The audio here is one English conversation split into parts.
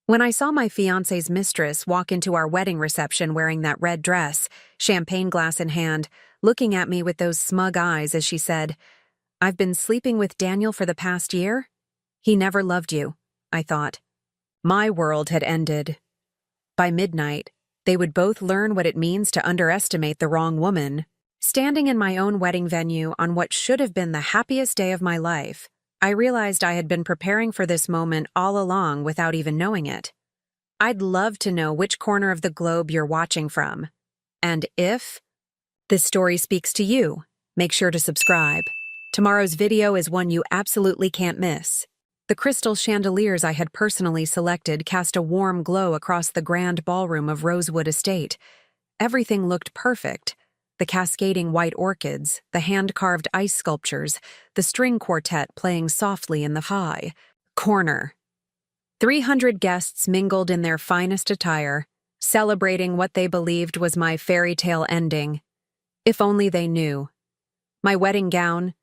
When I saw my fiancé's mistress walk into our wedding reception wearing that red dress, champagne glass in hand, looking at me with those smug eyes as she said, "I've been sleeping with Daniel for the past year? He never loved you," I thought. My world had ended. By midnight, they would both learn what it means to underestimate the wrong woman. Standing in my own wedding venue on what should have been the happiest day of my life, I realized I had been preparing for this moment all along without even knowing it. I'd love to know which corner of the globe you're watching from. And if this story speaks to you, make sure to subscribe. Tomorrow's video is one you absolutely can't miss. The crystal chandeliers I had personally selected cast a warm glow across the grand ballroom of Rosewood Estate. Everything looked perfect. The cascading white orchids, the hand-carved ice sculptures, the string quartet playing softly in the high corner. 300 guests mingled in their finest attire, celebrating what they believed was my fairy tale ending. If only they knew. My wedding gown,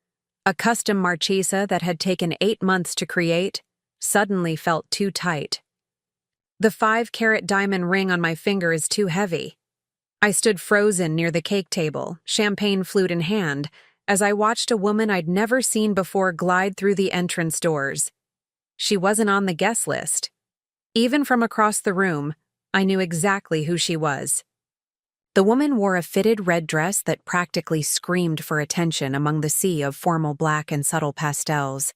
a custom marchesa that had taken 8 months to create, suddenly felt too tight. The 5-carat diamond ring on my finger is too heavy. I stood frozen near the cake table, champagne flute in hand, as I watched a woman I'd never seen before glide through the entrance doors. She wasn't on the guest list. Even from across the room, I knew exactly who she was. The woman wore a fitted red dress that practically screamed for attention among the sea of formal black and subtle pastels.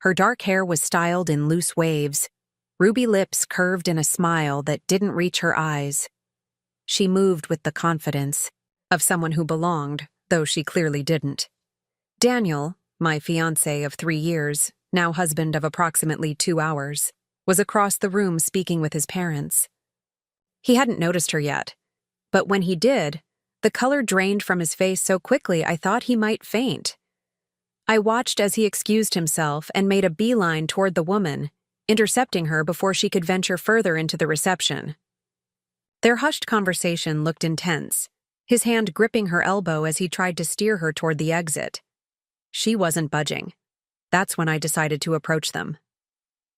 Her dark hair was styled in loose waves, ruby lips curved in a smile that didn't reach her eyes. She moved with the confidence of someone who belonged, though she clearly didn't. Daniel, my fiancé of 3 years, now husband of approximately 2 hours, was across the room speaking with his parents. He hadn't noticed her yet, but when he did, the color drained from his face so quickly I thought he might faint. I watched as he excused himself and made a beeline toward the woman, intercepting her before she could venture further into the reception. Their hushed conversation looked intense, his hand gripping her elbow as he tried to steer her toward the exit. She wasn't budging. That's when I decided to approach them.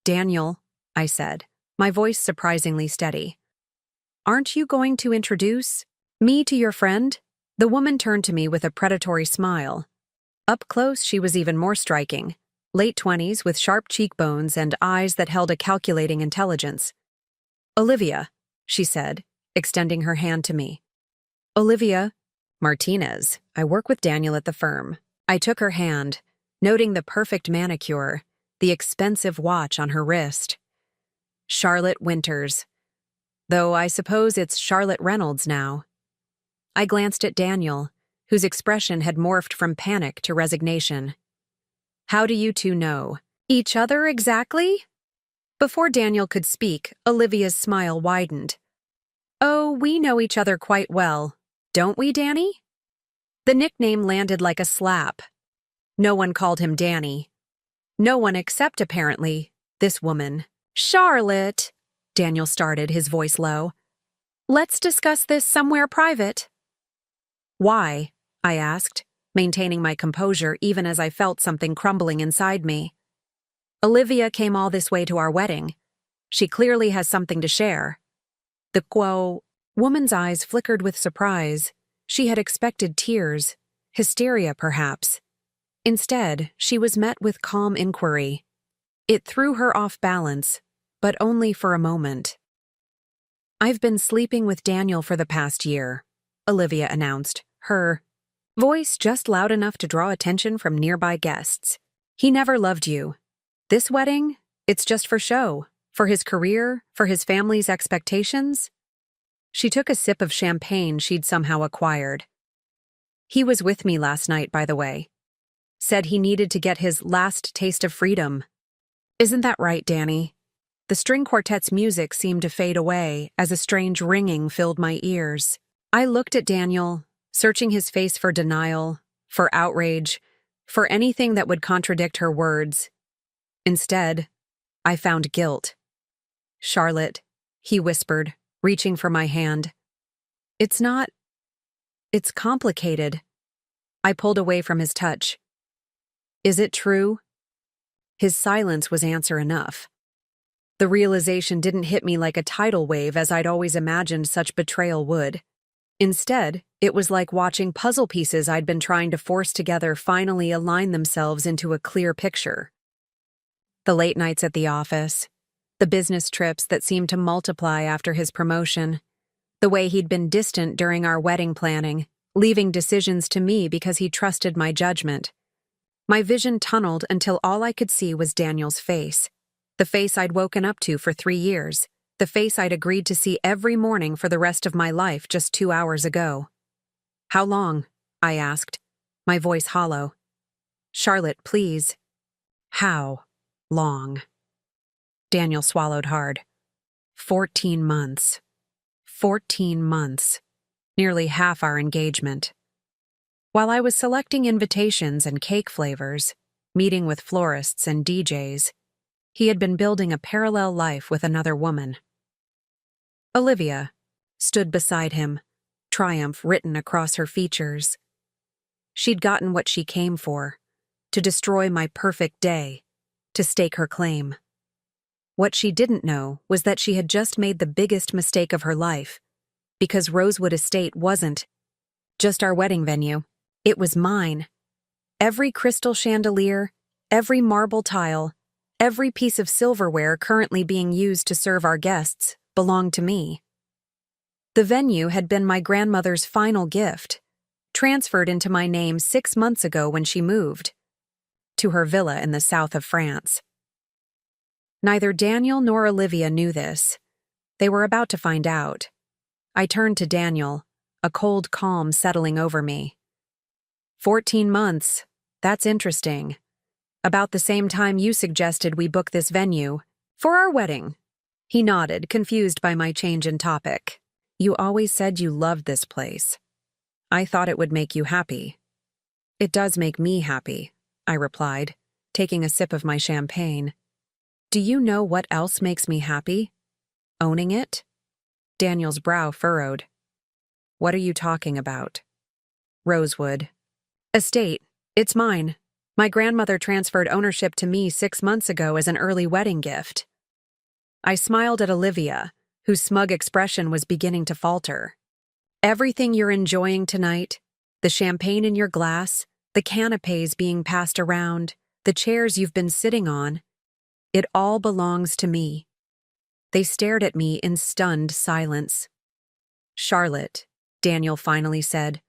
"Daniel," I said, my voice surprisingly steady. "Aren't you going to introduce me to your friend?" The woman turned to me with a predatory smile. Up close, she was even more striking, late 20s with sharp cheekbones and eyes that held a calculating intelligence. "Olivia," she said, extending her hand to me. "Olivia Martinez. I work with Daniel at the firm." I took her hand, noting the perfect manicure, the expensive watch on her wrist. "Charlotte Winters. Though I suppose it's Charlotte Reynolds now." I glanced at Daniel, whose expression had morphed from panic to resignation. "How do you two know each other exactly?" Before Daniel could speak, Olivia's smile widened. "Oh, we know each other quite well, don't we, Danny?" The nickname landed like a slap. No one called him Danny. No one except, apparently, this woman. "Charlotte," Daniel started, his voice low. "Let's discuss this somewhere private." "Why?" I asked, maintaining my composure even as I felt something crumbling inside me. "Olivia came all this way to our wedding. She clearly has something to share." The woman's eyes flickered with surprise. She had expected tears, hysteria perhaps. Instead, she was met with calm inquiry. It threw her off balance, but only for a moment. "I've been sleeping with Daniel for the past year," Olivia announced, her voice just loud enough to draw attention from nearby guests. "He never loved you. This wedding, it's just for show. For his career, for his family's expectations." She took a sip of champagne she'd somehow acquired. "He was with me last night, by the way. Said he needed to get his last taste of freedom. Isn't that right, Danny?" The string quartet's music seemed to fade away as a strange ringing filled my ears. I looked at Daniel, searching his face for denial, for outrage, for anything that would contradict her words. Instead, I found guilt. "Charlotte," he whispered, reaching for my hand. It's complicated." I pulled away from his touch. "Is it true?" His silence was answer enough. The realization didn't hit me like a tidal wave as I'd always imagined such betrayal would. Instead, it was like watching puzzle pieces I'd been trying to force together finally align themselves into a clear picture. The late nights at the office, the business trips that seemed to multiply after his promotion, the way he'd been distant during our wedding planning, leaving decisions to me because he trusted my judgment. My vision tunneled until all I could see was Daniel's face, the face I'd woken up to for 3 years, the face I'd agreed to see every morning for the rest of my life just 2 hours ago. "How long?" I asked, my voice hollow. "Charlotte, please." "How long?" Daniel swallowed hard. 14 months. 14 months. Nearly half our engagement. While I was selecting invitations and cake flavors, meeting with florists and DJs, he had been building a parallel life with another woman. Olivia stood beside him, triumph written across her features. She'd gotten what she came for, to destroy my perfect day, to stake her claim. What she didn't know was that she had just made the biggest mistake of her life, because Rosewood Estate wasn't just our wedding venue, it was mine. Every crystal chandelier, every marble tile, every piece of silverware currently being used to serve our guests belonged to me. The venue had been my grandmother's final gift, transferred into my name 6 months ago when she moved to her villa in the south of France. Neither Daniel nor Olivia knew this. They were about to find out. I turned to Daniel, a cold calm settling over me. 14 months, that's interesting. About the same time you suggested we book this venue for our wedding. He nodded, confused by my change in topic. You always said you loved this place. I thought it would make you happy. It does make me happy, I replied, taking a sip of my champagne. Do you know what else makes me happy? Owning it? Daniel's brow furrowed. What are you talking about? Rosewood. Estate. It's mine. My grandmother transferred ownership to me 6 months ago as an early wedding gift. I smiled at Olivia, whose smug expression was beginning to falter. Everything you're enjoying tonight, the champagne in your glass, the canapés being passed around, the chairs you've been sitting on, it all belongs to me. They stared at me in stunned silence. Charlotte, Daniel finally said,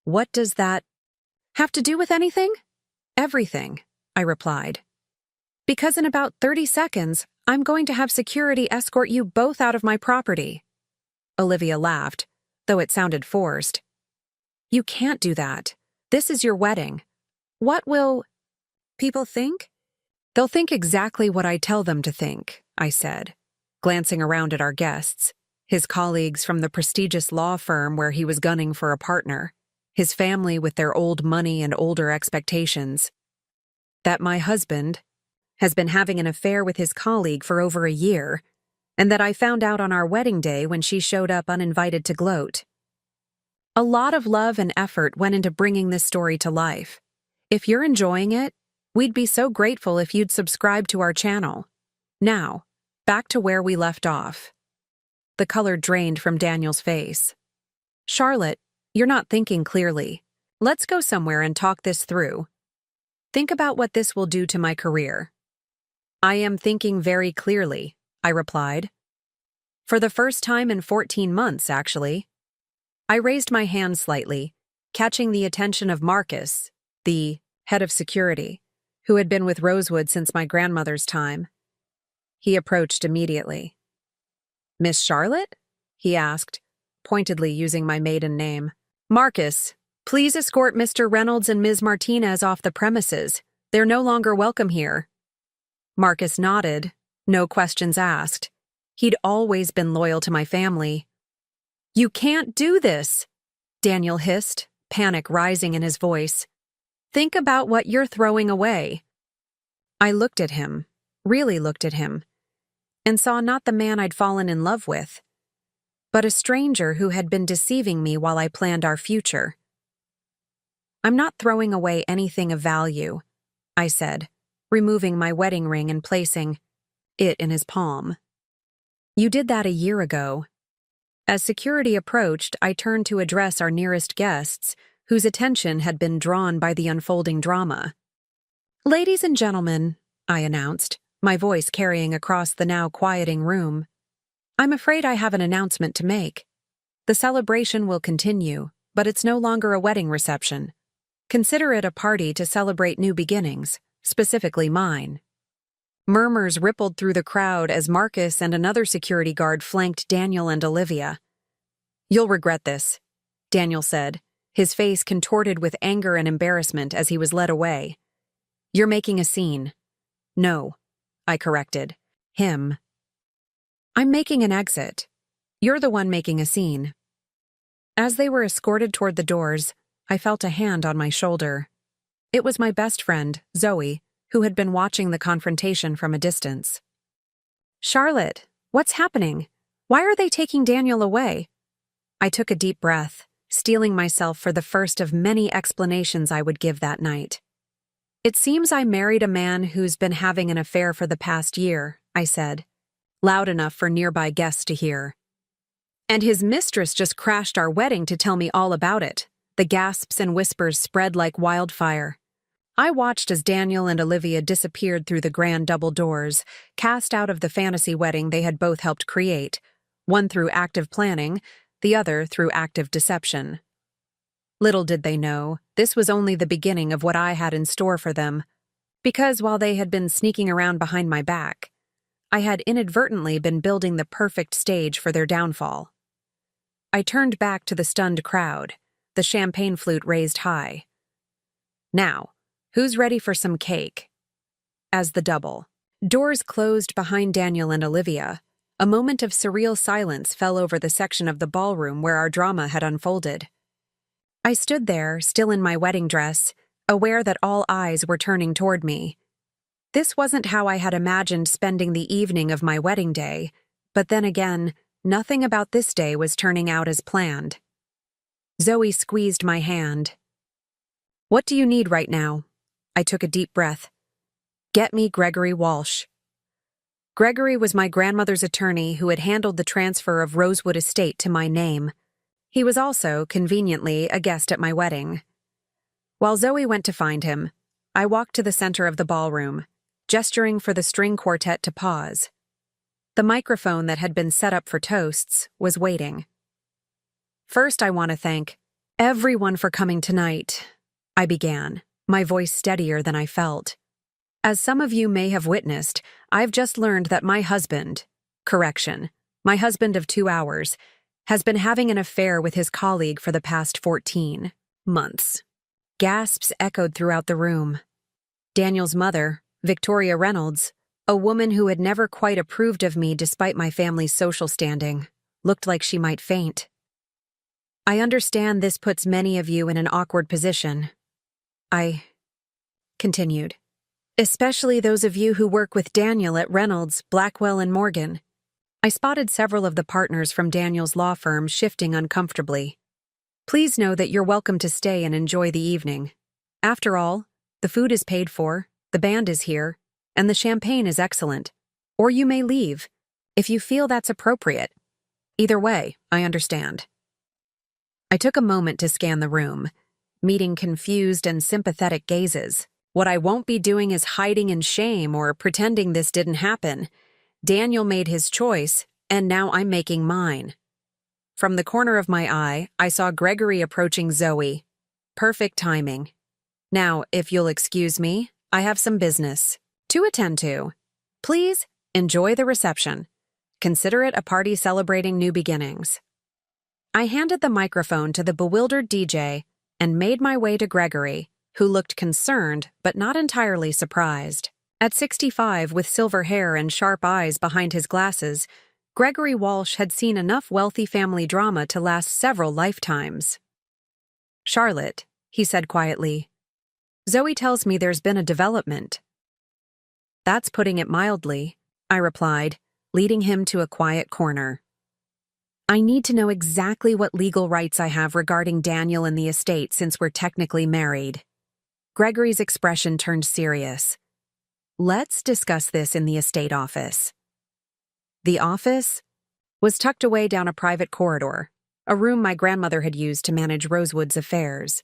what does that have to do with anything? Everything, I replied. Because in about 30 seconds, I'm going to have security escort you both out of my property. Olivia laughed, though it sounded forced. You can't do that. This is your wedding. What will people think? They'll think exactly what I tell them to think, I said, glancing around at our guests, his colleagues from the prestigious law firm where he was gunning for a partner, his family with their old money and older expectations. That my husband has been having an affair with his colleague for over a year, and that I found out on our wedding day when she showed up uninvited to gloat. A lot of love and effort went into bringing this story to life. If you're enjoying it, we'd be so grateful if you'd subscribe to our channel. Now, back to where we left off. The color drained from Daniel's face. Charlotte, you're not thinking clearly. Let's go somewhere and talk this through. Think about what this will do to my career. I am thinking very clearly, I replied. For the first time in 14 months, actually. I raised my hand slightly, catching the attention of Marcus, the head of security, who had been with Rosewood since my grandmother's time. He approached immediately. Miss Charlotte? He asked, pointedly using my maiden name. Marcus, please escort Mr. Reynolds and Ms. Martinez off the premises. They're no longer welcome here. Marcus nodded, no questions asked. He'd always been loyal to my family. You can't do this, Daniel hissed, panic rising in his voice. Think about what you're throwing away. I looked at him, really looked at him, and saw not the man I'd fallen in love with, but a stranger who had been deceiving me while I planned our future. I'm not throwing away anything of value, I said, removing my wedding ring and placing. it in his palm. You did that a year ago. As security approached, I turned to address our nearest guests, whose attention had been drawn by the unfolding drama. Ladies and gentlemen, I announced, my voice carrying across the now quieting room, I'm afraid I have an announcement to make. The celebration will continue, but it's no longer a wedding reception. Consider it a party to celebrate new beginnings, specifically mine. Murmurs rippled through the crowd as Marcus and another security guard flanked Daniel and Olivia. You'll regret this, Daniel said, his face contorted with anger and embarrassment as he was led away. You're making a scene. No, I corrected. Him. I'm making an exit. You're the one making a scene. As they were escorted toward the doors, I felt a hand on my shoulder. It was my best friend, Zoe, who had been watching the confrontation from a distance. Charlotte, what's happening? Why are they taking Daniel away? I took a deep breath, steeling myself for the first of many explanations I would give that night. It seems I married a man who's been having an affair for the past year, I said, loud enough for nearby guests to hear. And his mistress just crashed our wedding to tell me all about it. The gasps and whispers spread like wildfire. I watched as Daniel and Olivia disappeared through the grand double doors, cast out of the fantasy wedding they had both helped create, one through active planning, the other through active deception. Little did they know, this was only the beginning of what I had in store for them, because while they had been sneaking around behind my back, I had inadvertently been building the perfect stage for their downfall. I turned back to the stunned crowd, the champagne flute raised high. Now, who's ready for some cake? As the double. Doors closed behind Daniel and Olivia. A moment of surreal silence fell over the section of the ballroom where our drama had unfolded. I stood there, still in my wedding dress, aware that all eyes were turning toward me. This wasn't how I had imagined spending the evening of my wedding day, but then again, nothing about this day was turning out as planned. Zoe squeezed my hand. What do you need right now? I took a deep breath. Get me Gregory Walsh. Gregory was my grandmother's attorney who had handled the transfer of Rosewood Estate to my name. He was also, conveniently, a guest at my wedding. While Zoe went to find him, I walked to the center of the ballroom, gesturing for the string quartet to pause. The microphone that had been set up for toasts was waiting. First, I want to thank everyone for coming tonight, I began, my voice steadier than I felt. As some of you may have witnessed, I've just learned that my husband of 2 hours, has been having an affair with his colleague for the past 14 months. Gasps echoed throughout the room. Daniel's mother, Victoria Reynolds, a woman who had never quite approved of me despite my family's social standing, looked like she might faint. I understand this puts many of you in an awkward position. I continued. Especially those of you who work with Daniel at Reynolds, Blackwell, and Morgan. I spotted several of the partners from Daniel's law firm shifting uncomfortably. Please know that you're welcome to stay and enjoy the evening. After all, the food is paid for, the band is here, and the champagne is excellent. Or you may leave, if you feel that's appropriate. Either way, I understand. I took a moment to scan the room, meeting confused and sympathetic gazes. What I won't be doing is hiding in shame or pretending this didn't happen. Daniel made his choice, and now I'm making mine. From the corner of my eye, I saw Gregory approaching Zoe. Perfect timing. Now, if you'll excuse me, I have some business to attend to. Please, enjoy the reception. Consider it a party celebrating new beginnings. I handed the microphone to the bewildered DJ and made my way to Gregory, who looked concerned but not entirely surprised. At 65, with silver hair and sharp eyes behind his glasses, Gregory Walsh had seen enough wealthy family drama to last several lifetimes. Charlotte, he said quietly, Zoe tells me there's been a development. That's putting it mildly, I replied, leading him to a quiet corner. I need to know exactly what legal rights I have regarding Daniel and the estate since we're technically married. Gregory's expression turned serious. Let's discuss this in the estate office. The office was tucked away down a private corridor, a room my grandmother had used to manage Rosewood's affairs.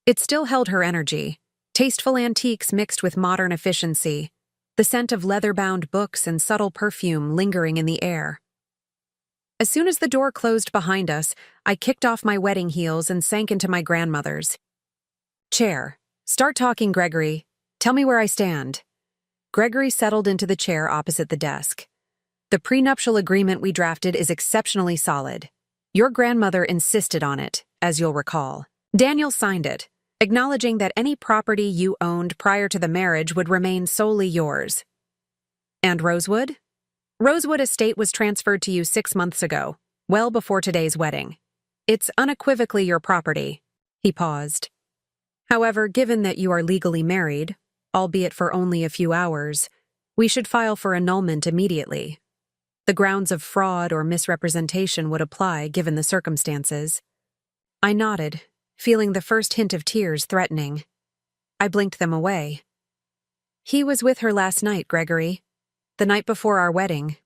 It still held her energy, tasteful antiques mixed with modern efficiency, the scent of leather-bound books and subtle perfume lingering in the air. As soon as the door closed behind us, I kicked off my wedding heels and sank into my grandmother's chair. "Start talking, Gregory. Tell me where I stand." Gregory settled into the chair opposite the desk. "The prenuptial agreement we drafted is exceptionally solid. Your grandmother insisted on it, as you'll recall. Daniel signed it, acknowledging that any property you owned prior to the marriage would remain solely yours." "And Rosewood?" "Rosewood estate was transferred to you 6 months ago, well before today's wedding. It's unequivocally your property." He paused. "However, given that you are legally married, albeit for only a few hours, we should file for annulment immediately. The grounds of fraud or misrepresentation would apply given the circumstances." I nodded, feeling the first hint of tears threatening. I blinked them away. "He was with her last night, Gregory. The night before our wedding."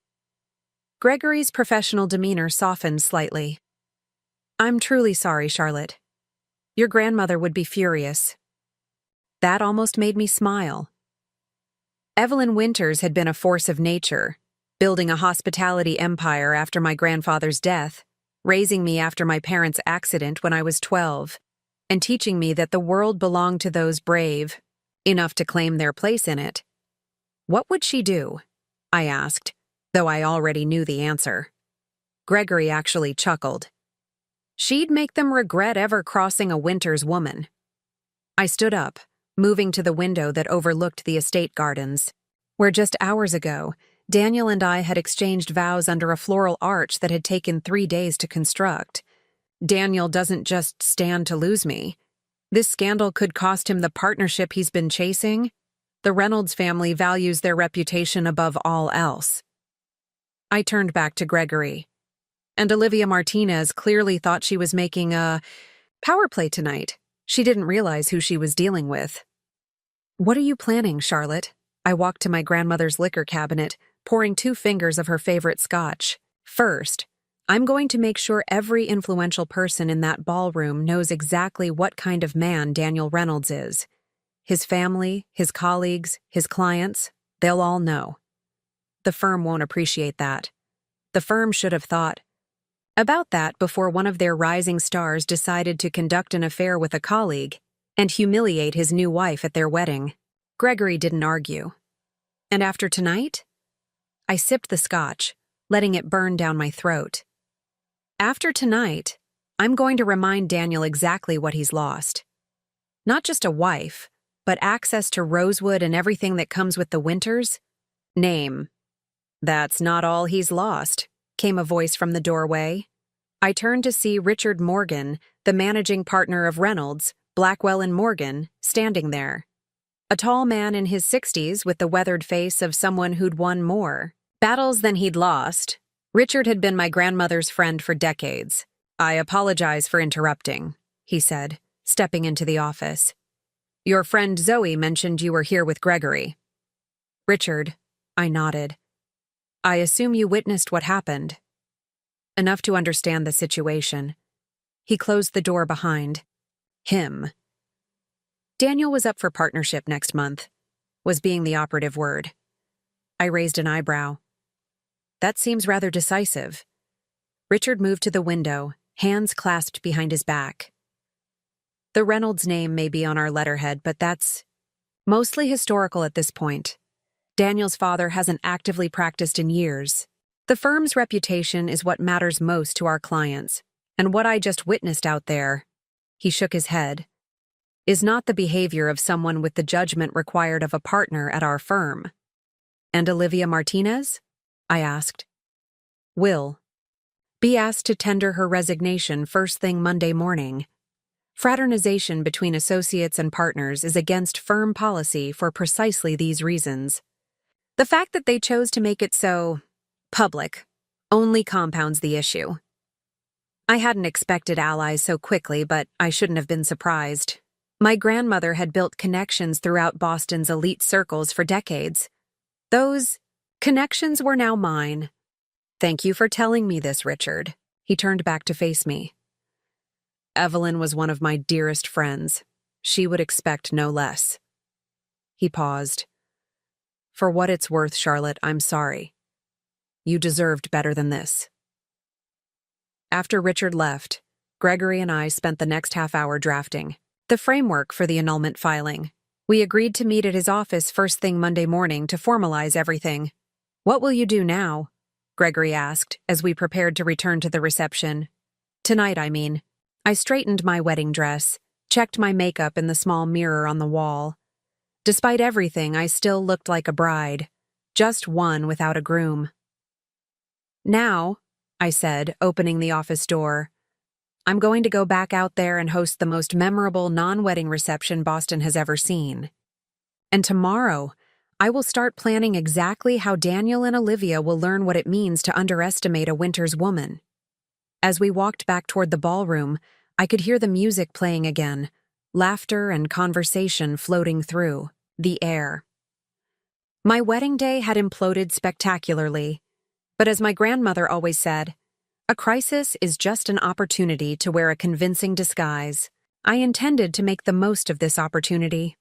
Gregory's professional demeanor softened slightly. "I'm truly sorry, Charlotte. Your grandmother would be furious." That almost made me smile. Evelyn Winters had been a force of nature, building a hospitality empire after my grandfather's death, raising me after my parents' accident when I was 12, and teaching me that the world belonged to those brave, enough to claim their place in it. "What would she do?" I asked, though I already knew the answer. Gregory actually chuckled. "She'd make them regret ever crossing a Winters woman." I stood up, moving to the window that overlooked the estate gardens, where just hours ago, Daniel and I had exchanged vows under a floral arch that had taken 3 days to construct. Daniel doesn't just stand to lose me. This scandal could cost him the partnership he's been chasing. The Reynolds family values their reputation above all else. I turned back to Gregory. And Olivia Martinez clearly thought she was making a power play tonight. She didn't realize who she was dealing with. "What are you planning, Charlotte?" I walked to my grandmother's liquor cabinet, pouring 2 fingers of her favorite scotch. "First, I'm going to make sure every influential person in that ballroom knows exactly what kind of man Daniel Reynolds is. His family, his colleagues, his clients, they'll all know. The firm won't appreciate that. The firm should have thought about that before one of their rising stars decided to conduct an affair with a colleague and humiliate his new wife at their wedding." Gregory didn't argue. "And after tonight?" I sipped the scotch, letting it burn down my throat. "After tonight, I'm going to remind Daniel exactly what he's lost. Not just a wife, but access to Rosewood and everything that comes with the Winters. Name." "That's not all he's lost," came a voice from the doorway. I turned to see Richard Morgan, the managing partner of Reynolds, Blackwell and Morgan, standing there. A tall man in his 60s with the weathered face of someone who'd won more battles than he'd lost. Richard had been my grandmother's friend for decades. "I apologize for interrupting," he said, stepping into the office. "Your friend Zoe mentioned you were here with Gregory." "Richard," I nodded. "I assume you witnessed what happened." Enough to understand the situation. He closed the door behind him. Daniel was up for partnership next month, was being the operative word. I raised an eyebrow. That seems rather decisive. Richard moved to the window, hands clasped behind his back. "The Reynolds name may be on our letterhead, but that's mostly historical at this point. Daniel's father hasn't actively practiced in years. The firm's reputation is what matters most to our clients, and what I just witnessed out there," he shook his head, "is not the behavior of someone with the judgment required of a partner at our firm." "And Olivia Martinez?" I asked. "Will be asked to tender her resignation first thing Monday morning. Fraternization between associates and partners is against firm policy for precisely these reasons. The fact that they chose to make it so public only compounds the issue." I hadn't expected allies so quickly, but I shouldn't have been surprised. My grandmother had built connections throughout Boston's elite circles for decades. Those connections were now mine. Thank you for telling me this, Richard. He turned back to face me. Evelyn was one of my dearest friends. She would expect no less. He paused. For what it's worth, Charlotte, I'm sorry. You deserved better than this. After Richard left, Gregory and I spent the next half hour drafting the framework for the annulment filing. We agreed to meet at his office first thing Monday morning to formalize everything. What will you do now? Gregory asked as we prepared to return to the reception. Tonight, I mean. I straightened my wedding dress, checked my makeup in the small mirror on the wall. Despite everything, I still looked like a bride, just one without a groom. Now, I said, opening the office door, I'm going to go back out there and host the most memorable non-wedding reception Boston has ever seen. And tomorrow, I will start planning exactly how Daniel and Olivia will learn what it means to underestimate a winter's woman. As we walked back toward the ballroom, I could hear the music playing again, laughter and conversation floating through the air. My wedding day had imploded spectacularly, but as my grandmother always said, a crisis is just an opportunity to wear a convincing disguise. I intended to make the most of this opportunity.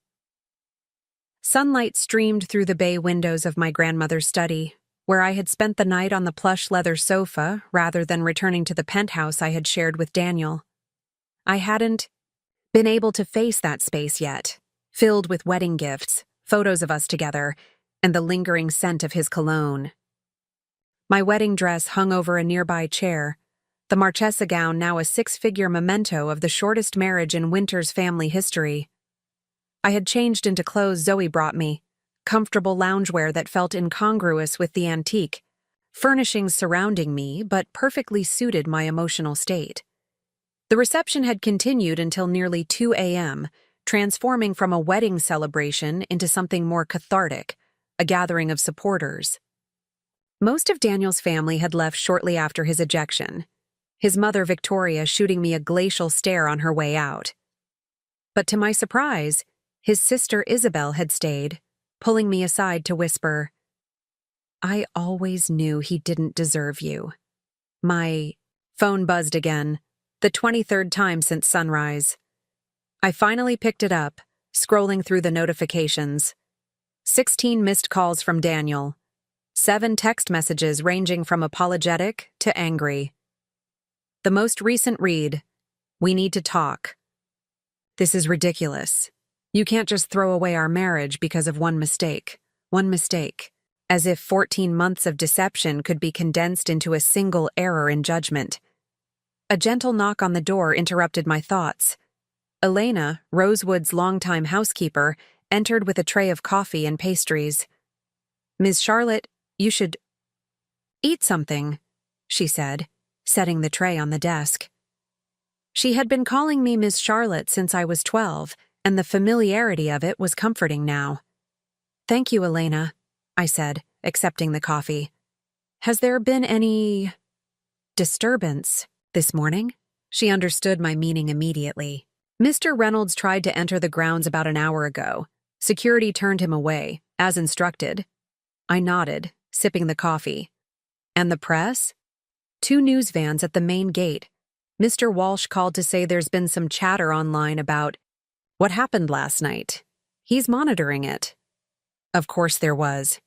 Sunlight streamed through the bay windows of my grandmother's study, where I had spent the night on the plush leather sofa rather than returning to the penthouse I had shared with Daniel. I hadn't been able to face that space yet, filled with wedding gifts, photos of us together, and the lingering scent of his cologne. My wedding dress hung over a nearby chair, the Marchesa gown now a six-figure memento of the shortest marriage in Winter's family history. I had changed into clothes Zoe brought me, comfortable loungewear that felt incongruous with the antique, furnishings surrounding me but perfectly suited my emotional state. The reception had continued until nearly 2 a.m., transforming from a wedding celebration into something more cathartic, a gathering of supporters. Most of Daniel's family had left shortly after his ejection, his mother Victoria shooting me a glacial stare on her way out. But to my surprise, his sister Isabel had stayed, pulling me aside to whisper, I always knew he didn't deserve you. My phone buzzed again, the 23rd time since sunrise. I finally picked it up, scrolling through the notifications. 16 missed calls from Daniel. 7 text messages ranging from apologetic to angry. The most recent read, we need to talk. This is ridiculous. You can't just throw away our marriage because of one mistake. One mistake. As if 14 months of deception could be condensed into a single error in judgment. A gentle knock on the door interrupted my thoughts. Elena, Rosewood's longtime housekeeper, entered with a tray of coffee and pastries. Ms. Charlotte, you should eat something, she said, setting the tray on the desk. She had been calling me Miss Charlotte since I was 12, and the familiarity of it was comforting now. Thank you, Elena, I said, accepting the coffee. Has there been any disturbance this morning? She understood my meaning immediately. Mr. Reynolds tried to enter the grounds about an hour ago. Security turned him away, as instructed. I nodded, sipping the coffee. And the press? 2 news vans at the main gate. Mr. Walsh called to say there's been some chatter online about what happened last night. He's monitoring it. Of course there was.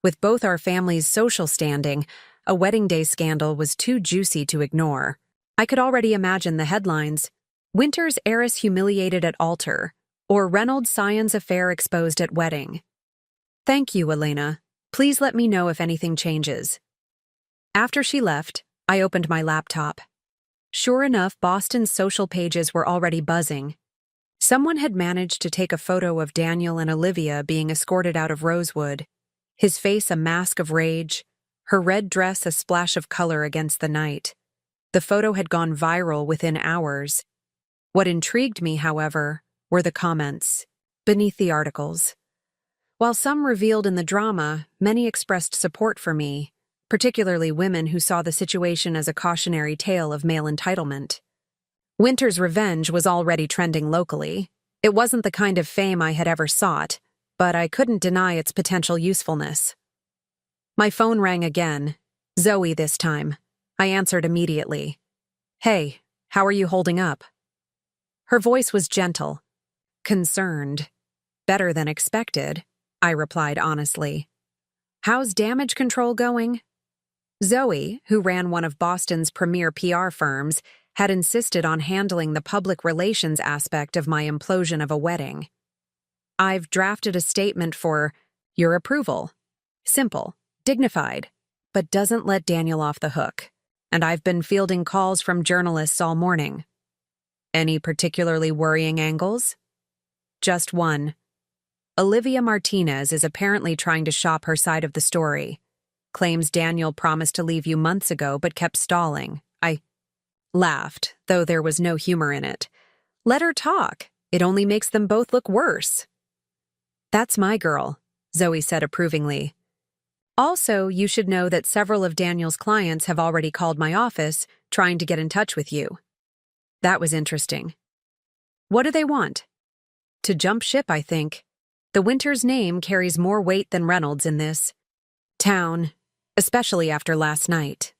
With both our families' social standing, a wedding day scandal was too juicy to ignore. I could already imagine the headlines. Winter's heiress humiliated at altar, or Reynolds' scions affair exposed at wedding. Thank you, Elena. Please let me know if anything changes. After she left, I opened my laptop. Sure enough, Boston's social pages were already buzzing. Someone had managed to take a photo of Daniel and Olivia being escorted out of Rosewood, his face a mask of rage, her red dress a splash of color against the night. The photo had gone viral within hours. What intrigued me, however, were the comments beneath the articles. While some revealed in the drama, many expressed support for me, particularly women who saw the situation as a cautionary tale of male entitlement. Winter's revenge was already trending locally. It wasn't the kind of fame I had ever sought, but I couldn't deny its potential usefulness. My phone rang again. Zoe this time. I answered immediately. "Hey, how are you holding up?" Her voice was gentle. "Concerned. Better than expected," I replied honestly. "How's damage control going?" Zoe, who ran one of Boston's premier PR firms, had insisted on handling the public relations aspect of my implosion of a wedding. "I've drafted a statement for your approval. Simple, dignified, but doesn't let Daniel off the hook. And I've been fielding calls from journalists all morning." "Any particularly worrying angles?" "Just one. Olivia Martinez is apparently trying to shop her side of the story. Claims Daniel promised to leave you months ago but kept stalling." I laughed, though there was no humor in it. "Let her talk. It only makes them both look worse." "That's my girl," Zoe said approvingly. "Also, you should know that several of Daniel's clients have already called my office, trying to get in touch with you." That was interesting. "What do they want?" "To jump ship, I think. The Winters name carries more weight than Reynolds in this town, especially after last night."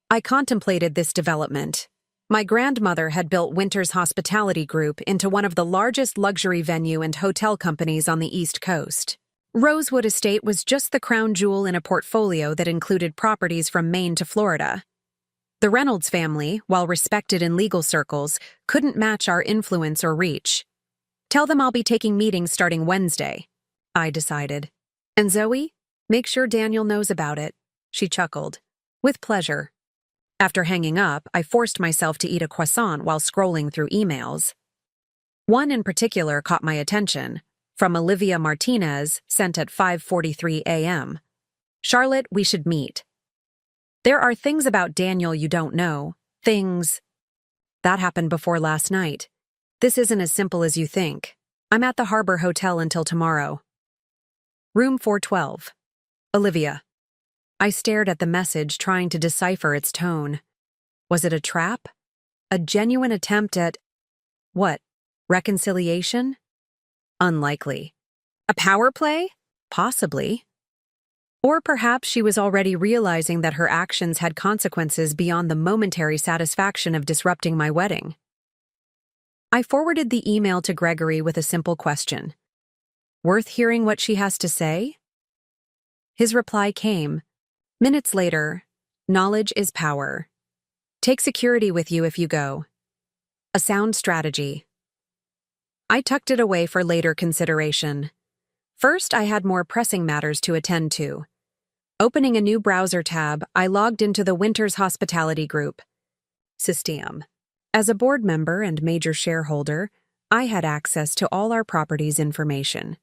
I contemplated this development. My grandmother had built Winters Hospitality Group into one of the largest luxury venue and hotel companies on the East Coast. Rosewood Estate was just the crown jewel in a portfolio that included properties from Maine to Florida. The Reynolds family, while respected in legal circles, couldn't match our influence or reach. "Tell them I'll be taking meetings starting Wednesday," I decided. "And Zoe, make sure Daniel knows about it." She chuckled. "With pleasure." After hanging up, I forced myself to eat a croissant while scrolling through emails. One in particular caught my attention, from Olivia Martinez, sent at 5:43 a.m. "Charlotte, we should meet. There are things about Daniel you don't know. Things that happened before last night. This isn't as simple as you think. I'm at the Harbor Hotel until tomorrow. Room 412. Olivia." I stared at the message, trying to decipher its tone. Was it a trap? A genuine attempt at, what, reconciliation? Unlikely. A power play? Possibly. Or perhaps she was already realizing that her actions had consequences beyond the momentary satisfaction of disrupting my wedding. I forwarded the email to Gregory with a simple question. "Worth hearing what she has to say?" His reply came. Minutes later, "Knowledge is power. Take security with you if you go. A sound strategy." I tucked it away for later consideration. First, I had more pressing matters to attend to. Opening a new browser tab, I logged into the Winters Hospitality Group system. As a board member and major shareholder, I had access to all our properties' information.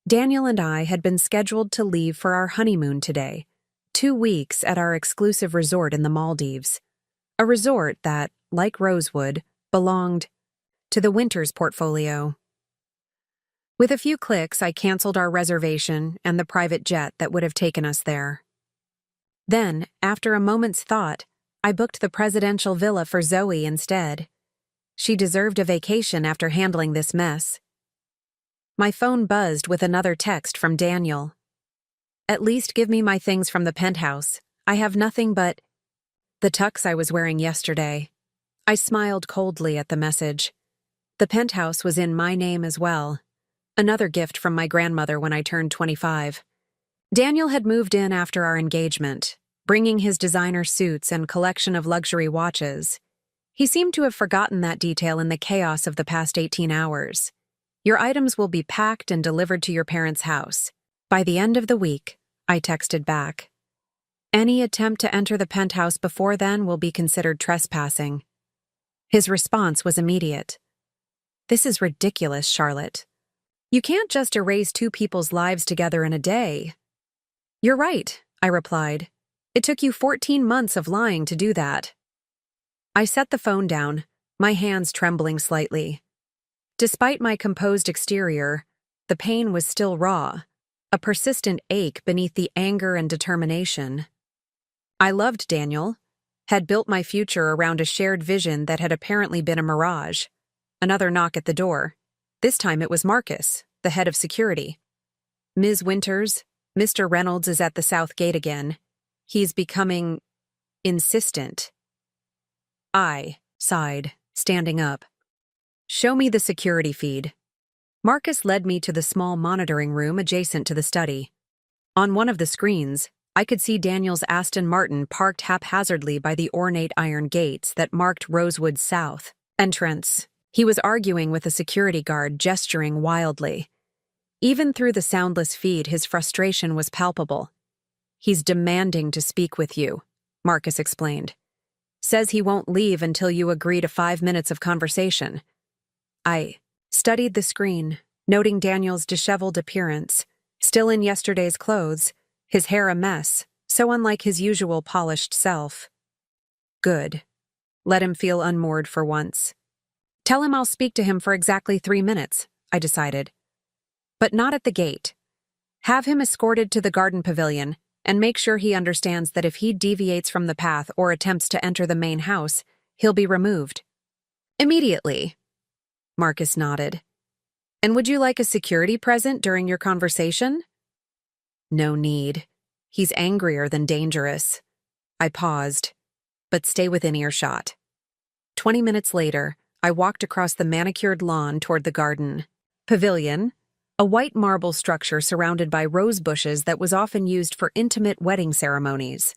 Daniel and I had been scheduled to leave for our honeymoon today, 2 weeks at our exclusive resort in the Maldives, a resort that, like Rosewood, belonged to the Winters portfolio. With a few clicks, I canceled our reservation and the private jet that would have taken us there. Then, after a moment's thought, I booked the presidential villa for Zoe instead. She deserved a vacation after handling this mess. My phone buzzed with another text from Daniel. "At least give me my things from the penthouse. I have nothing but the tux I was wearing yesterday." I smiled coldly at the message. The penthouse was in my name as well. Another gift from my grandmother when I turned 25. Daniel had moved in after our engagement, bringing his designer suits and collection of luxury watches. He seemed to have forgotten that detail in the chaos of the past 18 hours. "Your items will be packed and delivered to your parents' house by the end of the week," I texted back. "Any attempt to enter the penthouse before then will be considered trespassing." His response was immediate. "This is ridiculous, Charlotte. You can't just erase 2 people's lives together in a day." "You're right," I replied. "It took you 14 months of lying to do that." I set the phone down, my hands trembling slightly. Despite my composed exterior, the pain was still raw, a persistent ache beneath the anger and determination. I loved Daniel, had built my future around a shared vision that had apparently been a mirage. Another knock at the door. This time it was Marcus, the head of security. Ms. Winters, Mr. Reynolds is at the south gate again. He's becoming insistent. I sighed, standing up. Show me the security feed. Marcus led me to the small monitoring room adjacent to the study. On one of the screens, I could see Daniel's Aston Martin parked haphazardly by the ornate iron gates that marked Rosewood's south entrance. He was arguing with a security guard, gesturing wildly. Even through the soundless feed, his frustration was palpable. He's demanding to speak with you, Marcus explained. Says he won't leave until you agree to 5 minutes of conversation. I studied the screen, noting Daniel's disheveled appearance, still in yesterday's clothes, his hair a mess, so unlike his usual polished self. Good. Let him feel unmoored for once. Tell him I'll speak to him for exactly 3 minutes, I decided. But not at the gate. Have him escorted to the garden pavilion, and make sure he understands that if he deviates from the path or attempts to enter the main house, he'll be removed. Immediately. Marcus nodded. And would you like a security present during your conversation? No need. He's angrier than dangerous. I paused, but stay within earshot. 20 minutes later, I walked across the manicured lawn toward the garden pavilion, a white marble structure surrounded by rose bushes that was often used for intimate wedding ceremonies.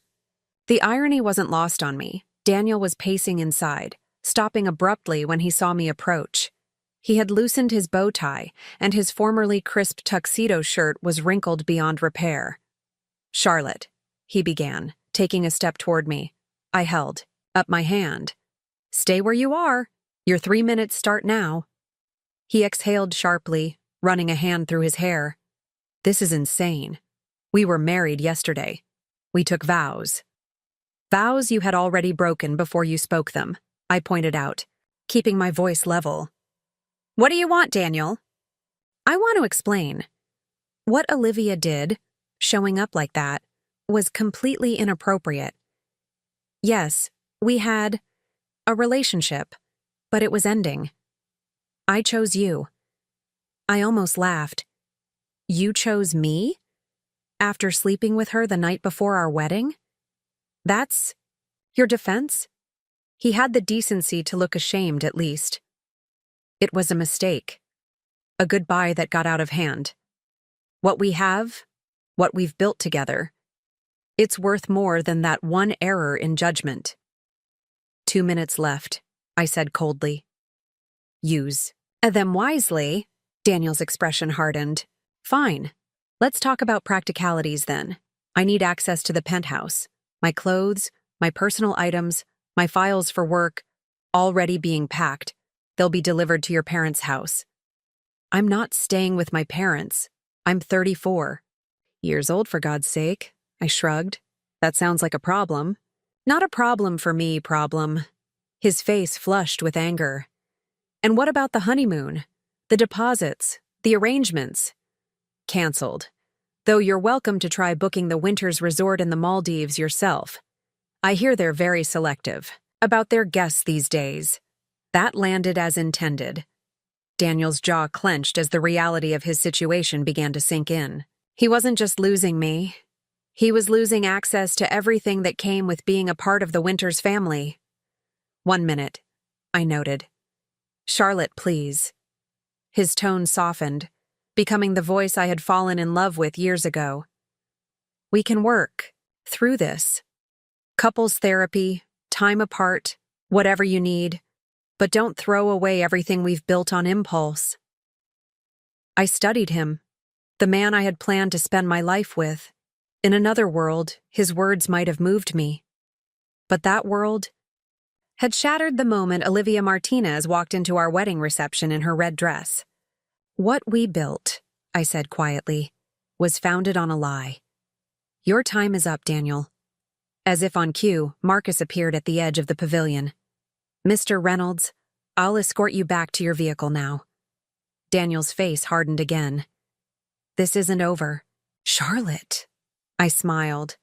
The irony wasn't lost on me. Daniel was pacing inside, stopping abruptly when he saw me approach. He had loosened his bow tie, and his formerly crisp tuxedo shirt was wrinkled beyond repair. Charlotte, he began, taking a step toward me. I held up my hand. Stay where you are. Your 3 minutes start now. He exhaled sharply, running a hand through his hair. This is insane. We were married yesterday. We took vows. Vows you had already broken before you spoke them, I pointed out, keeping my voice level. What do you want, Daniel? I want to explain. What Olivia did, showing up like that, was completely inappropriate. Yes, we had a relationship, but it was ending. I chose you. I almost laughed. You chose me? After sleeping with her the night before our wedding? That's your defense? He had the decency to look ashamed, at least. It was a mistake. A goodbye that got out of hand. What we have, what we've built together, it's worth more than that one error in judgment. 2 minutes left, I said coldly. Use them wisely. Daniel's expression hardened. Fine. Let's talk about practicalities then. I need access to the penthouse. My clothes, my personal items, my files for work, already being packed. They'll be delivered to your parents' house. I'm not staying with my parents. I'm 34. Years old, for God's sake. I shrugged. That sounds like a problem. Not a problem for me, problem. His face flushed with anger. And what about the honeymoon? The deposits? The arrangements? Cancelled. Though you're welcome to try booking the Winters Resort in the Maldives yourself. I hear they're very selective about their guests these days. That landed as intended. Daniel's jaw clenched as the reality of his situation began to sink in. He wasn't just losing me. He was losing access to everything that came with being a part of the Winters family. 1 minute, I noted. Charlotte, please. His tone softened, becoming the voice I had fallen in love with years ago. We can work through this. Couples therapy, time apart, whatever you need. But don't throw away everything we've built on impulse. I studied him, the man I had planned to spend my life with. In another world, his words might have moved me. But that world had shattered the moment Olivia Martinez walked into our wedding reception in her red dress. What we built, I said quietly, was founded on a lie. Your time is up, Daniel. As if on cue, Marcus appeared at the edge of the pavilion. Mr. Reynolds, I'll escort you back to your vehicle now. Daniel's face hardened again. This isn't over. Charlotte. I smiled,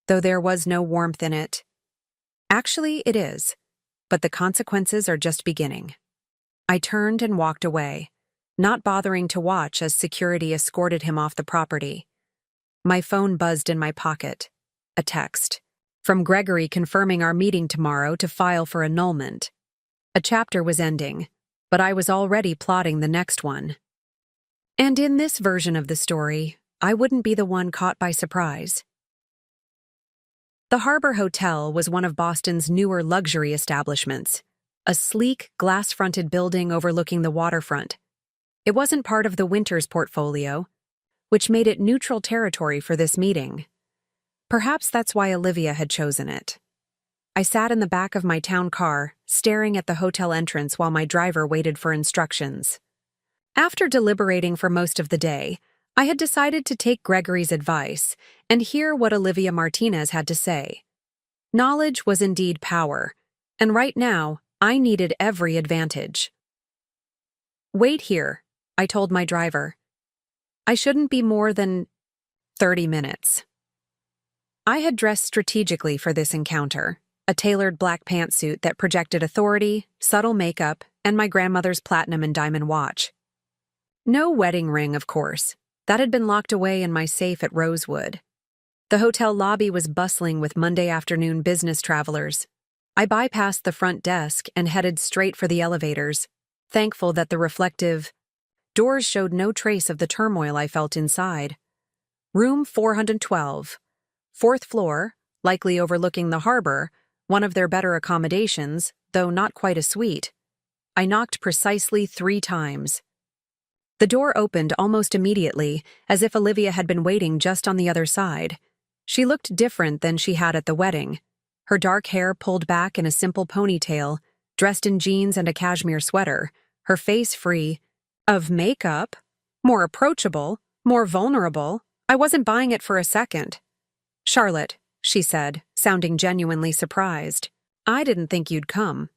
though there was no warmth in it. Actually, it is, but the consequences are just beginning. I turned and walked away, not bothering to watch as security escorted him off the property. My phone buzzed in my pocket. A text. From Gregory confirming our meeting tomorrow to file for annulment. A chapter was ending, but I was already plotting the next one. And in this version of the story, I wouldn't be the one caught by surprise. The Harbor Hotel was one of Boston's newer luxury establishments, a sleek, glass-fronted building overlooking the waterfront. It wasn't part of the Winters portfolio, which made it neutral territory for this meeting. Perhaps that's why Olivia had chosen it. I sat in the back of my town car, staring at the hotel entrance while my driver waited for instructions. After deliberating for most of the day, I had decided to take Gregory's advice and hear what Olivia Martinez had to say. Knowledge was indeed power, and right now, I needed every advantage. "Wait here," I told my driver. "I shouldn't be more than 30 minutes. I had dressed strategically for this encounter, a tailored black pantsuit that projected authority, subtle makeup, and my grandmother's platinum and diamond watch. No wedding ring, of course. That had been locked away in my safe at Rosewood. The hotel lobby was bustling with Monday afternoon business travelers. I bypassed the front desk and headed straight for the elevators, thankful that the reflective doors showed no trace of the turmoil I felt inside. Room 412, fourth floor, likely overlooking the harbor, one of their better accommodations, though not quite a suite. I knocked precisely 3 times. The door opened almost immediately, as if Olivia had been waiting just on the other side. She looked different than she had at the wedding. Her dark hair pulled back in a simple ponytail, dressed in jeans and a cashmere sweater, her face free of makeup, more approachable, more vulnerable. I wasn't buying it for a second. "Charlotte," she said, sounding genuinely surprised. "I didn't think you'd come."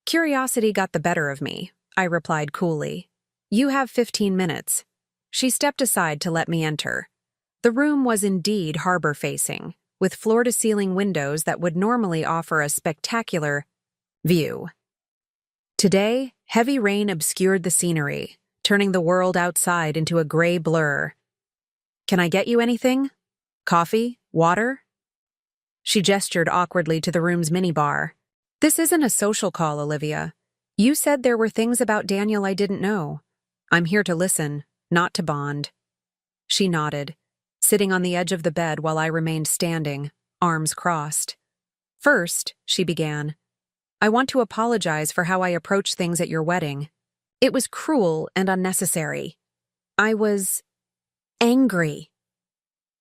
Curiosity got the better of me, I replied coolly. "You have 15 minutes. She stepped aside to let me enter. The room was indeed harbor-facing, with floor-to-ceiling windows that would normally offer a spectacular view. Today, heavy rain obscured the scenery, turning the world outside into a gray blur. "Can I get you anything? Coffee? Water?" She gestured awkwardly to the room's minibar. "This isn't a social call, Olivia. You said there were things about Daniel I didn't know. I'm here to listen, not to bond." She nodded, sitting on the edge of the bed while I remained standing, arms crossed. "First," she began, "I want to apologize for how I approached things at your wedding. It was cruel and unnecessary. I was angry."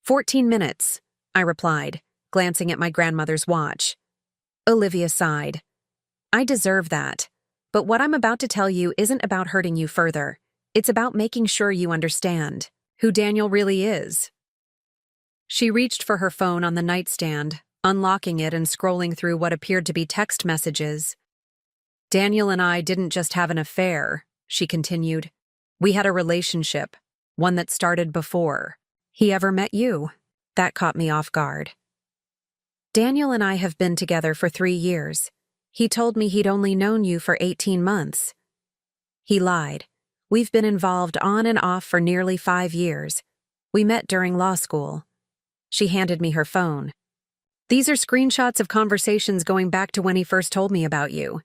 14 minutes, I replied, glancing at my grandmother's watch. Olivia sighed. "I deserve that. But what I'm about to tell you isn't about hurting you further. It's about making sure you understand who Daniel really is." She reached for her phone on the nightstand, unlocking it and scrolling through what appeared to be text messages. "Daniel and I didn't just have an affair," she continued. "We had a relationship, one that started before he ever met you." That caught me off guard. "Daniel and I have been together for 3 years. He told me he'd only known you for 18 months. He lied. We've been involved on and off for nearly 5 years. We met during law school." She handed me her phone. "These are screenshots of conversations going back to when he first told me about you."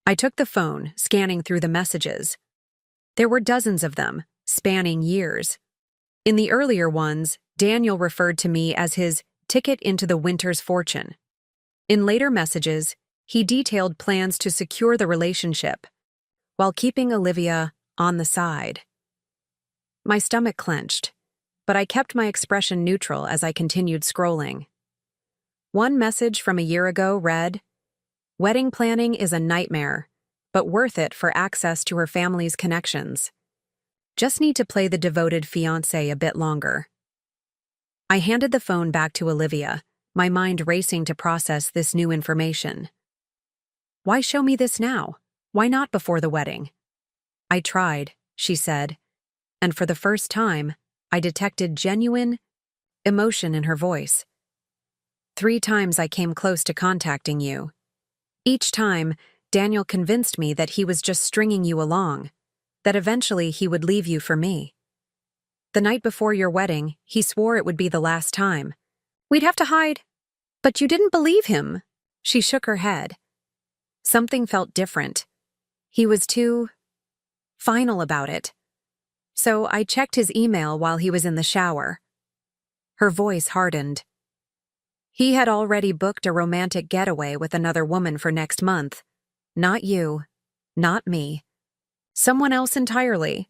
I took the phone, scanning through the messages. There were dozens of them, spanning years. In the earlier ones, Daniel referred to me as his ticket into the Winters fortune. In later messages, he detailed plans to secure the relationship, while keeping Olivia on the side. My stomach clenched, but I kept my expression neutral as I continued scrolling. One message from a year ago read, "Wedding planning is a nightmare, but worth it for access to her family's connections. Just need to play the devoted fiancé a bit longer." I handed the phone back to Olivia, my mind racing to process this new information. "Why show me this now? Why not before the wedding?" "I tried," she said, and for the first time, I detected genuine emotion in her voice. 3 times I came close to contacting you. Each time, Daniel convinced me that he was just stringing you along. that eventually he would leave you for me. The night before your wedding, he swore it would be the last time. We'd have to hide. But you didn't believe him. She shook her head. Something felt different. He was too final about it. So I checked his email while he was in the shower. Her voice hardened. He had already booked a romantic getaway with another woman for next month. Not you. Not me. Someone else entirely.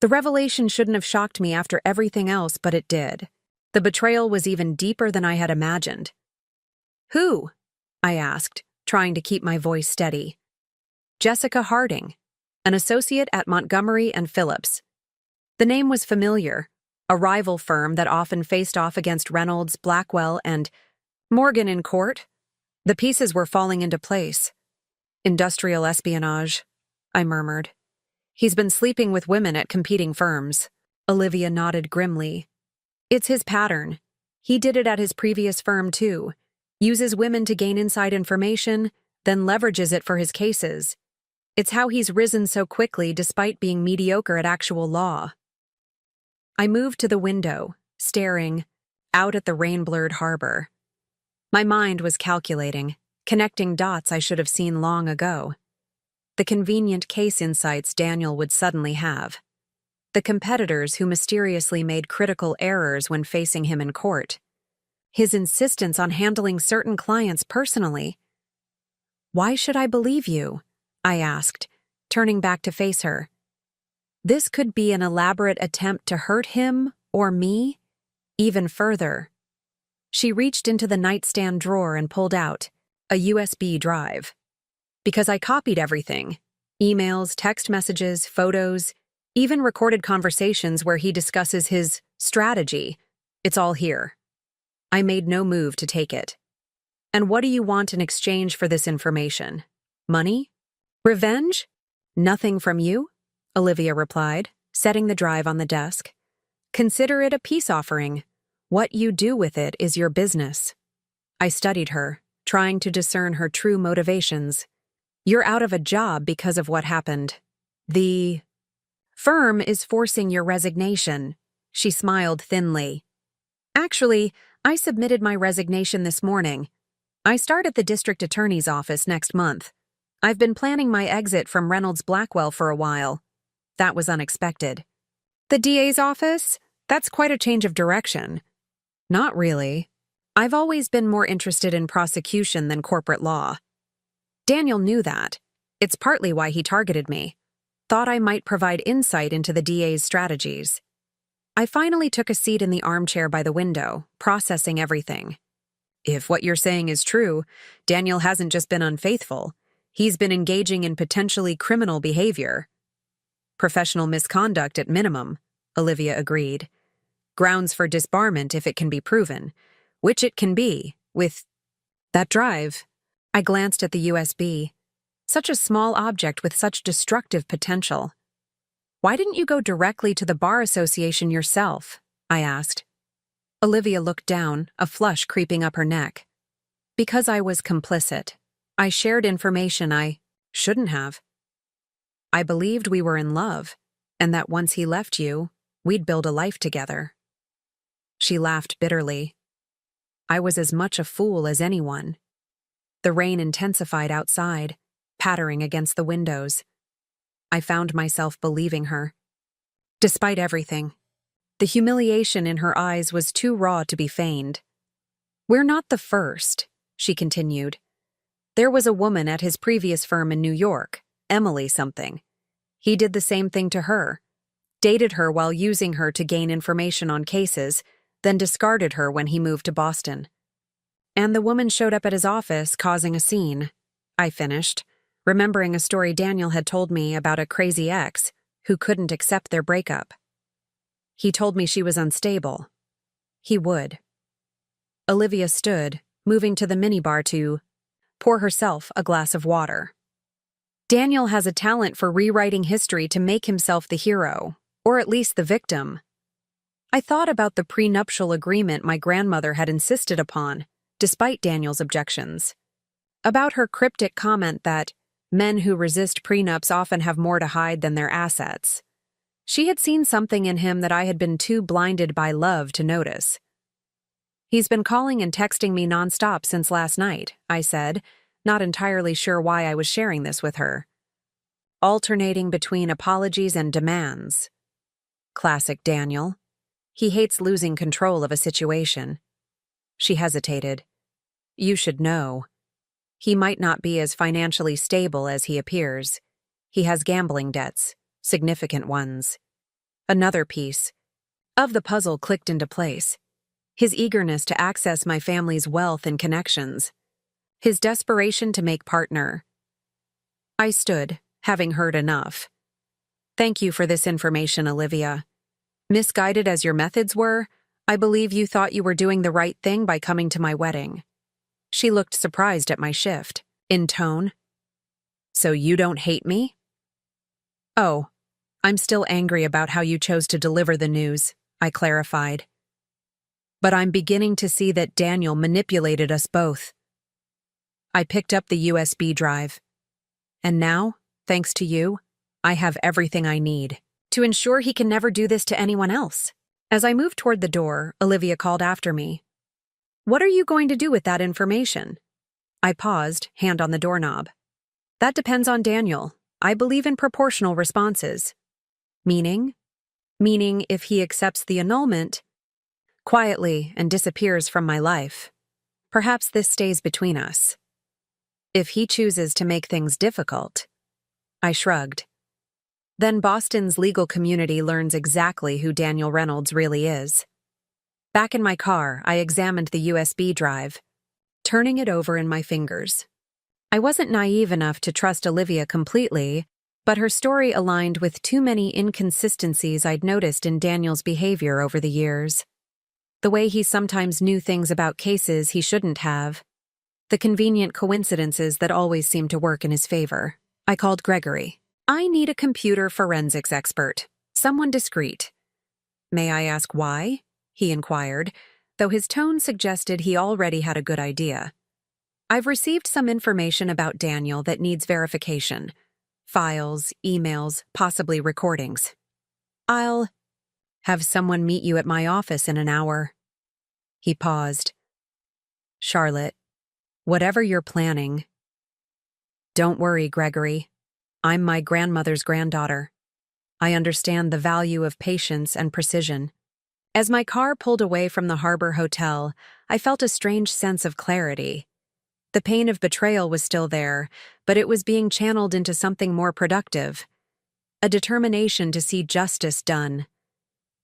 The revelation shouldn't have shocked me after everything else, but it did. The betrayal was even deeper than I had imagined. Who? I asked, trying to keep my voice steady. Jessica Harding, an associate at Montgomery and Phillips. The name was familiar, a rival firm that often faced off against Reynolds, Blackwell, and Morgan in court. The pieces were falling into place. Industrial espionage, I murmured. He's been sleeping with women at competing firms. Olivia nodded grimly. It's his pattern. He did it at his previous firm, too. Uses women to gain inside information, then leverages it for his cases. It's how he's risen so quickly despite being mediocre at actual law. I moved to the window, staring out at the rain-blurred harbor. My mind was calculating, connecting dots I should have seen long ago. The convenient case insights Daniel would suddenly have. The competitors who mysteriously made critical errors when facing him in court. His insistence on handling certain clients personally. Why should I believe you? I asked, turning back to face her. This could be an elaborate attempt to hurt him or me, even further. She reached into the nightstand drawer and pulled out a USB drive. Because I copied everything, emails, text messages, photos, even recorded conversations where he discusses his strategy. It's all here. I made no move to take it. And what do you want in exchange for this information? Money? Revenge? Nothing from you? Olivia replied, setting the drive on the desk. Consider it a peace offering. What you do with it is your business. I studied her, trying to discern her true motivations. You're out of a job because of what happened. The firm is forcing your resignation. She smiled thinly. Actually, I submitted my resignation this morning. I start at the district attorney's office next month. I've been planning my exit from Reynolds Blackwell for a while. That was unexpected. The DA's office? That's quite a change of direction. Not really. I've always been more interested in prosecution than corporate law. Daniel knew that. It's partly why he targeted me. Thought I might provide insight into the DA's strategies. I finally took a seat in the armchair by the window, processing everything. If what you're saying is true, Daniel hasn't just been unfaithful. He's been engaging in potentially criminal behavior. Professional misconduct at minimum, Olivia agreed. Grounds for disbarment if it can be proven, which it can be, with that drive. I glanced at the USB. Such a small object with such destructive potential. Why didn't you go directly to the Bar Association yourself? I asked. Olivia looked down, a flush creeping up her neck. Because I was complicit. I shared information I shouldn't have. I believed we were in love, and that once he left you, we'd build a life together. She laughed bitterly. I was as much a fool as anyone. The rain intensified outside, pattering against the windows. I found myself believing her. Despite everything, the humiliation in her eyes was too raw to be feigned. We're not the first, she continued. There was a woman at his previous firm in New York, Emily something. He did the same thing to her, dated her while using her to gain information on cases, then discarded her when he moved to Boston. And the woman showed up at his office, causing a scene. I finished, remembering a story Daniel had told me about a crazy ex who couldn't accept their breakup. He told me she was unstable. He would. Olivia stood, moving to the minibar to pour herself a glass of water. Daniel has a talent for rewriting history to make himself the hero, or at least the victim. I thought about the prenuptial agreement my grandmother had insisted upon, despite Daniel's objections. About her cryptic comment that Men who resist prenups often have more to hide than their assets. She had seen something in him that I had been too blinded by love to notice. "He's been calling and texting me nonstop since last night," I said, not entirely sure why I was sharing this with her. "Alternating between apologies and demands." Classic Daniel. He hates losing control of a situation. She hesitated. "You should know. He might not be as financially stable as he appears. He has gambling debts, significant ones." Another piece of the puzzle clicked into place. His eagerness to access my family's wealth and connections. His desperation to make partner. I stood, having heard enough. "Thank you for this information, Olivia. Misguided as your methods were, I believe you thought you were doing the right thing by coming to my wedding." She looked surprised at my shift, in tone. "So you don't hate me?" "Oh, I'm still angry about how you chose to deliver the news," I clarified. "But I'm beginning to see that Daniel manipulated us both." I picked up the USB drive. "And now, thanks to you, I have everything I need to ensure he can never do this to anyone else." As I moved toward the door, Olivia called after me. "What are you going to do with that information?" I paused, hand on the doorknob. "That depends on Daniel. I believe in proportional responses." "Meaning?" "Meaning if he accepts the annulment quietly and disappears from my life. Perhaps this stays between us. If he chooses to make things difficult." I shrugged. "Then Boston's legal community learns exactly who Daniel Reynolds really is." Back in my car, I examined the USB drive, turning it over in my fingers. I wasn't naive enough to trust Olivia completely, but her story aligned with too many inconsistencies I'd noticed in Daniel's behavior over the years. The way he sometimes knew things about cases he shouldn't have. The convenient coincidences that always seemed to work in his favor. I called Gregory. "I need a computer forensics expert. Someone discreet." "May I ask why?" he inquired, though his tone suggested he already had a good idea. "I've received some information about Daniel that needs verification. Files, emails, possibly recordings. I'll have someone meet you at my office in an hour." He paused. "Charlotte, whatever you're planning." "Don't worry, Gregory. I'm my grandmother's granddaughter. I understand the value of patience and precision." As my car pulled away from the Harbor Hotel, I felt a strange sense of clarity. The pain of betrayal was still there, but it was being channeled into something more productive. A determination to see justice done.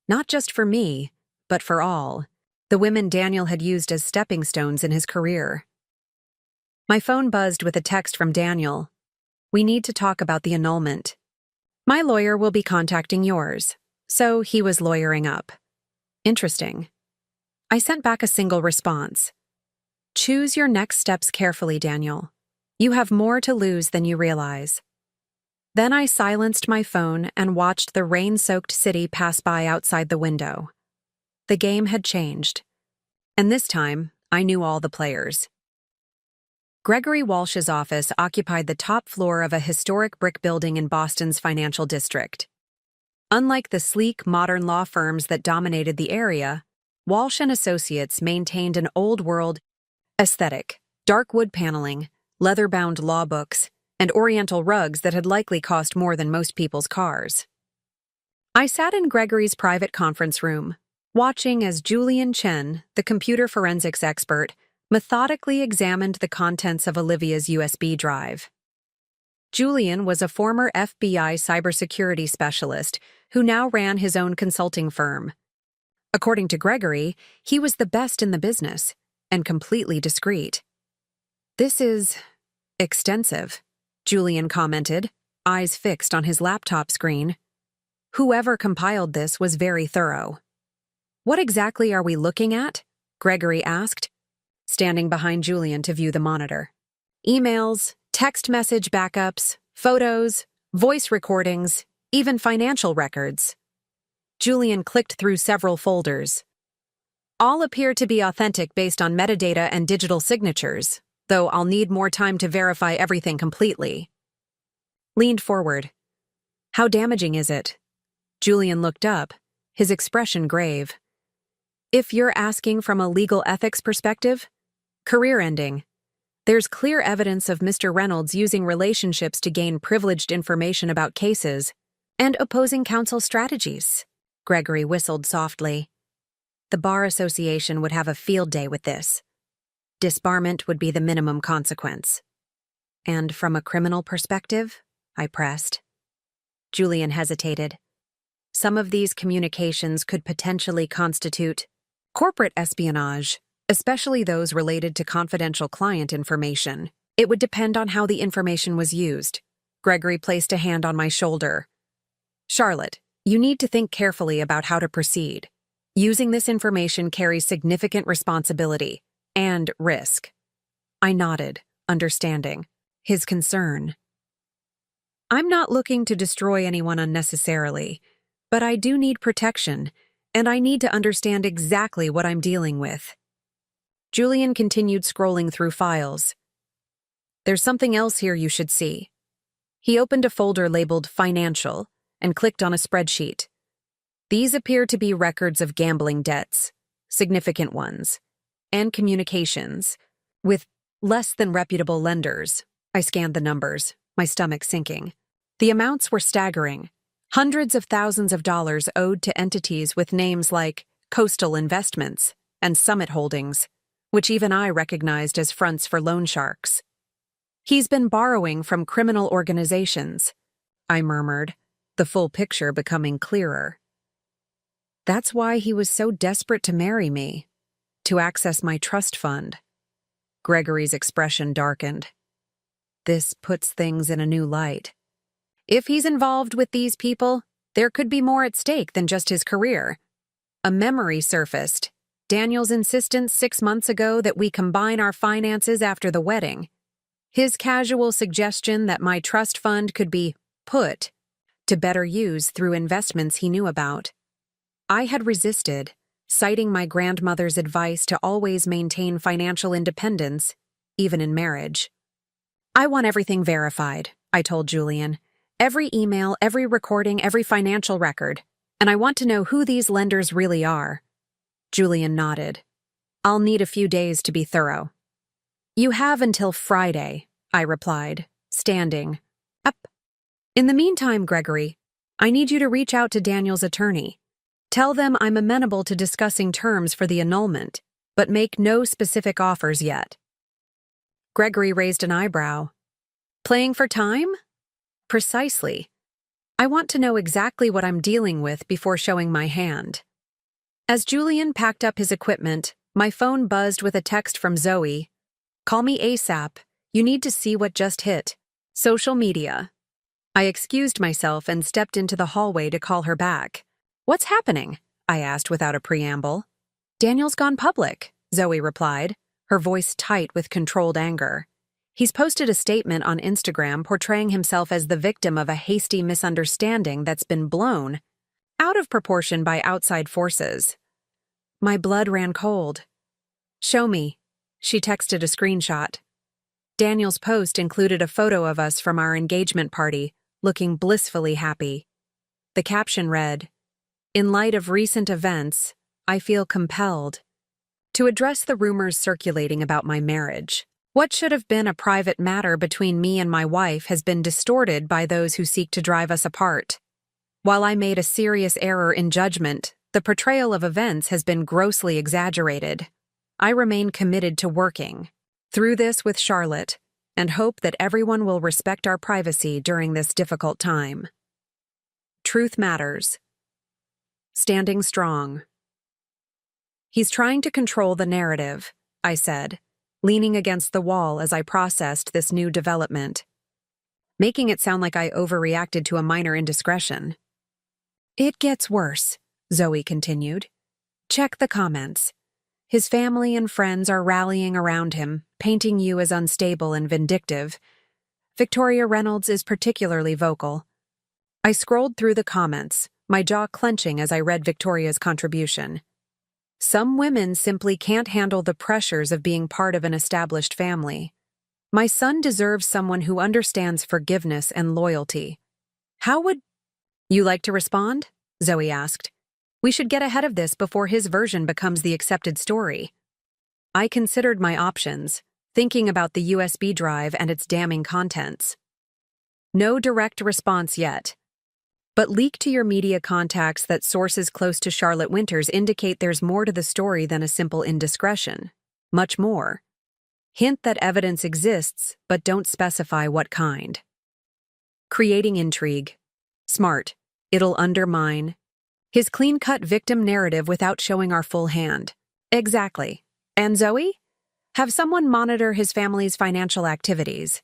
Not just for me, but for all. The women Daniel had used as stepping stones in his career. My phone buzzed with a text from Daniel. "We need to talk about the annulment. My lawyer will be contacting yours." So he was lawyering up. Interesting. I sent back a single response. "Choose your next steps carefully, Daniel. You have more to lose than you realize." Then I silenced my phone and watched the rain-soaked city pass by outside the window. The game had changed. And this time, I knew all the players. Gregory Walsh's office occupied the top floor of a historic brick building in Boston's financial district. Unlike the sleek, modern law firms that dominated the area, Walsh & Associates maintained an old-world aesthetic, dark wood paneling, leather-bound law books, and oriental rugs that had likely cost more than most people's cars. I sat in Gregory's private conference room, watching as Julian Chen, the computer forensics expert, methodically examined the contents of Olivia's USB drive. Julian was a former FBI cybersecurity specialist who now ran his own consulting firm. According to Gregory, he was the best in the business, and completely discreet. "This is extensive," Julian commented, eyes fixed on his laptop screen. "Whoever compiled this was very thorough." "What exactly are we looking at?" Gregory asked, standing behind Julian to view the monitor. "Emails, text message backups, photos, voice recordings, even financial records." Julian clicked through several folders. "All appear to be authentic based on metadata and digital signatures, though I'll need more time to verify everything completely." leaned forward. How damaging is it? Julian looked up, his expression grave. If you're asking from a legal ethics perspective, career-ending. There's clear evidence of Mr. Reynolds using relationships to gain privileged information about cases and opposing counsel strategies. Gregory whistled softly. The Bar Association would have a field day with this. Disbarment would be the minimum consequence. And from a criminal perspective? I pressed. Julian hesitated. Some of these communications could potentially constitute corporate espionage, especially those related to confidential client information. It would depend on how the information was used. Gregory placed a hand on my shoulder. Charlotte, you need to think carefully about how to proceed. Using this information carries significant responsibility and risk. I nodded, understanding his concern. I'm not looking to destroy anyone unnecessarily, but I do need protection, and I need to understand exactly what I'm dealing with. Julian continued scrolling through files. There's something else here you should see. He opened a folder labeled Financial and clicked on a spreadsheet. These appear to be records of gambling debts, significant ones, and communications with less than reputable lenders. I scanned the numbers, my stomach sinking. The amounts were staggering. Hundreds of thousands of dollars owed to entities with names like Coastal Investments and Summit Holdings, which even I recognized as fronts for loan sharks. He's been borrowing from criminal organizations, I murmured, the full picture becoming clearer. That's why he was so desperate to marry me, to access my trust fund. Gregory's expression darkened. This puts things in a new light. If he's involved with these people, there could be more at stake than just his career. A memory surfaced. Daniel's insistence 6 months ago that we combine our finances after the wedding. His casual suggestion that my trust fund could be put to better use through investments he knew about. I had resisted, citing my grandmother's advice to always maintain financial independence, even in marriage. I want everything verified, I told Julian. Every email, every recording, every financial record. And I want to know who these lenders really are. Julian nodded. I'll need a few days to be thorough. You have until Friday, I replied, standing up. In the meantime, Gregory, I need you to reach out to Daniel's attorney. Tell them I'm amenable to discussing terms for the annulment, but make no specific offers yet. Gregory raised an eyebrow. Playing for time? Precisely. I want to know exactly what I'm dealing with before showing my hand. As Julian packed up his equipment, my phone buzzed with a text from Zoe. Call me ASAP. You need to see what just hit. Social media. I excused myself and stepped into the hallway to call her back. What's happening? I asked without a preamble. Daniel's gone public, Zoe replied, her voice tight with controlled anger. He's posted a statement on Instagram portraying himself as the victim of a hasty misunderstanding that's been blown out of proportion by outside forces. My blood ran cold. Show me. She texted a screenshot. Daniel's post included a photo of us from our engagement party, looking blissfully happy. The caption read, In light of recent events, I feel compelled to address the rumors circulating about my marriage. What should have been a private matter between me and my wife has been distorted by those who seek to drive us apart. While I made a serious error in judgment, the portrayal of events has been grossly exaggerated. I remain committed to working through this with Charlotte and hope that everyone will respect our privacy during this difficult time. Truth matters. Standing strong. He's trying to control the narrative, I said, leaning against the wall as I processed this new development, making it sound like I overreacted to a minor indiscretion. It gets worse, Zoe continued. Check the comments. His family and friends are rallying around him, painting you as unstable and vindictive. Victoria Reynolds is particularly vocal. I scrolled through the comments, my jaw clenching as I read Victoria's contribution. Some women simply can't handle the pressures of being part of an established family. My son deserves someone who understands forgiveness and loyalty. How would you like to respond? Zoe asked. We should get ahead of this before his version becomes the accepted story. I considered my options, thinking about the USB drive and its damning contents. No direct response yet. But leak to your media contacts that sources close to Charlotte Winters indicate there's more to the story than a simple indiscretion. Much more. Hint that evidence exists, but don't specify what kind. Creating intrigue. Smart. It'll undermine his clean-cut victim narrative without showing our full hand. Exactly. And Zoe? Have someone monitor his family's financial activities.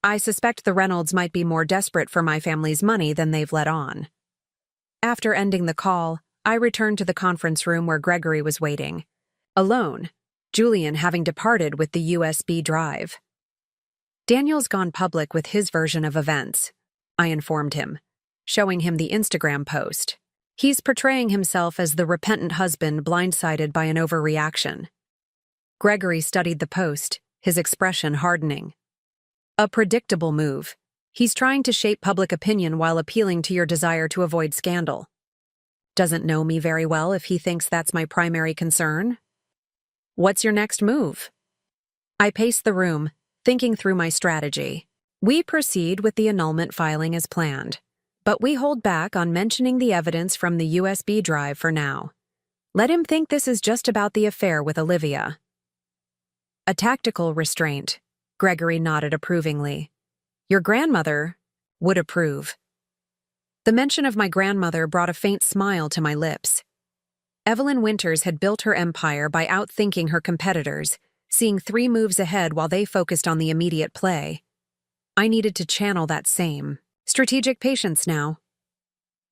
I suspect the Reynolds might be more desperate for my family's money than they've let on. After ending the call, I returned to the conference room where Gregory was waiting. Alone, Julian having departed with the USB drive. Daniel's gone public with his version of events, I informed him, showing him the Instagram post. He's portraying himself as the repentant husband blindsided by an overreaction. Gregory studied the post, his expression hardening. A predictable move. He's trying to shape public opinion while appealing to your desire to avoid scandal. Doesn't know me very well if he thinks that's my primary concern. What's your next move? I paced the room, thinking through my strategy. We proceed with the annulment filing as planned, but we hold back on mentioning the evidence from the USB drive for now. Let him think this is just about the affair with Olivia. A tactical restraint. Gregory nodded approvingly. Your grandmother would approve. The mention of my grandmother brought a faint smile to my lips. Evelyn Winters had built her empire by outthinking her competitors, seeing 3 moves ahead while they focused on the immediate play. I needed to channel that same strategic patience now.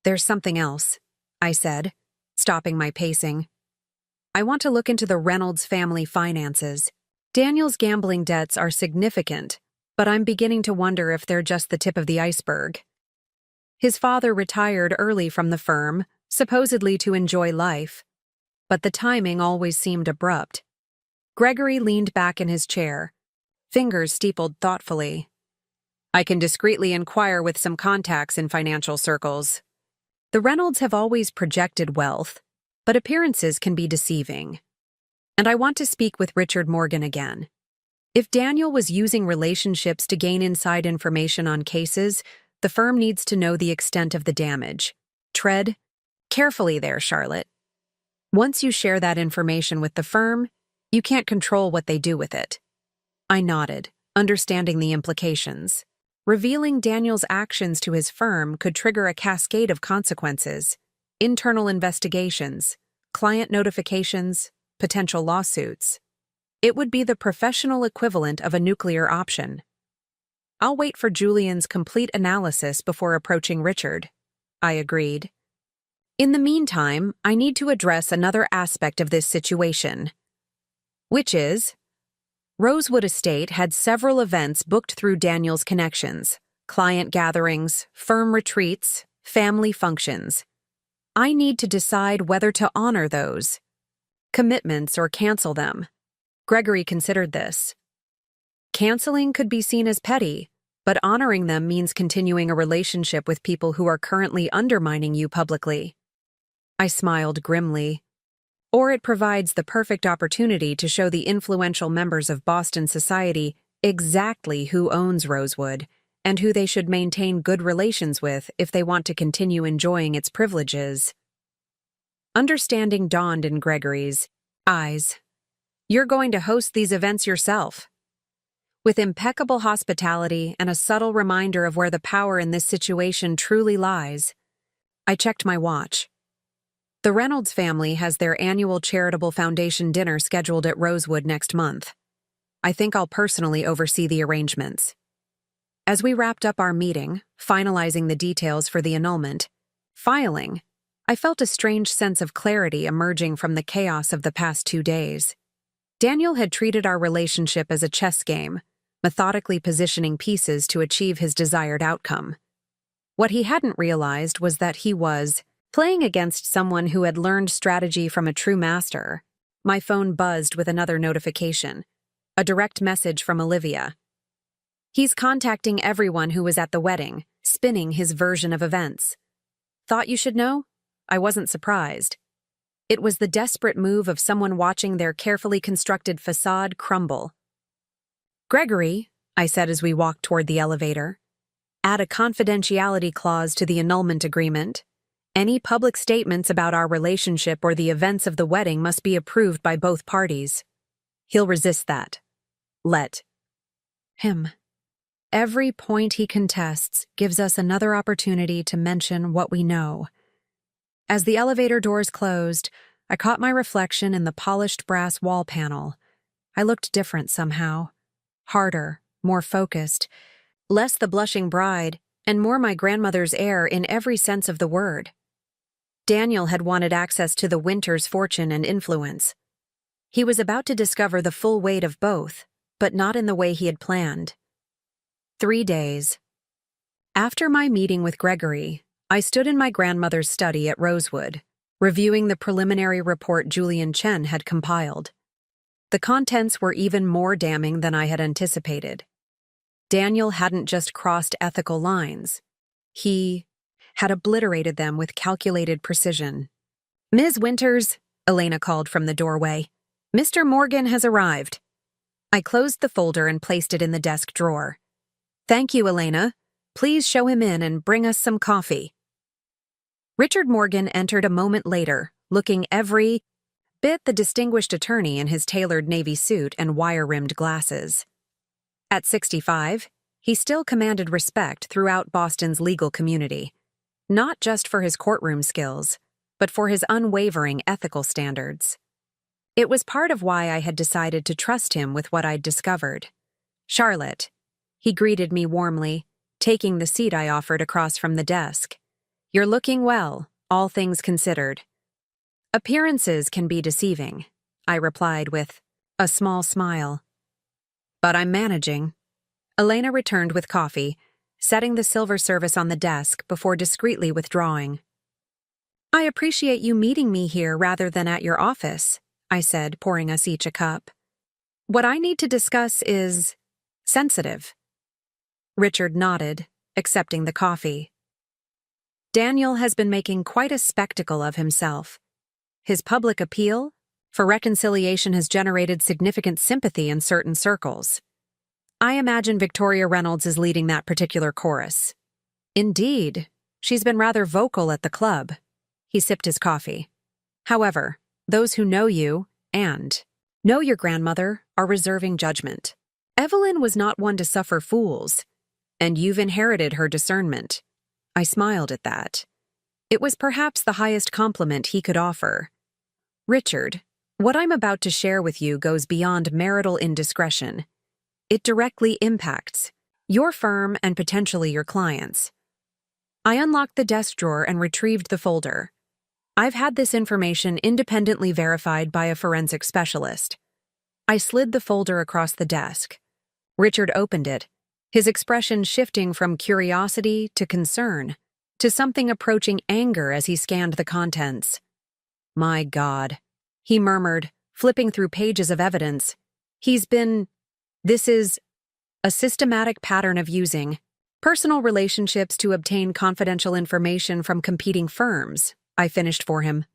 There's something else, I said, stopping my pacing. I want to look into the Reynolds family finances. Daniel's gambling debts are significant, but I'm beginning to wonder if they're just the tip of the iceberg. His father retired early from the firm, supposedly to enjoy life, but the timing always seemed abrupt. Gregory leaned back in his chair, fingers steepled thoughtfully. I can discreetly inquire with some contacts in financial circles. The Reynolds have always projected wealth, but appearances can be deceiving. And I want to speak with Richard Morgan again. If Daniel was using relationships to gain inside information on cases, the firm needs to know the extent of the damage. Tread carefully there, Charlotte. Once you share that information with the firm, you can't control what they do with it. I nodded, understanding the implications. Revealing Daniel's actions to his firm could trigger a cascade of consequences: internal investigations, client notifications, potential lawsuits. It would be the professional equivalent of a nuclear option. I'll wait for Julian's complete analysis before approaching Richard, I agreed. In the meantime, I need to address another aspect of this situation, which is, Rosewood Estate had several events booked through Daniel's connections: client gatherings, firm retreats, family functions. I need to decide whether to honor those commitments or cancel them. Gregory considered this. Canceling could be seen as petty, but honoring them means continuing a relationship with people who are currently undermining you publicly. I smiled grimly. Or it provides the perfect opportunity to show the influential members of Boston society exactly who owns Rosewood and who they should maintain good relations with if they want to continue enjoying its privileges. Understanding dawned in Gregory's eyes. You're going to host these events yourself. With impeccable hospitality and a subtle reminder of where the power in this situation truly lies. I checked my watch. The Reynolds family has their annual charitable foundation dinner scheduled at Rosewood next month. I think I'll personally oversee the arrangements. As we wrapped up our meeting, finalizing the details for the annulment, filing, I felt a strange sense of clarity emerging from the chaos of the past 2 days. Daniel had treated our relationship as a chess game, methodically positioning pieces to achieve his desired outcome. What he hadn't realized was that he was playing against someone who had learned strategy from a true master. My phone buzzed with another notification. A direct message from Olivia. He's contacting everyone who was at the wedding, spinning his version of events. Thought you should know? I wasn't surprised. It was the desperate move of someone watching their carefully constructed facade crumble. Gregory, I said as we walked toward the elevator, add a confidentiality clause to the annulment agreement. Any public statements about our relationship or the events of the wedding must be approved by both parties. He'll resist that. Let him. Every point he contests gives us another opportunity to mention what we know. As the elevator doors closed, I caught my reflection in the polished brass wall panel. I looked different somehow. Harder, more focused, less the blushing bride, and more my grandmother's heir in every sense of the word. Daniel had wanted access to the Winters' fortune and influence. He was about to discover the full weight of both, but not in the way he had planned. 3 days. After my meeting with Gregory, I stood in my grandmother's study at Rosewood, reviewing the preliminary report Julian Chen had compiled. The contents were even more damning than I had anticipated. Daniel hadn't just crossed ethical lines. He had obliterated them with calculated precision. "Ms. Winters," Elena called from the doorway, "Mr. Morgan has arrived." I closed the folder and placed it in the desk drawer. "Thank you, Elena. Please show him in and bring us some coffee." Richard Morgan entered a moment later, looking every bit the distinguished attorney in his tailored navy suit and wire-rimmed glasses. At 65, he still commanded respect throughout Boston's legal community, not just for his courtroom skills, but for his unwavering ethical standards. It was part of why I had decided to trust him with what I'd discovered. "Charlotte," he greeted me warmly, taking the seat I offered across from the desk. "You're looking well, all things considered." "Appearances can be deceiving," I replied with a small smile. "But I'm managing." Elena returned with coffee, setting the silver service on the desk before discreetly withdrawing. "I appreciate you meeting me here rather than at your office," I said, pouring us each a cup. "What I need to discuss is sensitive." Richard nodded, accepting the coffee. Daniel has been making quite a spectacle of himself. His public appeal for reconciliation has generated significant sympathy in certain circles. I imagine Victoria Reynolds is leading that particular chorus. Indeed, she's been rather vocal at the club. He sipped his coffee. However, those who know you and know your grandmother are reserving judgment. Evelyn was not one to suffer fools, and you've inherited her discernment. I smiled at that. It was perhaps the highest compliment he could offer. "Richard, what I'm about to share with you goes beyond marital indiscretion. It directly impacts your firm and potentially your clients." I unlocked the desk drawer and retrieved the folder. I've had this information independently verified by a forensic specialist. I slid the folder across the desk. Richard opened it, his expression shifting from curiosity to concern, to something approaching anger as he scanned the contents. "My God," he murmured, flipping through pages of evidence. This is a systematic pattern of using personal relationships to obtain confidential information from competing firms," I finished for him.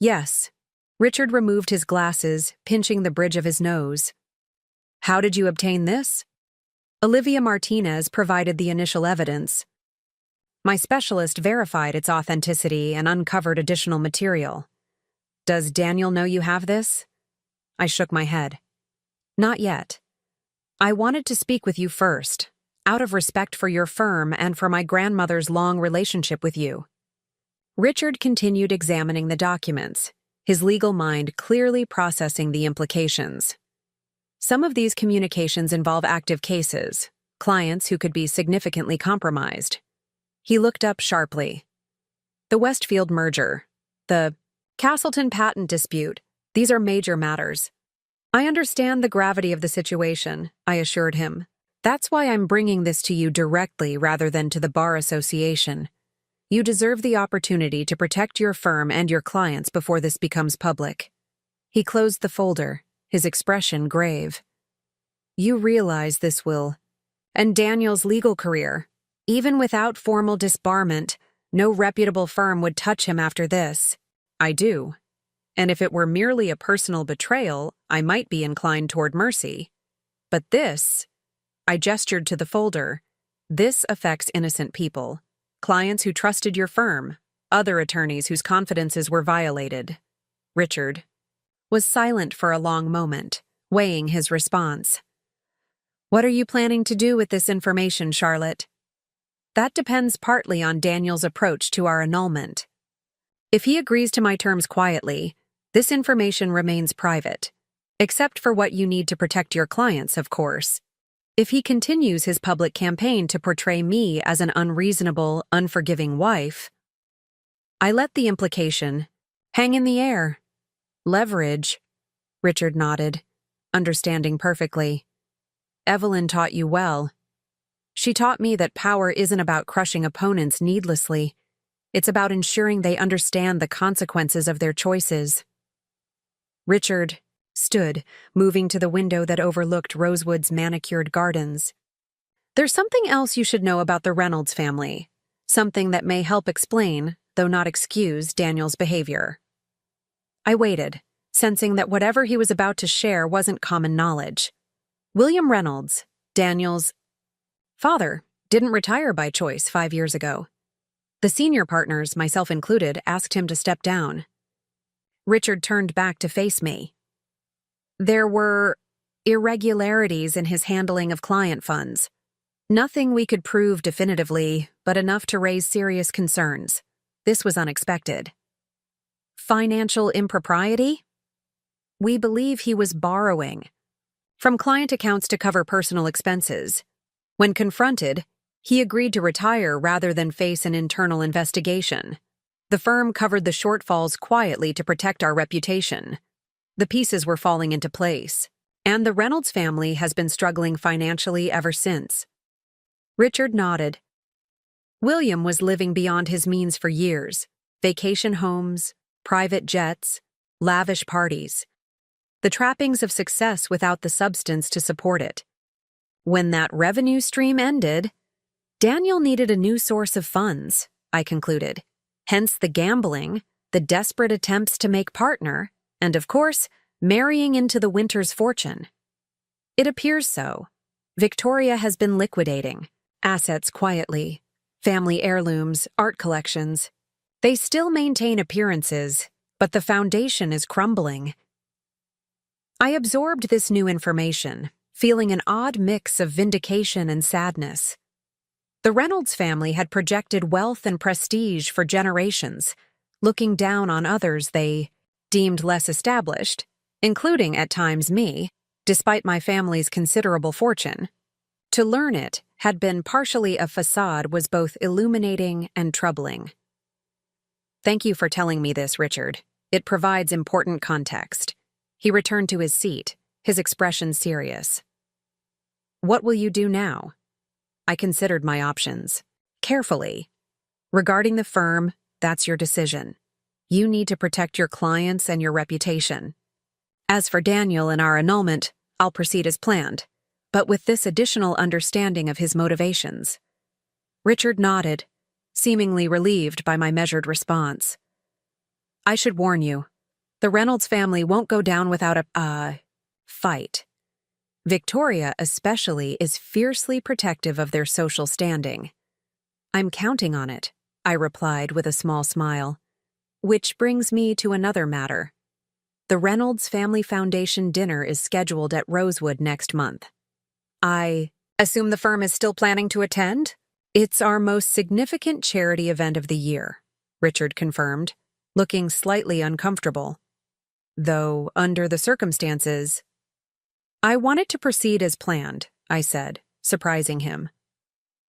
"Yes." Richard removed his glasses, pinching the bridge of his nose. "How did you obtain this?" "Olivia Martinez provided the initial evidence. My specialist verified its authenticity and uncovered additional material." "Does Daniel know you have this?" I shook my head. "Not yet. I wanted to speak with you first, out of respect for your firm and for my grandmother's long relationship with you." Richard continued examining the documents, his legal mind clearly processing the implications. Some of these communications involve active cases, clients who could be significantly compromised. He looked up sharply. "The Westfield merger, the Castleton patent dispute, these are major matters." "I understand the gravity of the situation," I assured him. "That's why I'm bringing this to you directly rather than to the Bar Association. You deserve the opportunity to protect your firm and your clients before this becomes public." He closed the folder, his expression grave. "You realize this will And Daniel's legal career. Even without formal disbarment, no reputable firm would touch him after this. I do. And if it were merely a personal betrayal, I might be inclined toward mercy. But this, I gestured to the folder, this affects innocent people. Clients who trusted your firm, other attorneys whose confidences were violated. Richard was silent for a long moment, weighing his response. What are you planning to do with this information, Charlotte? That depends partly on Daniel's approach to our annulment. If he agrees to my terms quietly, this information remains private, except for what you need to protect your clients, of course. If he continues his public campaign to portray me as an unreasonable, unforgiving wife, I let the implication hang in the air. Leverage, Richard nodded, understanding perfectly. Evelyn taught you well. She taught me that power isn't about crushing opponents needlessly. It's about ensuring they understand the consequences of their choices. Richard stood, moving to the window that overlooked Rosewood's manicured gardens. There's something else you should know about the Reynolds family. Something that may help explain, though not excuse, Daniel's behavior. I waited, sensing that whatever he was about to share wasn't common knowledge. William Reynolds, Daniel's father, didn't retire by choice 5 years ago. The senior partners, myself included, asked him to step down. Richard turned back to face me. There were irregularities in his handling of client funds. Nothing we could prove definitively, but enough to raise serious concerns. This was unexpected. Financial impropriety? We believe he was borrowing from client accounts to cover personal expenses. When confronted, he agreed to retire rather than face an internal investigation. The firm covered the shortfalls quietly to protect our reputation. The pieces were falling into place, and the Reynolds family has been struggling financially ever since. Richard nodded. William was living beyond his means for years. Vacation homes, private jets, lavish parties. The trappings of success without the substance to support it. When that revenue stream ended, Daniel needed a new source of funds, I concluded. Hence the gambling, the desperate attempts to make partner, and of course, marrying into the Winters fortune. It appears so. Victoria has been liquidating assets quietly, family heirlooms, art collections. They still maintain appearances, but the foundation is crumbling. I absorbed this new information, feeling an odd mix of vindication and sadness. The Reynolds family had projected wealth and prestige for generations, looking down on others they deemed less established, including at times me, despite my family's considerable fortune. To learn it had been partially a facade was both illuminating and troubling. Thank you for telling me this, Richard. It provides important context. He returned to his seat, his expression serious. What will you do now? I considered my options. Carefully. Regarding the firm, that's your decision. You need to protect your clients and your reputation. As for Daniel and our annulment, I'll proceed as planned, but with this additional understanding of his motivations. Richard nodded, seemingly relieved by my measured response. I should warn you, the Reynolds family won't go down without a fight. Victoria, especially, is fiercely protective of their social standing. I'm counting on it, I replied with a small smile. Which brings me to another matter. The Reynolds Family Foundation dinner is scheduled at Rosewood next month. I assume the firm is still planning to attend? It's our most significant charity event of the year, Richard confirmed, looking slightly uncomfortable. Though, under the circumstances, I wanted to proceed as planned, I said, surprising him.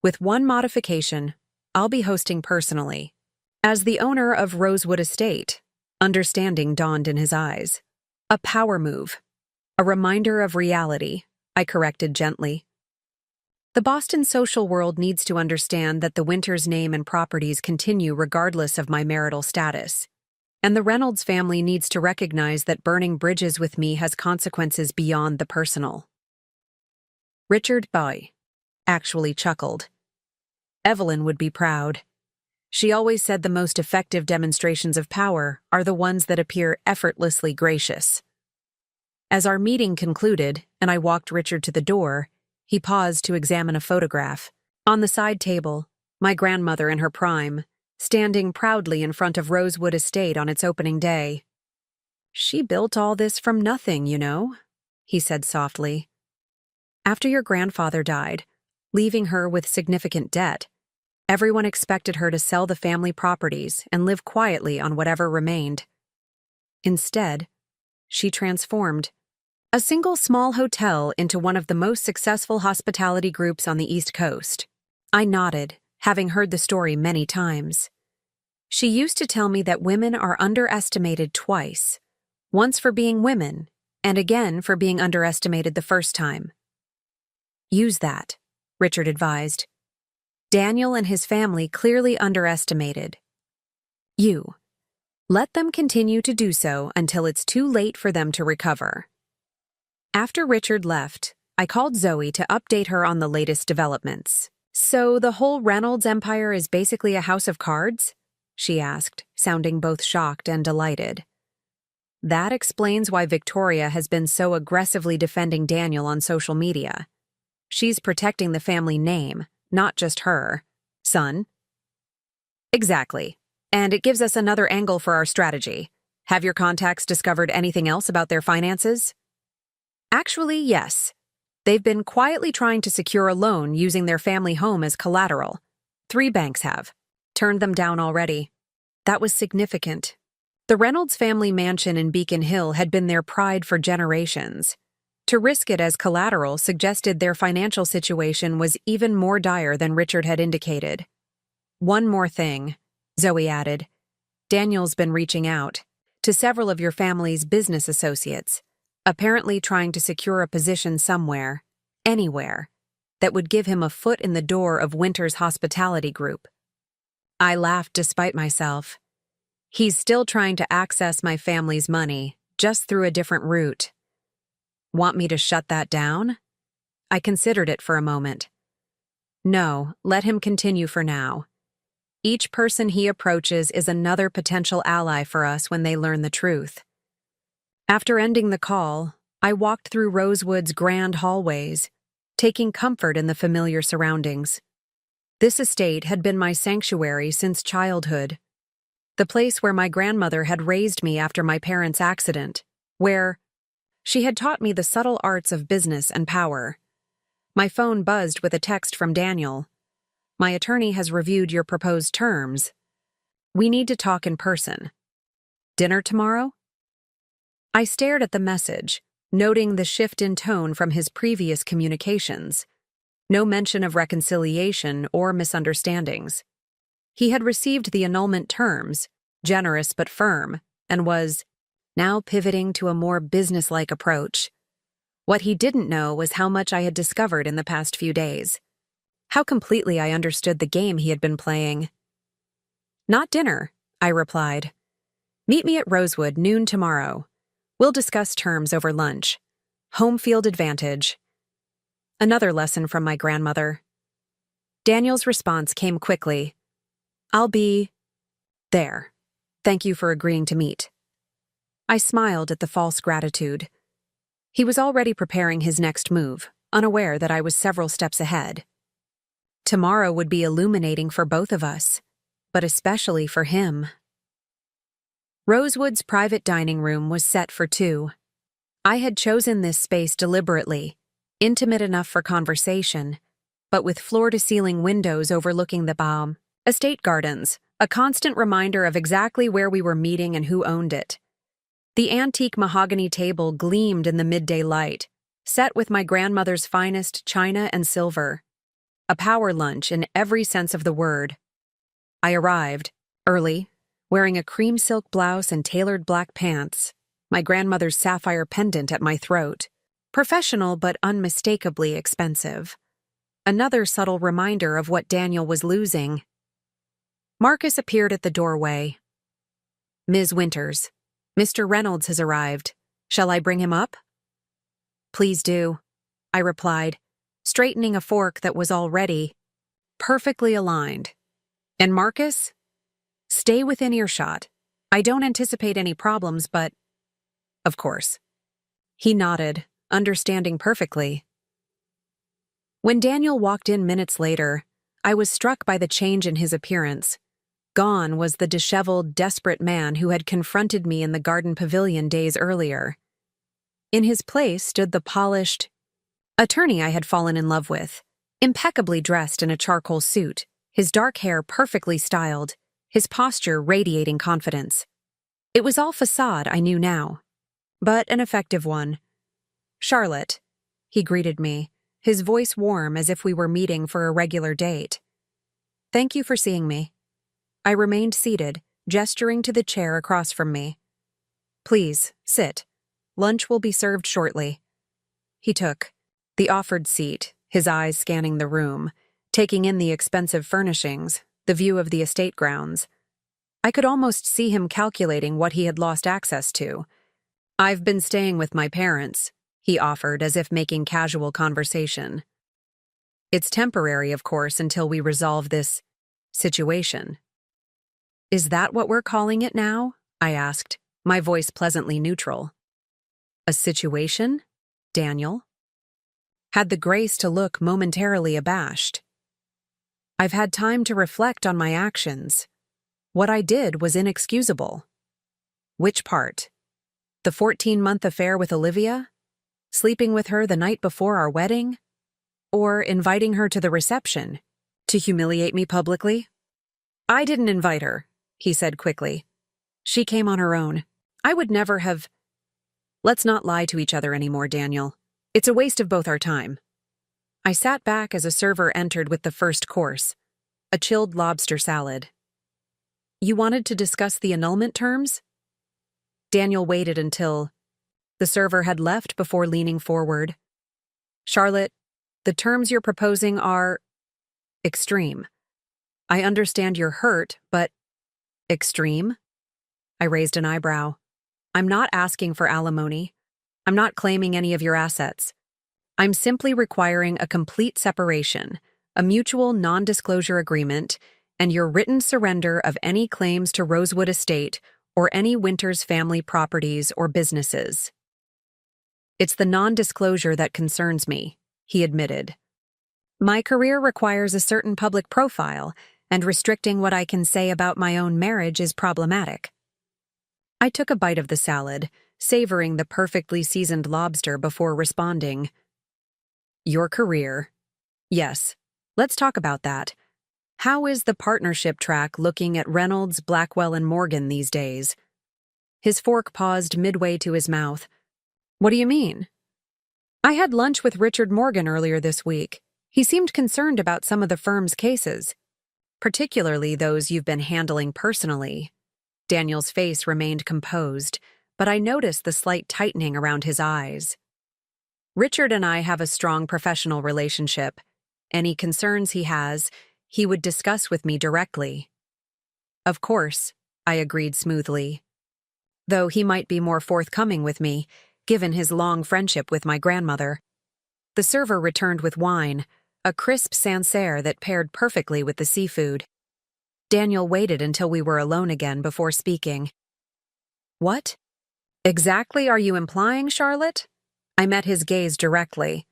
With one modification, I'll be hosting personally. As the owner of Rosewood Estate, understanding dawned in his eyes. A power move. A reminder of reality, I corrected gently. The Boston social world needs to understand that the Winters name and properties continue regardless of my marital status. And the Reynolds family needs to recognize that burning bridges with me has consequences beyond the personal. Richard Boy. actually chuckled. Evelyn would be proud. She always said the most effective demonstrations of power are the ones that appear effortlessly gracious. As our meeting concluded and I walked Richard to the door, he paused to examine a photograph. On the side table, my grandmother in her prime, standing proudly in front of Rosewood Estate on its opening day. "She built all this from nothing, you know," he said softly. "After your grandfather died, leaving her with significant debt, everyone expected her to sell the family properties and live quietly on whatever remained. Instead, she transformed a single small hotel into one of the most successful hospitality groups on the East Coast." I nodded, having heard the story many times. "She used to tell me that women are underestimated twice, once for being women, and again for being underestimated the first time." "Use that," Richard advised. "Daniel and his family clearly underestimated you. Let them continue to do so until it's too late for them to recover." After Richard left, I called Zoe to update her on the latest developments. "So the whole Reynolds empire is basically a house of cards?" she asked, sounding both shocked and delighted. "That explains why Victoria has been so aggressively defending Daniel on social media. She's protecting the family name, not just her son." "Exactly. And it gives us another angle for our strategy. Have your contacts discovered anything else about their finances?" "Actually, yes. They've been quietly trying to secure a loan using their family home as collateral. 3 banks have. Turned them down already." That was significant. The Reynolds family mansion in Beacon Hill had been their pride for generations. To risk it as collateral suggested their financial situation was even more dire than Richard had indicated. "One more thing," Zoe added. "Daniel's been reaching out to several of your family's business associates, apparently trying to secure a position somewhere, anywhere, that would give him a foot in the door of Winter's hospitality group." I laughed despite myself. "He's still trying to access my family's money, just through a different route." "Want me to shut that down?" I considered it for a moment. "No, let him continue for now. Each person he approaches is another potential ally for us when they learn the truth." After ending the call, I walked through Rosewood's grand hallways, taking comfort in the familiar surroundings. This estate had been my sanctuary since childhood, the place where my grandmother had raised me after my parents' accident, where she had taught me the subtle arts of business and power. My phone buzzed with a text from Daniel. "My attorney has reviewed your proposed terms. We need to talk in person. Dinner tomorrow?" I stared at the message, noting the shift in tone from his previous communications. No mention of reconciliation or misunderstandings. He had received the annulment terms, generous but firm, and was now pivoting to a more businesslike approach. What he didn't know was how much I had discovered in the past few days. How completely I understood the game he had been playing. "Not dinner," I replied. "Meet me at Rosewood noon tomorrow. We'll discuss terms over lunch. Home field advantage." Another lesson from my grandmother. Daniel's response came quickly. "I'll be there. Thank you for agreeing to meet." I smiled at the false gratitude. He was already preparing his next move, unaware that I was several steps ahead. Tomorrow would be illuminating for both of us, but especially for him. Rosewood's private dining room was set for 2. I had chosen this space deliberately, intimate enough for conversation, but with floor-to-ceiling windows overlooking the Baum estate gardens, a constant reminder of exactly where we were meeting and who owned it. The antique mahogany table gleamed in the midday light, set with my grandmother's finest china and silver. A power lunch in every sense of the word. I arrived, early, wearing a cream silk blouse and tailored black pants, my grandmother's sapphire pendant at my throat. Professional but unmistakably expensive. Another subtle reminder of what Daniel was losing. Marcus appeared at the doorway. "Ms. Winters, Mr. Reynolds has arrived. Shall I bring him up?" "Please do," I replied, straightening a fork that was already perfectly aligned. And Marcus? Stay within earshot. I don't anticipate any problems, but… Of course. He nodded, understanding perfectly. When Daniel walked in minutes later, I was struck by the change in his appearance. Gone was the disheveled, desperate man who had confronted me in the garden pavilion days earlier. In his place stood the polished attorney I had fallen in love with, impeccably dressed in a charcoal suit, his dark hair perfectly styled, his posture radiating confidence. It was all facade, I knew now, but an effective one. "Charlotte," he greeted me, his voice warm as if we were meeting for a regular date. "Thank you for seeing me." I remained seated, gesturing to the chair across from me. "Please, sit. Lunch will be served shortly." He took the offered seat, his eyes scanning the room, taking in the expensive furnishings, the view of the estate grounds. I could almost see him calculating what he had lost access to. "I've been staying with my parents," he offered as if making casual conversation. "It's temporary, of course, until we resolve this situation." "Is that what we're calling it now?" I asked, my voice pleasantly neutral. "A situation?" Daniel had the grace to look momentarily abashed. "I've had time to reflect on my actions. What I did was inexcusable." "Which part? The 14-month affair with Olivia? Sleeping with her the night before our wedding? Or inviting her to the reception to humiliate me publicly?" "I didn't invite her," he said quickly. "She came on her own. I would never have… Let's not lie to each other anymore, Daniel. It's a waste of both our time." I sat back as a server entered with the first course, a chilled lobster salad. "You wanted to discuss the annulment terms?" Daniel waited until the server had left before leaning forward. "Charlotte, the terms you're proposing are extreme. I understand you're hurt, but extreme?" I raised an eyebrow. "I'm not asking for alimony. I'm not claiming any of your assets. I'm simply requiring a complete separation, a mutual non-disclosure agreement, and your written surrender of any claims to Rosewood Estate or any Winters family properties or businesses." "It's the non-disclosure that concerns me," he admitted. "My career requires a certain public profile, and restricting what I can say about my own marriage is problematic." I took a bite of the salad, savoring the perfectly seasoned lobster before responding. "Your career. Yes, let's talk about that. How is the partnership track looking at Reynolds, Blackwell, and Morgan these days?" His fork paused midway to his mouth. "What do you mean?" "I had lunch with Richard Morgan earlier this week. He seemed concerned about some of the firm's cases, particularly those you've been handling personally." Daniel's face remained composed, but I noticed the slight tightening around his eyes. "Richard and I have a strong professional relationship. Any concerns he has, he would discuss with me directly." "Of course," I agreed smoothly. "Though he might be more forthcoming with me, given his long friendship with my grandmother." The server returned with wine, a crisp Sancerre that paired perfectly with the seafood. Daniel waited until we were alone again before speaking. "What exactly are you implying, Charlotte?" I met his gaze directly.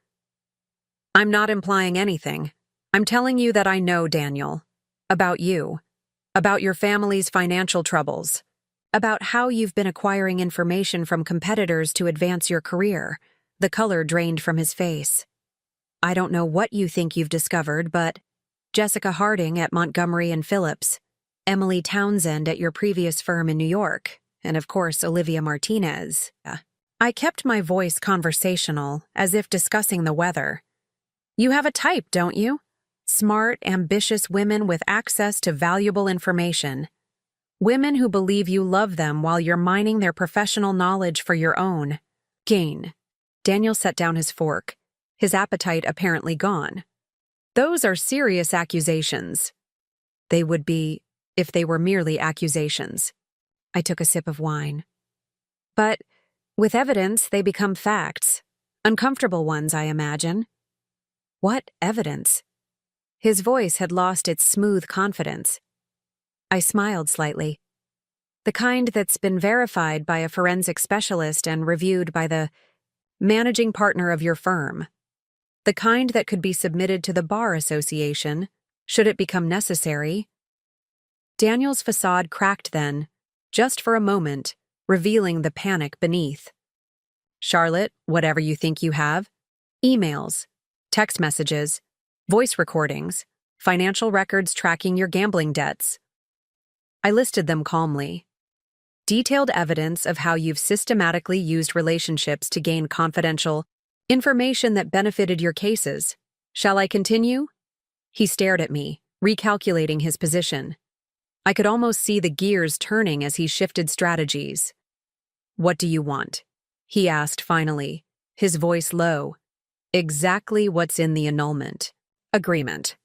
"I'm not implying anything. I'm telling you that I know, Daniel. About you. About your family's financial troubles. About how you've been acquiring information from competitors to advance your career." The color drained from his face. "I don't know what you think you've discovered, but Jessica Harding at Montgomery and Phillips, Emily Townsend at your previous firm in New York, and of course Olivia Martinez." I kept my voice conversational, as if discussing the weather. "You have a type, don't you? Smart, ambitious women with access to valuable information. Women who believe you love them while you're mining their professional knowledge for your own gain." Daniel set down his fork, his appetite apparently gone. "Those are serious accusations." "They would be if they were merely accusations." I took a sip of wine. "But with evidence, they become facts. Uncomfortable ones, I imagine." What evidence? His voice had lost its smooth confidence. I smiled slightly. The kind that's been verified by a forensic specialist and reviewed by the managing partner of your firm. The kind that could be submitted to the Bar Association, should it become necessary. Daniel's facade cracked then, just for a moment, revealing the panic beneath. Charlotte, whatever you think you have, emails, text messages, voice recordings, financial records tracking your gambling debts. I listed them calmly. Detailed evidence of how you've systematically used relationships to gain confidential information that benefited your cases. Shall I continue? He stared at me, recalculating his position. I could almost see the gears turning as he shifted strategies. What do you want? He asked finally, his voice low. Exactly what's in the annulment. Agreement.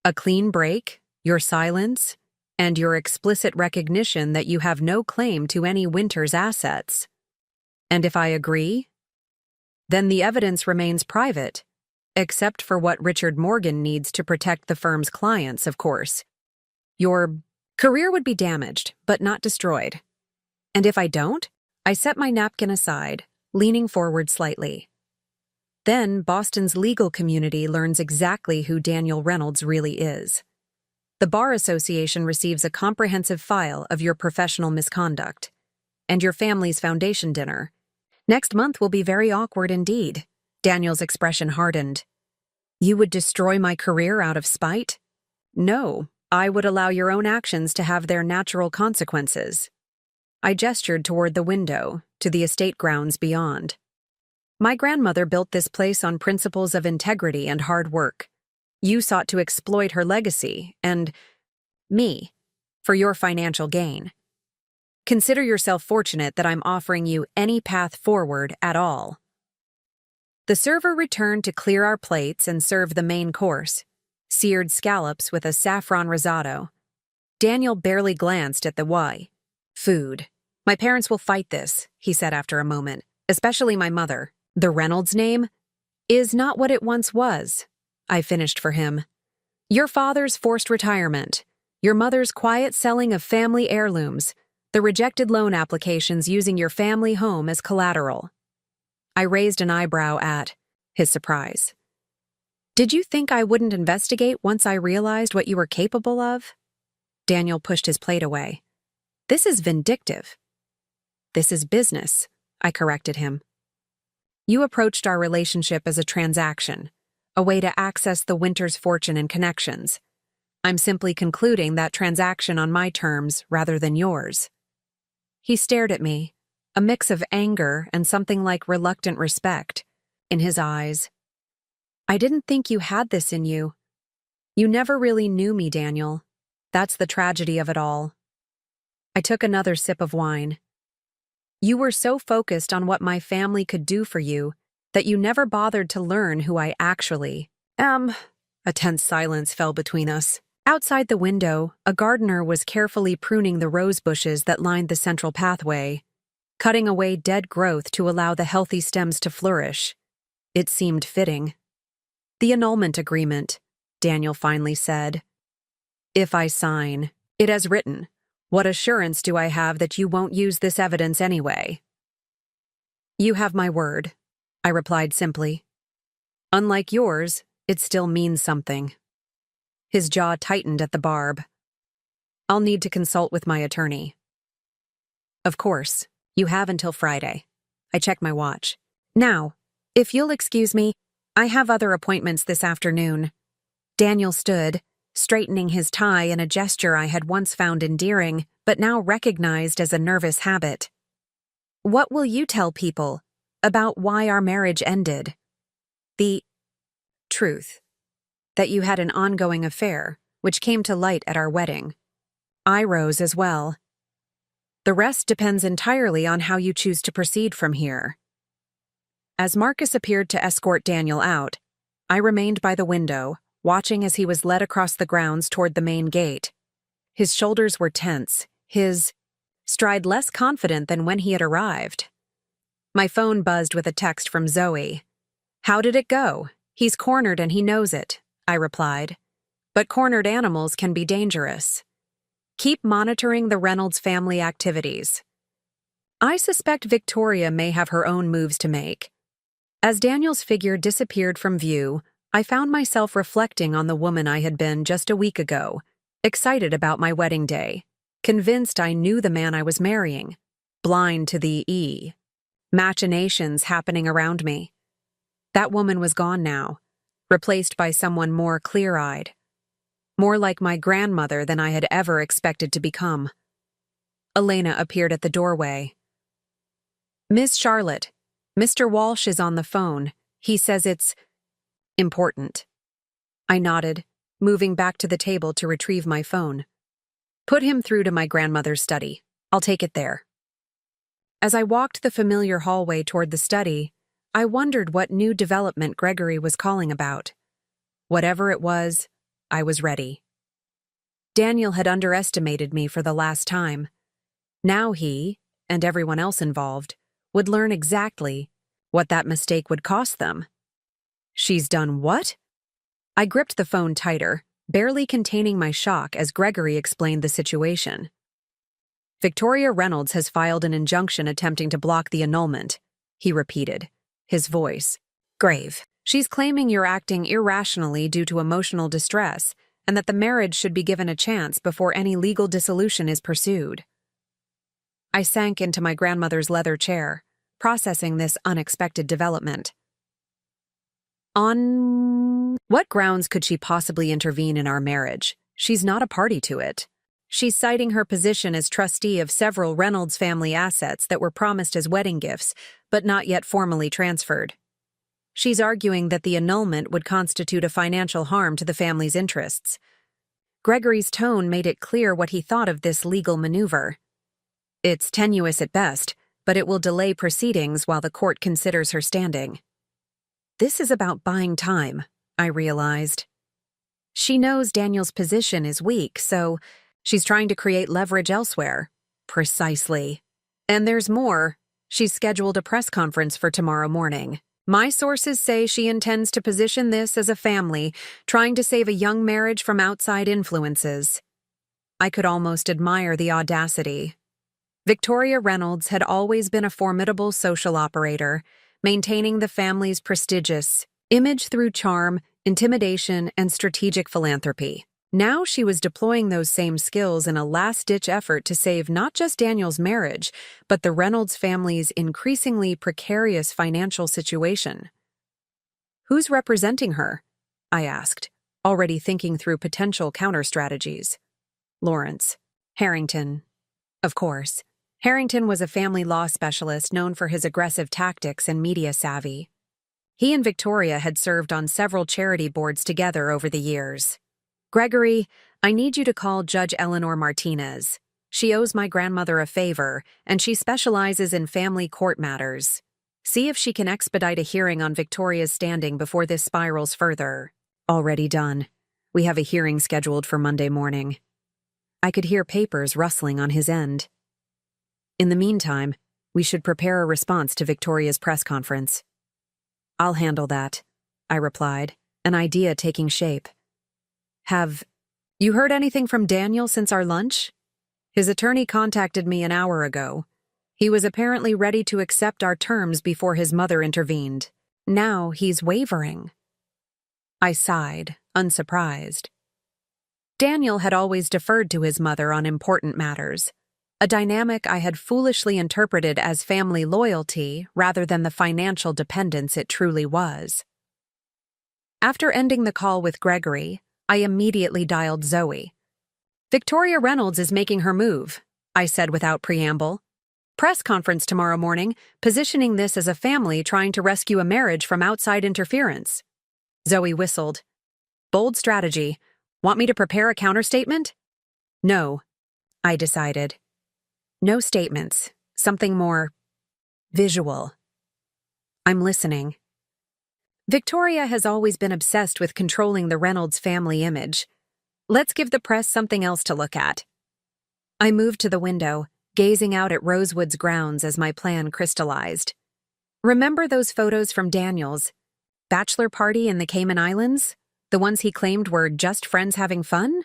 A clean break, your silence, and your explicit recognition that you have no claim to any Winters assets. And if I agree, then the evidence remains private, except for what Richard Morgan needs to protect the firm's clients, of course. Your career would be damaged, but not destroyed. And if I don't, I set my napkin aside, leaning forward slightly. Then Boston's legal community learns exactly who Daniel Reynolds really is. The Bar Association receives a comprehensive file of your professional misconduct and your family's foundation dinner. Next month will be very awkward indeed. Daniel's expression hardened. You would destroy my career out of spite? No, I would allow your own actions to have their natural consequences. I gestured toward the window, to the estate grounds beyond. My grandmother built this place on principles of integrity and hard work. You sought to exploit her legacy, and me, for your financial gain. Consider yourself fortunate that I'm offering you any path forward at all. The server returned to clear our plates and serve the main course, seared scallops with a saffron risotto. Daniel barely glanced at the why. Food. My parents will fight this, he said after a moment, especially my mother. The Reynolds name is not what it once was. I finished for him. Your father's forced retirement, your mother's quiet selling of family heirlooms, the rejected loan applications using your family home as collateral. I raised an eyebrow at his surprise. Did you think I wouldn't investigate once I realized what you were capable of? Daniel pushed his plate away. This is vindictive. This is business, I corrected him. You approached our relationship as a transaction, a way to access the Winters fortune and connections. I'm simply concluding that transaction on my terms rather than yours. He stared at me, a mix of anger and something like reluctant respect in his eyes. I didn't think you had this in you. You never really knew me, Daniel. That's the tragedy of it all. I took another sip of wine. You were so focused on what my family could do for you that you never bothered to learn who I actually am. A tense silence fell between us. Outside the window, a gardener was carefully pruning the rose bushes that lined the central pathway, cutting away dead growth to allow the healthy stems to flourish. It seemed fitting. The annulment agreement, Daniel finally said. If I sign, it as written, what assurance do I have that you won't use this evidence anyway? You have my word, I replied simply. Unlike yours, it still means something. His jaw tightened at the barb. I'll need to consult with my attorney. Of course, you have until Friday. I checked my watch. Now, if you'll excuse me, I have other appointments this afternoon. Daniel stood, straightening his tie in a gesture I had once found endearing, but now recognized as a nervous habit. What will you tell people about why our marriage ended? The truth. That you had an ongoing affair, which came to light at our wedding. I rose as well. The rest depends entirely on how you choose to proceed from here. As Marcus appeared to escort Daniel out, I remained by the window, watching as he was led across the grounds toward the main gate. His shoulders were tense, his stride less confident than when he had arrived. My phone buzzed with a text from Zoe. How did it go? He's cornered and he knows it, I replied. But cornered animals can be dangerous. Keep monitoring the Reynolds family activities. I suspect Victoria may have her own moves to make. As Daniel's figure disappeared from view, I found myself reflecting on the woman I had been just a week ago, excited about my wedding day, convinced I knew the man I was marrying, blind to the machinations happening around me. That woman was gone now, replaced by someone more clear-eyed, more like my grandmother than I had ever expected to become. Elena appeared at the doorway. "Miss Charlotte, Mr. Walsh is on the phone. He says it's important." I nodded, moving back to the table to retrieve my phone. "Put him through to my grandmother's study. I'll take it there." As I walked the familiar hallway toward the study, I wondered what new development Gregory was calling about. Whatever it was, I was ready. Daniel had underestimated me for the last time. Now he, and everyone else involved, would learn exactly what that mistake would cost them. "She's done what?" I gripped the phone tighter, barely containing my shock as Gregory explained the situation. "Victoria Reynolds has filed an injunction attempting to block the annulment," he repeated, his voice grave. "She's claiming you're acting irrationally due to emotional distress and that the marriage should be given a chance before any legal dissolution is pursued." I sank into my grandmother's leather chair, processing this unexpected development. On what grounds could she possibly intervene in our marriage? She's not a party to it. She's citing her position as trustee of several Reynolds family assets that were promised as wedding gifts, but not yet formally transferred. She's arguing that the annulment would constitute a financial harm to the family's interests. Gregory's tone made it clear what he thought of this legal maneuver. "It's tenuous at best, but it will delay proceedings while the court considers her standing." This is about buying time, I realized. She knows Daniel's position is weak, so she's trying to create leverage elsewhere. Precisely. And there's more. She's scheduled a press conference for tomorrow morning. My sources say she intends to position this as a family, trying to save a young marriage from outside influences. I could almost admire the audacity. Victoria Reynolds had always been a formidable social operator, maintaining the family's prestigious image through charm, intimidation, and strategic philanthropy. Now she was deploying those same skills in a last-ditch effort to save not just Daniel's marriage, but the Reynolds family's increasingly precarious financial situation. "Who's representing her?" I asked, already thinking through potential counter-strategies. "Lawrence. Harrington. Of course. Harrington was a family law specialist known for his aggressive tactics and media savvy. He and Victoria had served on several charity boards together over the years. Gregory, I need you to call Judge Eleanor Martinez. She owes my grandmother a favor, and she specializes in family court matters. See if she can expedite a hearing on Victoria's standing before this spirals further." "Already done. We have a hearing scheduled for Monday morning." I could hear papers rustling on his end. "In the meantime, we should prepare a response to Victoria's press conference." "I'll handle that," I replied, an idea taking shape. "Have you heard anything from Daniel since our lunch?" His attorney contacted me an hour ago. He was apparently ready to accept our terms before his mother intervened. Now he's wavering. I sighed, unsurprised. Daniel had always deferred to his mother on important matters, a dynamic I had foolishly interpreted as family loyalty rather than the financial dependence it truly was. After ending the call with Gregory, I immediately dialed Zoe. "Victoria Reynolds is making her move," I said without preamble. "Press conference tomorrow morning, positioning this as a family trying to rescue a marriage from outside interference." Zoe whistled. "Bold strategy. Want me to prepare a counterstatement?" "No," I decided. "No statements. Something more visual." "I'm listening." "Victoria has always been obsessed with controlling the Reynolds family image. Let's give the press something else to look at." I moved to the window, gazing out at Rosewood's grounds as my plan crystallized. "Remember those photos from Daniel's? Bachelor party in the Cayman Islands? The ones he claimed were just friends having fun?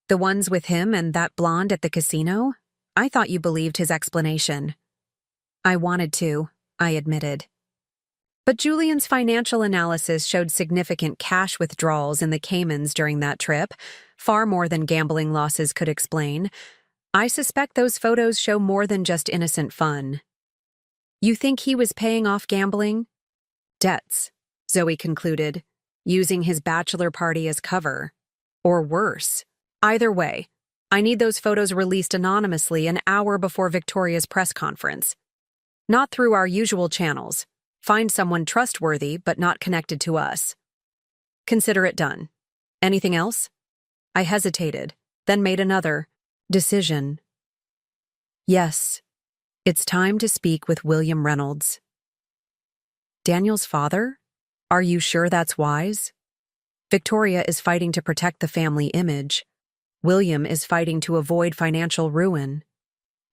The ones with him and that blonde at the casino? I thought you believed his explanation. I wanted to, I admitted. But Julian's financial analysis showed significant cash withdrawals in the Caymans during that trip, far more than gambling losses could explain. I suspect those photos show more than just innocent fun. You think he was paying off gambling? Debts, Zoe concluded, using his bachelor party as cover. Or worse. Either way, I need those photos released anonymously an hour before Victoria's press conference. Not through our usual channels. Find someone trustworthy but not connected to us. Consider it done. Anything else? I hesitated, then made another decision. Yes, it's time to speak with William Reynolds. Daniel's father? Are you sure that's wise? Victoria is fighting to protect the family image. William is fighting to avoid financial ruin.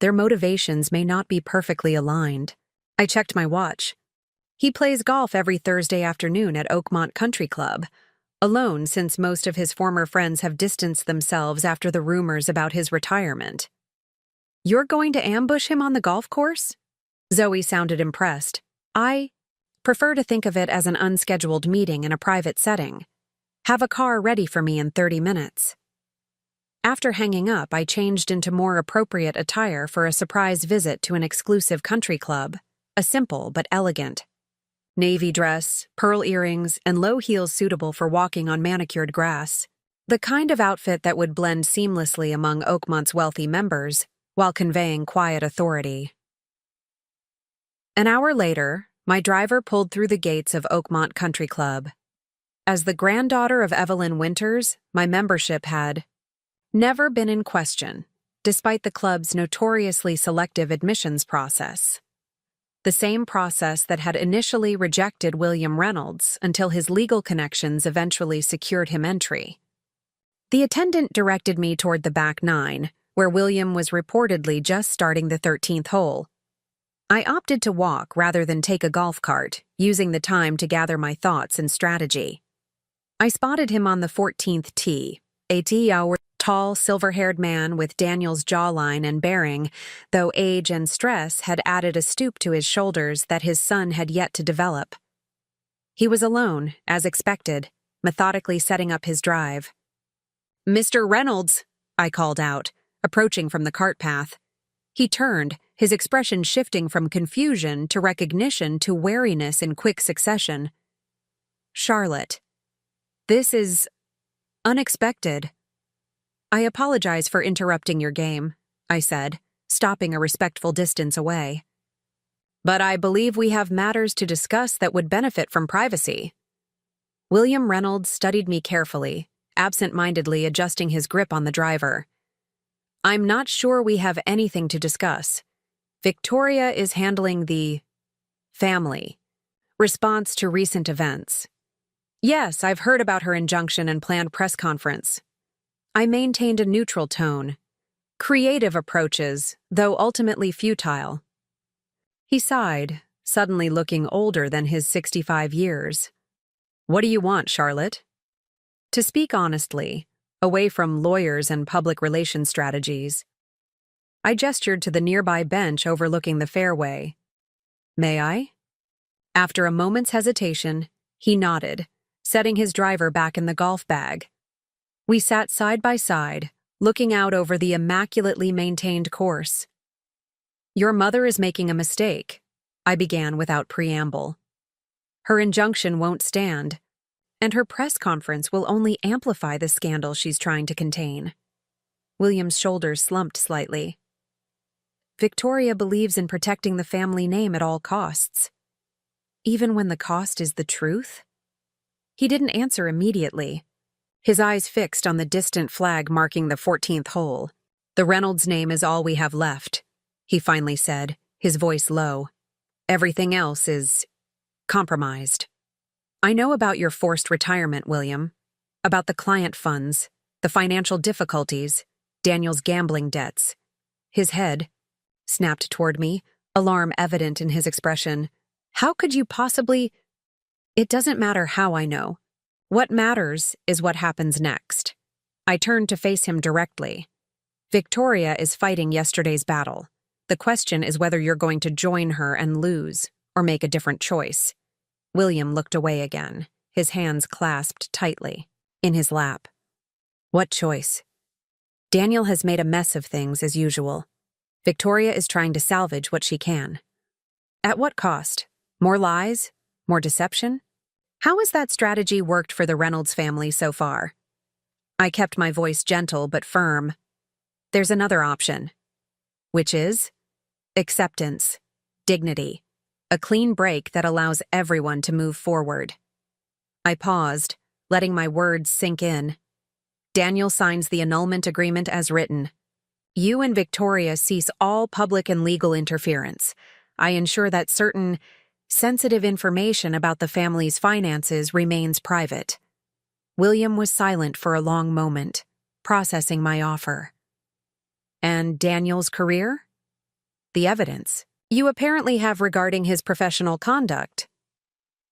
Their motivations may not be perfectly aligned. I checked my watch. He plays golf every Thursday afternoon at Oakmont Country Club, alone since most of his former friends have distanced themselves after the rumors about his retirement. You're going to ambush him on the golf course? Zoe sounded impressed. I prefer to think of it as an unscheduled meeting in a private setting. Have a car ready for me in 30 minutes. After hanging up, I changed into more appropriate attire for a surprise visit to an exclusive country club, a simple but elegant. Navy dress, pearl earrings, and low heels suitable for walking on manicured grass. The kind of outfit that would blend seamlessly among Oakmont's wealthy members, while conveying quiet authority. An hour later, my driver pulled through the gates of Oakmont Country Club. As the granddaughter of Evelyn Winters, my membership had never been in question, despite the club's notoriously selective admissions process. The same process that had initially rejected William Reynolds until his legal connections eventually secured him entry. The attendant directed me toward the back nine, where William was reportedly just starting the 13th hole. I opted to walk rather than take a golf cart, using the time to gather my thoughts and strategy. I spotted him on the 14th tee, a tall, silver-haired man with Daniel's jawline and bearing, though age and stress had added a stoop to his shoulders that his son had yet to develop. He was alone, as expected, methodically setting up his drive. "Mr. Reynolds," I called out, approaching from the cart path. He turned, his expression shifting from confusion to recognition to wariness in quick succession. "Charlotte, this is unexpected." "I apologize for interrupting your game," I said, stopping a respectful distance away. "But I believe we have matters to discuss that would benefit from privacy." William Reynolds studied me carefully, absent-mindedly adjusting his grip on the driver. "I'm not sure we have anything to discuss. Victoria is handling the family response to recent events. Yes, I've heard about her injunction and planned press conference." I maintained a neutral tone. Creative approaches, though ultimately futile. He sighed, suddenly looking older than his 65 years. "What do you want, Charlotte?" To speak honestly, away from lawyers and public relations strategies, I gestured to the nearby bench overlooking the fairway. "May I?" After a moment's hesitation, he nodded, setting his driver back in the golf bag. We sat side by side, looking out over the immaculately maintained course. "Your mother is making a mistake," I began without preamble. "Her injunction won't stand, and her press conference will only amplify the scandal she's trying to contain." William's shoulders slumped slightly. "Victoria believes in protecting the family name at all costs. Even when the cost is the truth?" He didn't answer immediately, his eyes fixed on the distant flag marking the 14th hole. "The Reynolds name is all we have left," he finally said, his voice low. "Everything else is compromised. I know about your forced retirement, William, about the client funds, the financial difficulties, Daniel's gambling debts." His head snapped toward me, alarm evident in his expression. "How could you possibly—" It doesn't matter how I know. What matters is what happens next. I turned to face him directly. Victoria is fighting yesterday's battle. The question is whether you're going to join her and lose, or make a different choice. William looked away again, his hands clasped tightly, in his lap. What choice? Daniel has made a mess of things as usual. Victoria is trying to salvage what she can. At what cost? More lies? More deception? How has that strategy worked for the Reynolds family so far? I kept my voice gentle but firm. There's another option. Which is? Acceptance. Dignity. A clean break that allows everyone to move forward. I paused, letting my words sink in. Daniel signs the annulment agreement as written. You and Victoria cease all public and legal interference. I ensure that certain sensitive information about the family's finances remains private. William was silent for a long moment, processing my offer. And Daniel's career? The evidence you apparently have regarding his professional conduct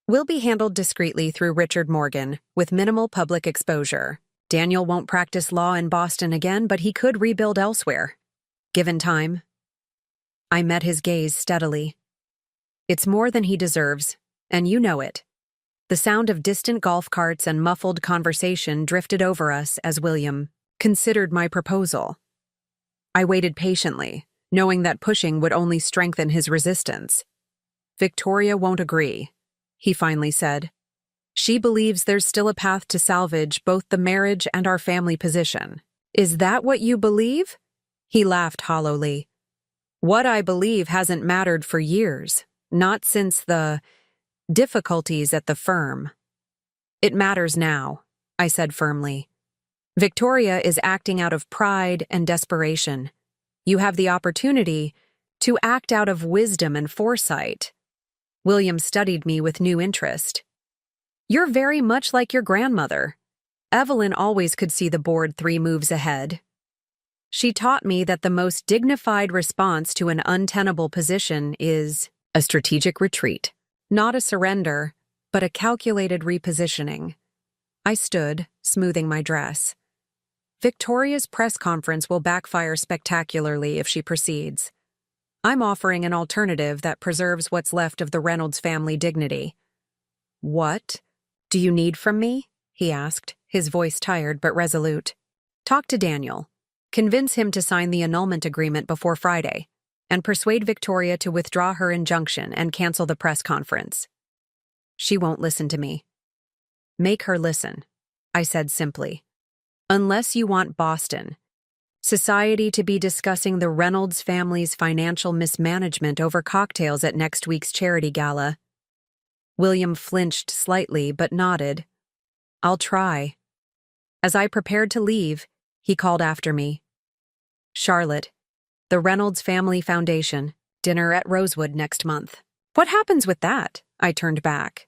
will be handled discreetly through Richard Morgan, with minimal public exposure. Daniel won't practice law in Boston again, but he could rebuild elsewhere. Given time. I met his gaze steadily. It's more than he deserves, and you know it. The sound of distant golf carts and muffled conversation drifted over us as William considered my proposal. I waited patiently, knowing that pushing would only strengthen his resistance. Victoria won't agree, he finally said. She believes there's still a path to salvage both the marriage and our family position. Is that what you believe? He laughed hollowly. What I believe hasn't mattered for years, not since the difficulties at the firm. It matters now, I said firmly. Victoria is acting out of pride and desperation. You have the opportunity to act out of wisdom and foresight. William studied me with new interest. You're very much like your grandmother. Evelyn always could see the board 3 moves ahead. She taught me that the most dignified response to an untenable position is a strategic retreat. Not a surrender, but a calculated repositioning. I stood, smoothing my dress. Victoria's press conference will backfire spectacularly if she proceeds. I'm offering an alternative that preserves what's left of the Reynolds family dignity. What do you need from me? He asked, his voice tired but resolute. Talk to Daniel. Convince him to sign the annulment agreement before Friday, and persuade Victoria to withdraw her injunction and cancel the press conference. She won't listen to me. Make her listen, I said simply. Unless you want Boston, society to be discussing the Reynolds family's financial mismanagement over cocktails at next week's charity gala. William flinched slightly but nodded. I'll try. As I prepared to leave, he called after me. Charlotte, the Reynolds Family Foundation, dinner at Rosewood next month. What happens with that? I turned back.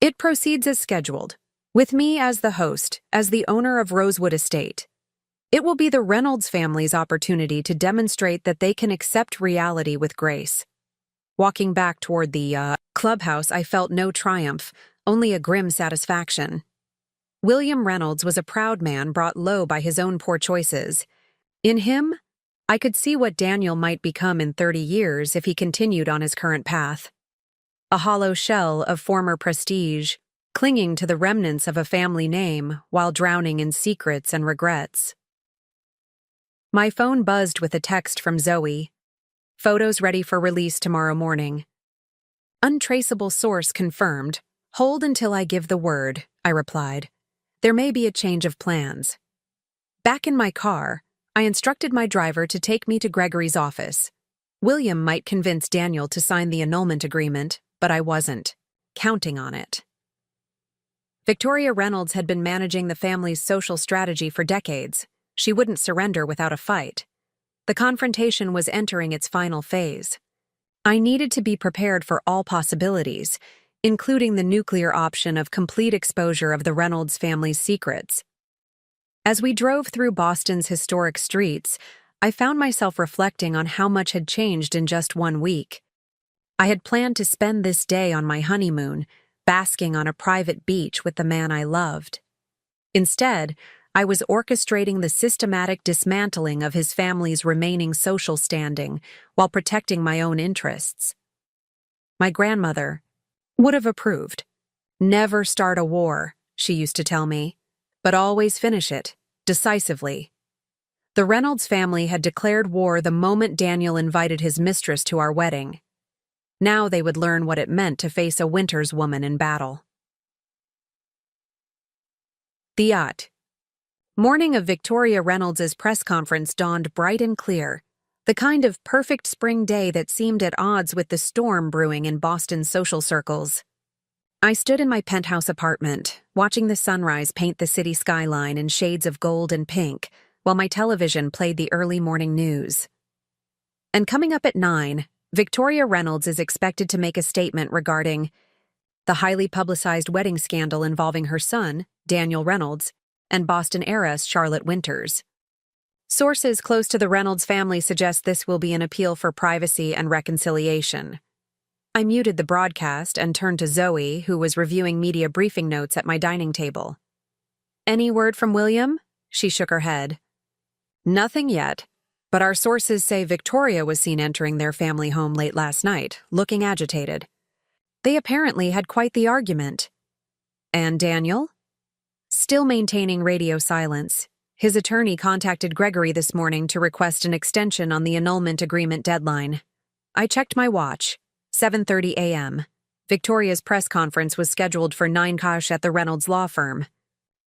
It proceeds as scheduled, with me as the host, as the owner of Rosewood Estate. It will be the Reynolds family's opportunity to demonstrate that they can accept reality with grace. Walking back toward the clubhouse, I felt no triumph, only a grim satisfaction. William Reynolds was a proud man brought low by his own poor choices. In him, I could see what Daniel might become in 30 years if he continued on his current path. A hollow shell of former prestige, clinging to the remnants of a family name while drowning in secrets and regrets. My phone buzzed with a text from Zoe. Photos ready for release tomorrow morning. Untraceable source confirmed. Hold until I give the word, I replied. There may be a change of plans. Back in my car, I instructed my driver to take me to Gregory's office. William might convince Daniel to sign the annulment agreement, but I wasn't counting on it. Victoria Reynolds had been managing the family's social strategy for decades. She wouldn't surrender without a fight. The confrontation was entering its final phase. I needed to be prepared for all possibilities, including the nuclear option of complete exposure of the Reynolds family's secrets. As we drove through Boston's historic streets, I found myself reflecting on how much had changed in just 1 week. I had planned to spend this day on my honeymoon, basking on a private beach with the man I loved. Instead, I was orchestrating the systematic dismantling of his family's remaining social standing while protecting my own interests. My grandmother would have approved. Never start a war, she used to tell me, but always finish it, decisively. The Reynolds family had declared war the moment Daniel invited his mistress to our wedding. Now they would learn what it meant to face a Winters woman in battle. The yacht. Morning of Victoria Reynolds's press conference dawned bright and clear, the kind of perfect spring day that seemed at odds with the storm brewing in Boston's social circles. I stood in my penthouse apartment, watching the sunrise paint the city skyline in shades of gold and pink, while my television played the early morning news. And coming up at 9, Victoria Reynolds is expected to make a statement regarding the highly publicized wedding scandal involving her son, Daniel Reynolds, and Boston heiress Charlotte Winters. Sources close to the Reynolds family suggest this will be an appeal for privacy and reconciliation. I muted the broadcast and turned to Zoe, who was reviewing media briefing notes at my dining table. "Any word from William?" She shook her head. "Nothing yet, but our sources say Victoria was seen entering their family home late last night, looking agitated. They apparently had quite the argument." "And Daniel?" Still maintaining radio silence, his attorney contacted Gregory this morning to request an extension on the annulment agreement deadline. I checked my watch. 7:30 a.m. Victoria's press conference was scheduled for 9:00 at the Reynolds law firm.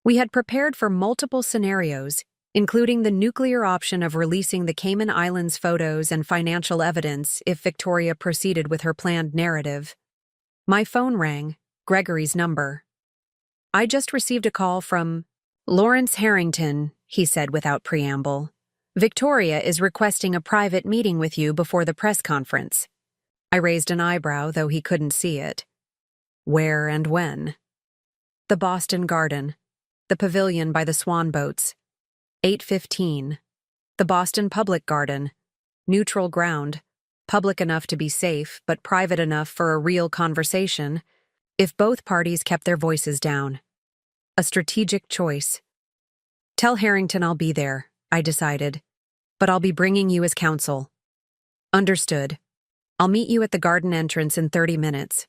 We had prepared for multiple scenarios, including the nuclear option of releasing the Cayman Islands photos and financial evidence if Victoria proceeded with her planned narrative. My phone rang, Gregory's number. "I just received a call from Lawrence Harrington," he said without preamble. "Victoria is requesting a private meeting with you before the press conference." I raised an eyebrow, though he couldn't see it. "Where and when?" "The Boston Garden. The pavilion by the swan boats. 8:15. The Boston Public Garden. Neutral ground. Public enough to be safe, but private enough for a real conversation, if both parties kept their voices down. A strategic choice. Tell Harrington I'll be there, I decided, but I'll be bringing you as counsel." "Understood. I'll meet you at the garden entrance in 30 minutes.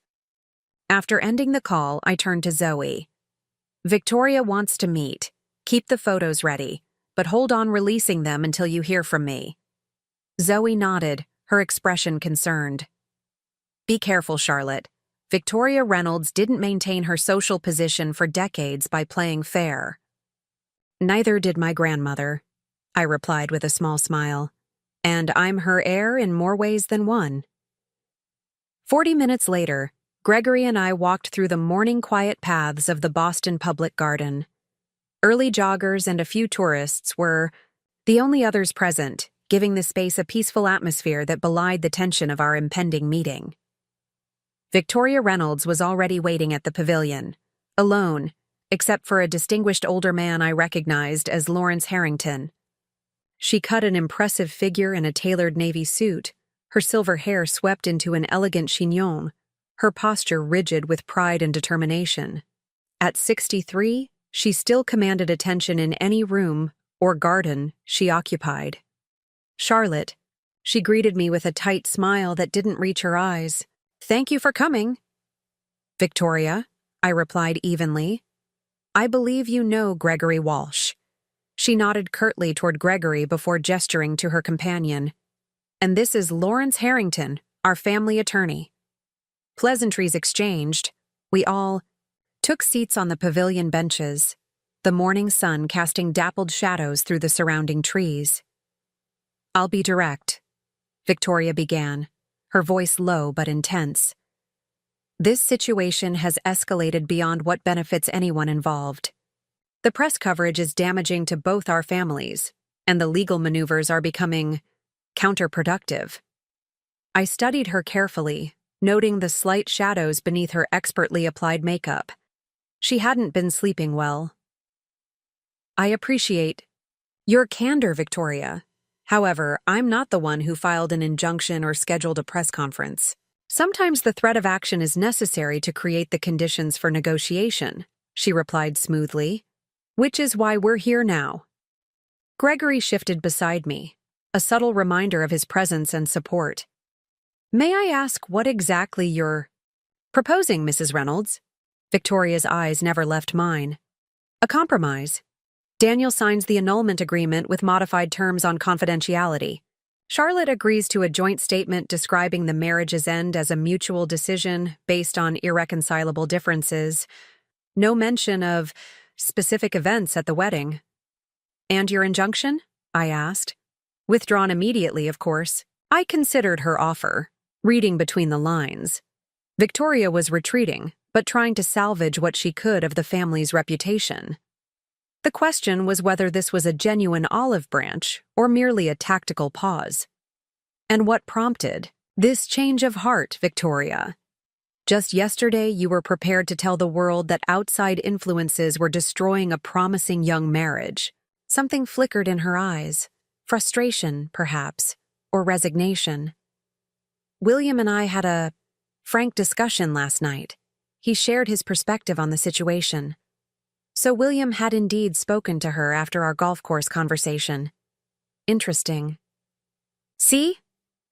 After ending the call, I turned to Zoe. "Victoria wants to meet. Keep the photos ready, but hold on releasing them until you hear from me." Zoe nodded, her expression concerned. "Be careful, Charlotte. Victoria Reynolds didn't maintain her social position for decades by playing fair." "Neither did my grandmother," I replied with a small smile. "And I'm her heir in more ways than one." 40 minutes later, Gregory and I walked through the morning quiet paths of the Boston Public Garden. Early joggers and a few tourists were the only others present, giving the space a peaceful atmosphere that belied the tension of our impending meeting. Victoria Reynolds was already waiting at the pavilion, alone, except for a distinguished older man I recognized as Lawrence Harrington. She cut an impressive figure in a tailored navy suit, her silver hair swept into an elegant chignon, her posture rigid with pride and determination. At 63, she still commanded attention in any room or garden she occupied. "Charlotte," she greeted me with a tight smile that didn't reach her eyes. "Thank you for coming." "Victoria," I replied evenly. "I believe you know Gregory Walsh." She nodded curtly toward Gregory before gesturing to her companion. "And this is Lawrence Harrington, our family attorney." Pleasantries exchanged, we all took seats on the pavilion benches, the morning sun casting dappled shadows through the surrounding trees. "I'll be direct," Victoria began, her voice low but intense. "This situation has escalated beyond what benefits anyone involved. The press coverage is damaging to both our families, and the legal maneuvers are becoming counterproductive." I studied her carefully, noting the slight shadows beneath her expertly applied makeup. She hadn't been sleeping well. "I appreciate your candor, Victoria. However, I'm not the one who filed an injunction or scheduled a press conference." Sometimes the threat of action is necessary to create the conditions for negotiation, she replied smoothly, which is why we're here now. Gregory shifted beside me, a subtle reminder of his presence and support. May I ask what exactly you're proposing, Mrs. Reynolds? Victoria's eyes never left mine. A compromise. Daniel signs the annulment agreement with modified terms on confidentiality. Charlotte agrees to a joint statement describing the marriage's end as a mutual decision based on irreconcilable differences. No mention of specific events at the wedding. And your injunction? I asked. Withdrawn immediately, of course. I considered her offer, reading between the lines. Victoria was retreating, but trying to salvage what she could of the family's reputation. The question was whether this was a genuine olive branch or merely a tactical pause. And what prompted this change of heart, Victoria? Just yesterday, you were prepared to tell the world that outside influences were destroying a promising young marriage. Something flickered in her eyes. Frustration, perhaps, or resignation. William and I had a frank discussion last night. He shared his perspective on the situation. So William had indeed spoken to her after our golf course conversation. Interesting. See?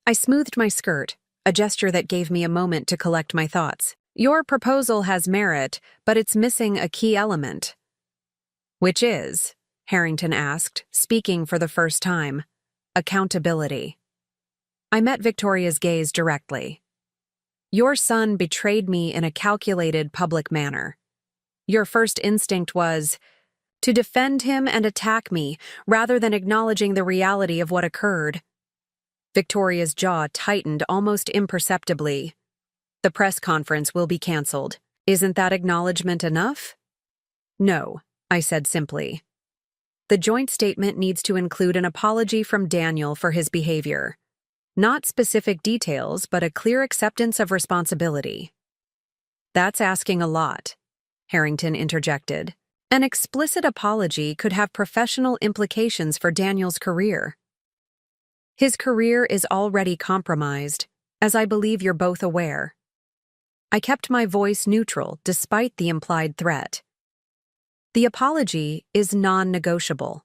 I smoothed my skirt, a gesture that gave me a moment to collect my thoughts. Your proposal has merit, but it's missing a key element. Which is, Harrington asked, speaking for the first time, accountability. I met Victoria's gaze directly. Your son betrayed me in a calculated public manner. Your first instinct was to defend him and attack me, rather than acknowledging the reality of what occurred. Victoria's jaw tightened almost imperceptibly. The press conference will be canceled. Isn't that acknowledgement enough? No, I said simply. The joint statement needs to include an apology from Daniel for his behavior. Not specific details, but a clear acceptance of responsibility. That's asking a lot, Harrington interjected. An explicit apology could have professional implications for Daniel's career. His career is already compromised, as I believe you're both aware. I kept my voice neutral despite the implied threat. The apology is non-negotiable.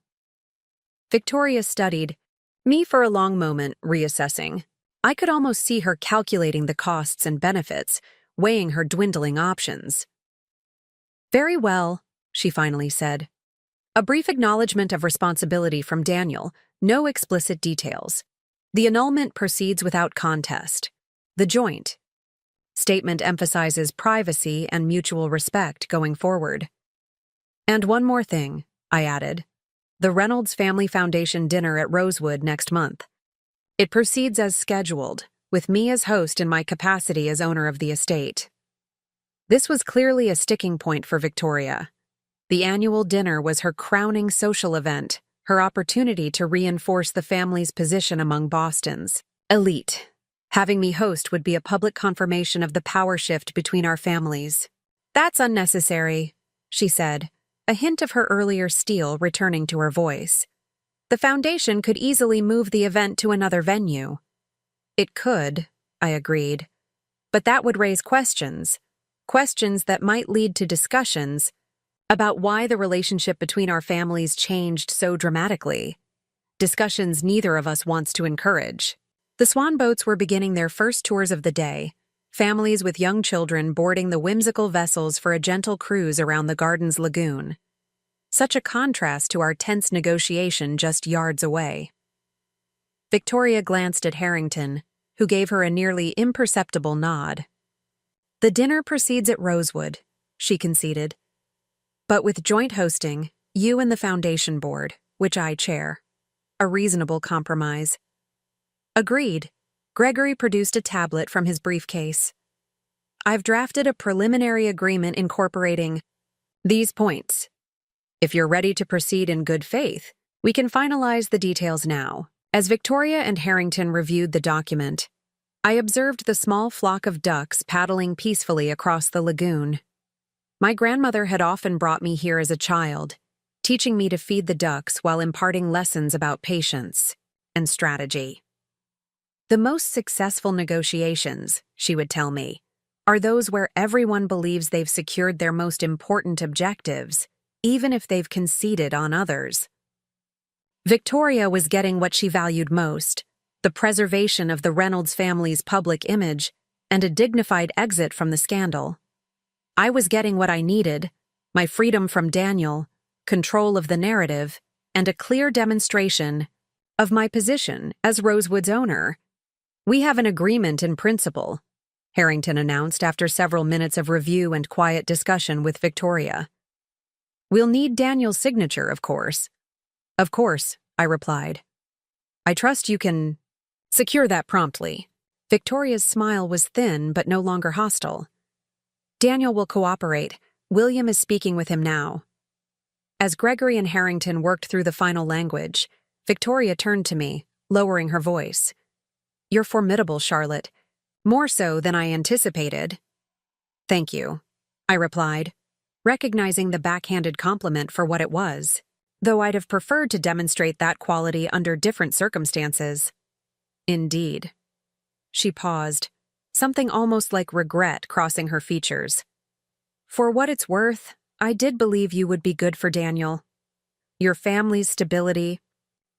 Victoria studied me for a long moment, reassessing. I could almost see her calculating the costs and benefits, weighing her dwindling options. Very well, she finally said. A brief acknowledgement of responsibility from Daniel, no explicit details. The annulment proceeds without contest. The joint statement emphasizes privacy and mutual respect going forward. And one more thing, I added. The Reynolds Family Foundation dinner at Rosewood next month. It proceeds as scheduled, with me as host in my capacity as owner of the estate. This was clearly a sticking point for Victoria. The annual dinner was her crowning social event, her opportunity to reinforce the family's position among Boston's elite. Having me host would be a public confirmation of the power shift between our families. That's unnecessary, she said, a hint of her earlier steel returning to her voice. The foundation could easily move the event to another venue. It could, I agreed. But that would raise questions that might lead to discussions about why the relationship between our families changed so dramatically. Discussions neither of us wants to encourage. The swan boats were beginning their first tours of the day, families with young children boarding the whimsical vessels for a gentle cruise around the garden's lagoon. Such a contrast to our tense negotiation just yards away. Victoria glanced at Harrington, who gave her a nearly imperceptible nod. The dinner proceeds at Rosewood, she conceded. But with joint hosting, you and the foundation board, which I chair. A reasonable compromise. Agreed. Gregory produced a tablet from his briefcase. I've drafted a preliminary agreement incorporating these points. If you're ready to proceed in good faith, we can finalize the details now. As Victoria and Harrington reviewed the document, I observed the small flock of ducks paddling peacefully across the lagoon. My grandmother had often brought me here as a child, teaching me to feed the ducks while imparting lessons about patience and strategy. The most successful negotiations, she would tell me, are those where everyone believes they've secured their most important objectives, even if they've conceded on others. Victoria was getting what she valued most: the preservation of the Reynolds family's public image and a dignified exit from the scandal. I was getting what I needed: my freedom from Daniel, control of the narrative, and a clear demonstration of my position as Rosewood's owner. "We have an agreement in principle," Harrington announced after several minutes of review and quiet discussion with Victoria. "We'll need Daniel's signature, of course." "Of course," I replied. "I trust you can secure that promptly." Victoria's smile was thin but no longer hostile. "Daniel will cooperate. William is speaking with him now." As Gregory and Harrington worked through the final language, Victoria turned to me, lowering her voice. "You're formidable, Charlotte. More so than I anticipated." "Thank you," I replied, recognizing the backhanded compliment for what it was, though I'd have preferred to demonstrate that quality under different circumstances. "Indeed." She paused, something almost like regret crossing her features. "For what it's worth, I did believe you would be good for Daniel. Your family's stability,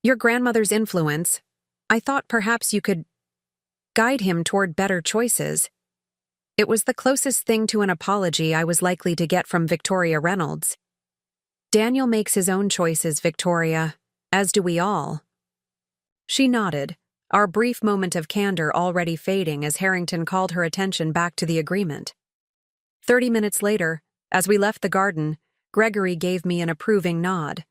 your grandmother's influence, I thought perhaps you could guide him toward better choices." It was the closest thing to an apology I was likely to get from Victoria Reynolds. "Daniel makes his own choices, Victoria, as do we all." She nodded, our brief moment of candor already fading as Harrington called her attention back to the agreement. 30 minutes later, as we left the garden, Gregory gave me an approving nod.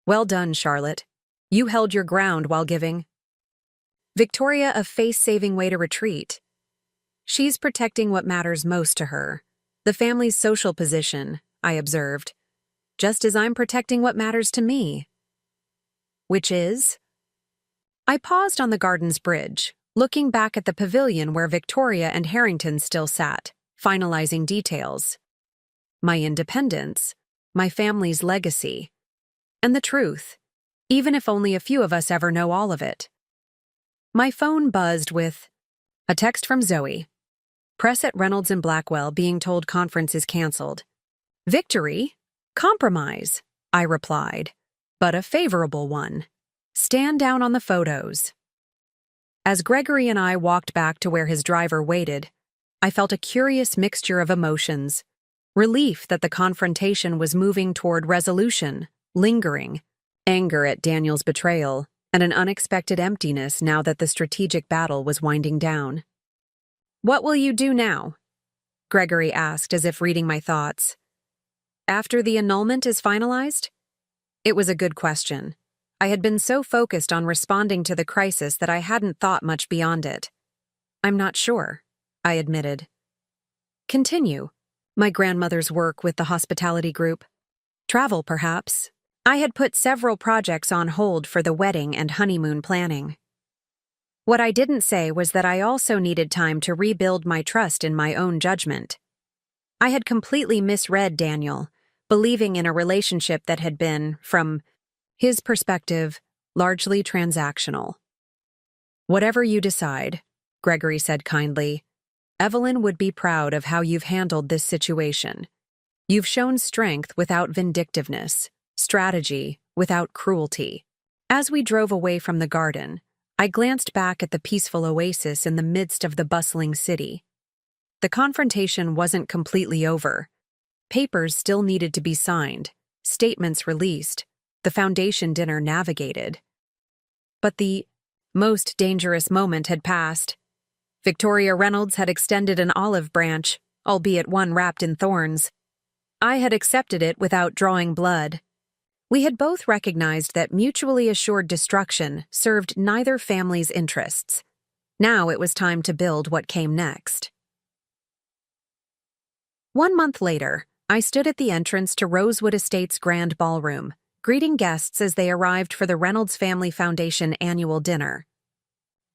"Well done, Charlotte. You held your ground while giving Victoria a face-saving way to retreat. She's protecting what matters most to her, the family's social position," I observed, "just as I'm protecting what matters to me." "Which is?" I paused on the garden's bridge, looking back at the pavilion where Victoria and Harrington still sat, finalizing details. "My independence, my family's legacy, and the truth, even if only a few of us ever know all of it." My phone buzzed with a text from Zoe. "Press at Reynolds and Blackwell being told conference is canceled." "Victory? Compromise," I replied, "but a favorable one. Stand down on the photos." As Gregory and I walked back to where his driver waited, I felt a curious mixture of emotions: relief that the confrontation was moving toward resolution, lingering, anger at Daniel's betrayal, and an unexpected emptiness now that the strategic battle was winding down. "What will you do now?" Gregory asked as if reading my thoughts. "After the annulment is finalized?" It was a good question. I had been so focused on responding to the crisis that I hadn't thought much beyond it. "I'm not sure," I admitted. "Continue my grandmother's work with the hospitality group. Travel, perhaps." I had put several projects on hold for the wedding and honeymoon planning. What I didn't say was that I also needed time to rebuild my trust in my own judgment. I had completely misread Daniel, believing in a relationship that had been, from his perspective, largely transactional. "Whatever you decide," Gregory said kindly, "Evelyn would be proud of how you've handled this situation. You've shown strength without vindictiveness, strategy without cruelty." As we drove away from the garden, I glanced back at the peaceful oasis in the midst of the bustling city. The confrontation wasn't completely over. Papers still needed to be signed, statements released, the foundation dinner navigated. But the most dangerous moment had passed. Victoria Reynolds had extended an olive branch, albeit one wrapped in thorns. I had accepted it without drawing blood. We had both recognized that mutually assured destruction served neither family's interests. Now it was time to build what came next. 1 month later, I stood at the entrance to Rosewood Estate's grand ballroom, greeting guests as they arrived for the Reynolds Family Foundation annual dinner.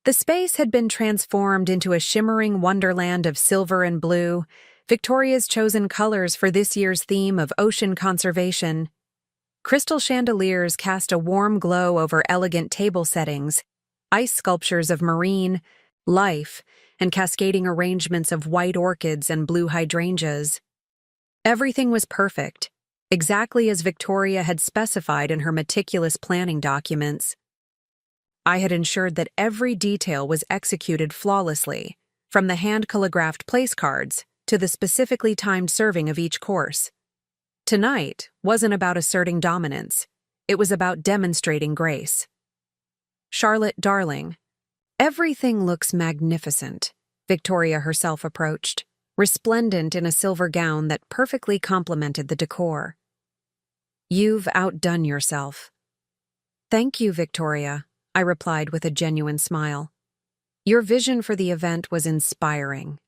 The space had been transformed into a shimmering wonderland of silver and blue, Victoria's chosen colors for this year's theme of ocean conservation. Crystal chandeliers cast a warm glow over elegant table settings, ice sculptures of marine life and cascading arrangements of white orchids and blue hydrangeas. Everything was perfect, exactly as Victoria had specified in her meticulous planning documents. I had ensured that every detail was executed flawlessly, from the hand-calligraphed place cards to the specifically timed serving of each course. Tonight wasn't about asserting dominance. It was about demonstrating grace. "Charlotte, darling, everything looks magnificent," Victoria herself approached, resplendent in a silver gown that perfectly complemented the decor. "You've outdone yourself." "Thank you, Victoria," I replied with a genuine smile. "Your vision for the event was inspiring."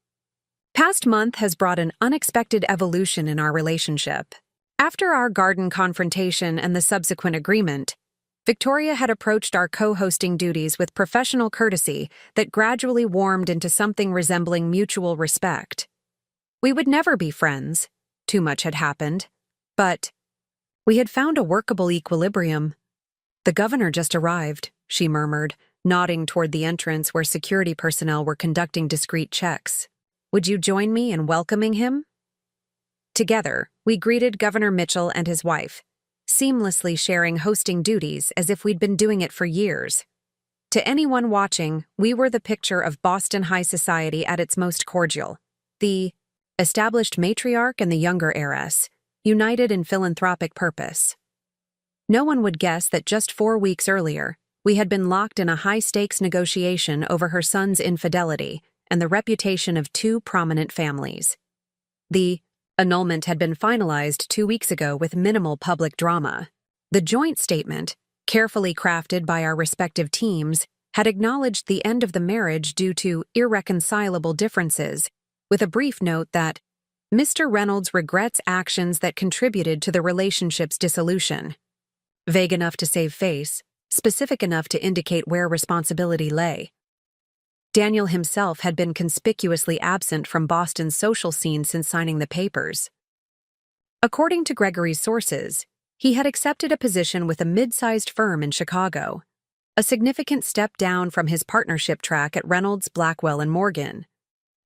Past month has brought an unexpected evolution in our relationship. After our garden confrontation and the subsequent agreement, Victoria had approached our co-hosting duties with professional courtesy that gradually warmed into something resembling mutual respect. We would never be friends. Too much had happened. But we had found a workable equilibrium. "The governor just arrived," she murmured, nodding toward the entrance where security personnel were conducting discreet checks. "Would you join me in welcoming him?" Together, we greeted Governor Mitchell and his wife, seamlessly sharing hosting duties as if we'd been doing it for years. To anyone watching, we were the picture of Boston high society at its most cordial. The established matriarch and the younger heiress, united in philanthropic purpose. No one would guess that just 4 weeks earlier, we had been locked in a high-stakes negotiation over her son's infidelity and the reputation of 2 prominent families. The annulment had been finalized 2 weeks ago with minimal public drama. The joint statement, carefully crafted by our respective teams, had acknowledged the end of the marriage due to irreconcilable differences, with a brief note that Mr. Reynolds regrets actions that contributed to the relationship's dissolution. Vague enough to save face, specific enough to indicate where responsibility lay. Daniel himself had been conspicuously absent from Boston's social scene since signing the papers. According to Gregory's sources, he had accepted a position with a mid-sized firm in Chicago, a significant step down from his partnership track at Reynolds, Blackwell, and Morgan,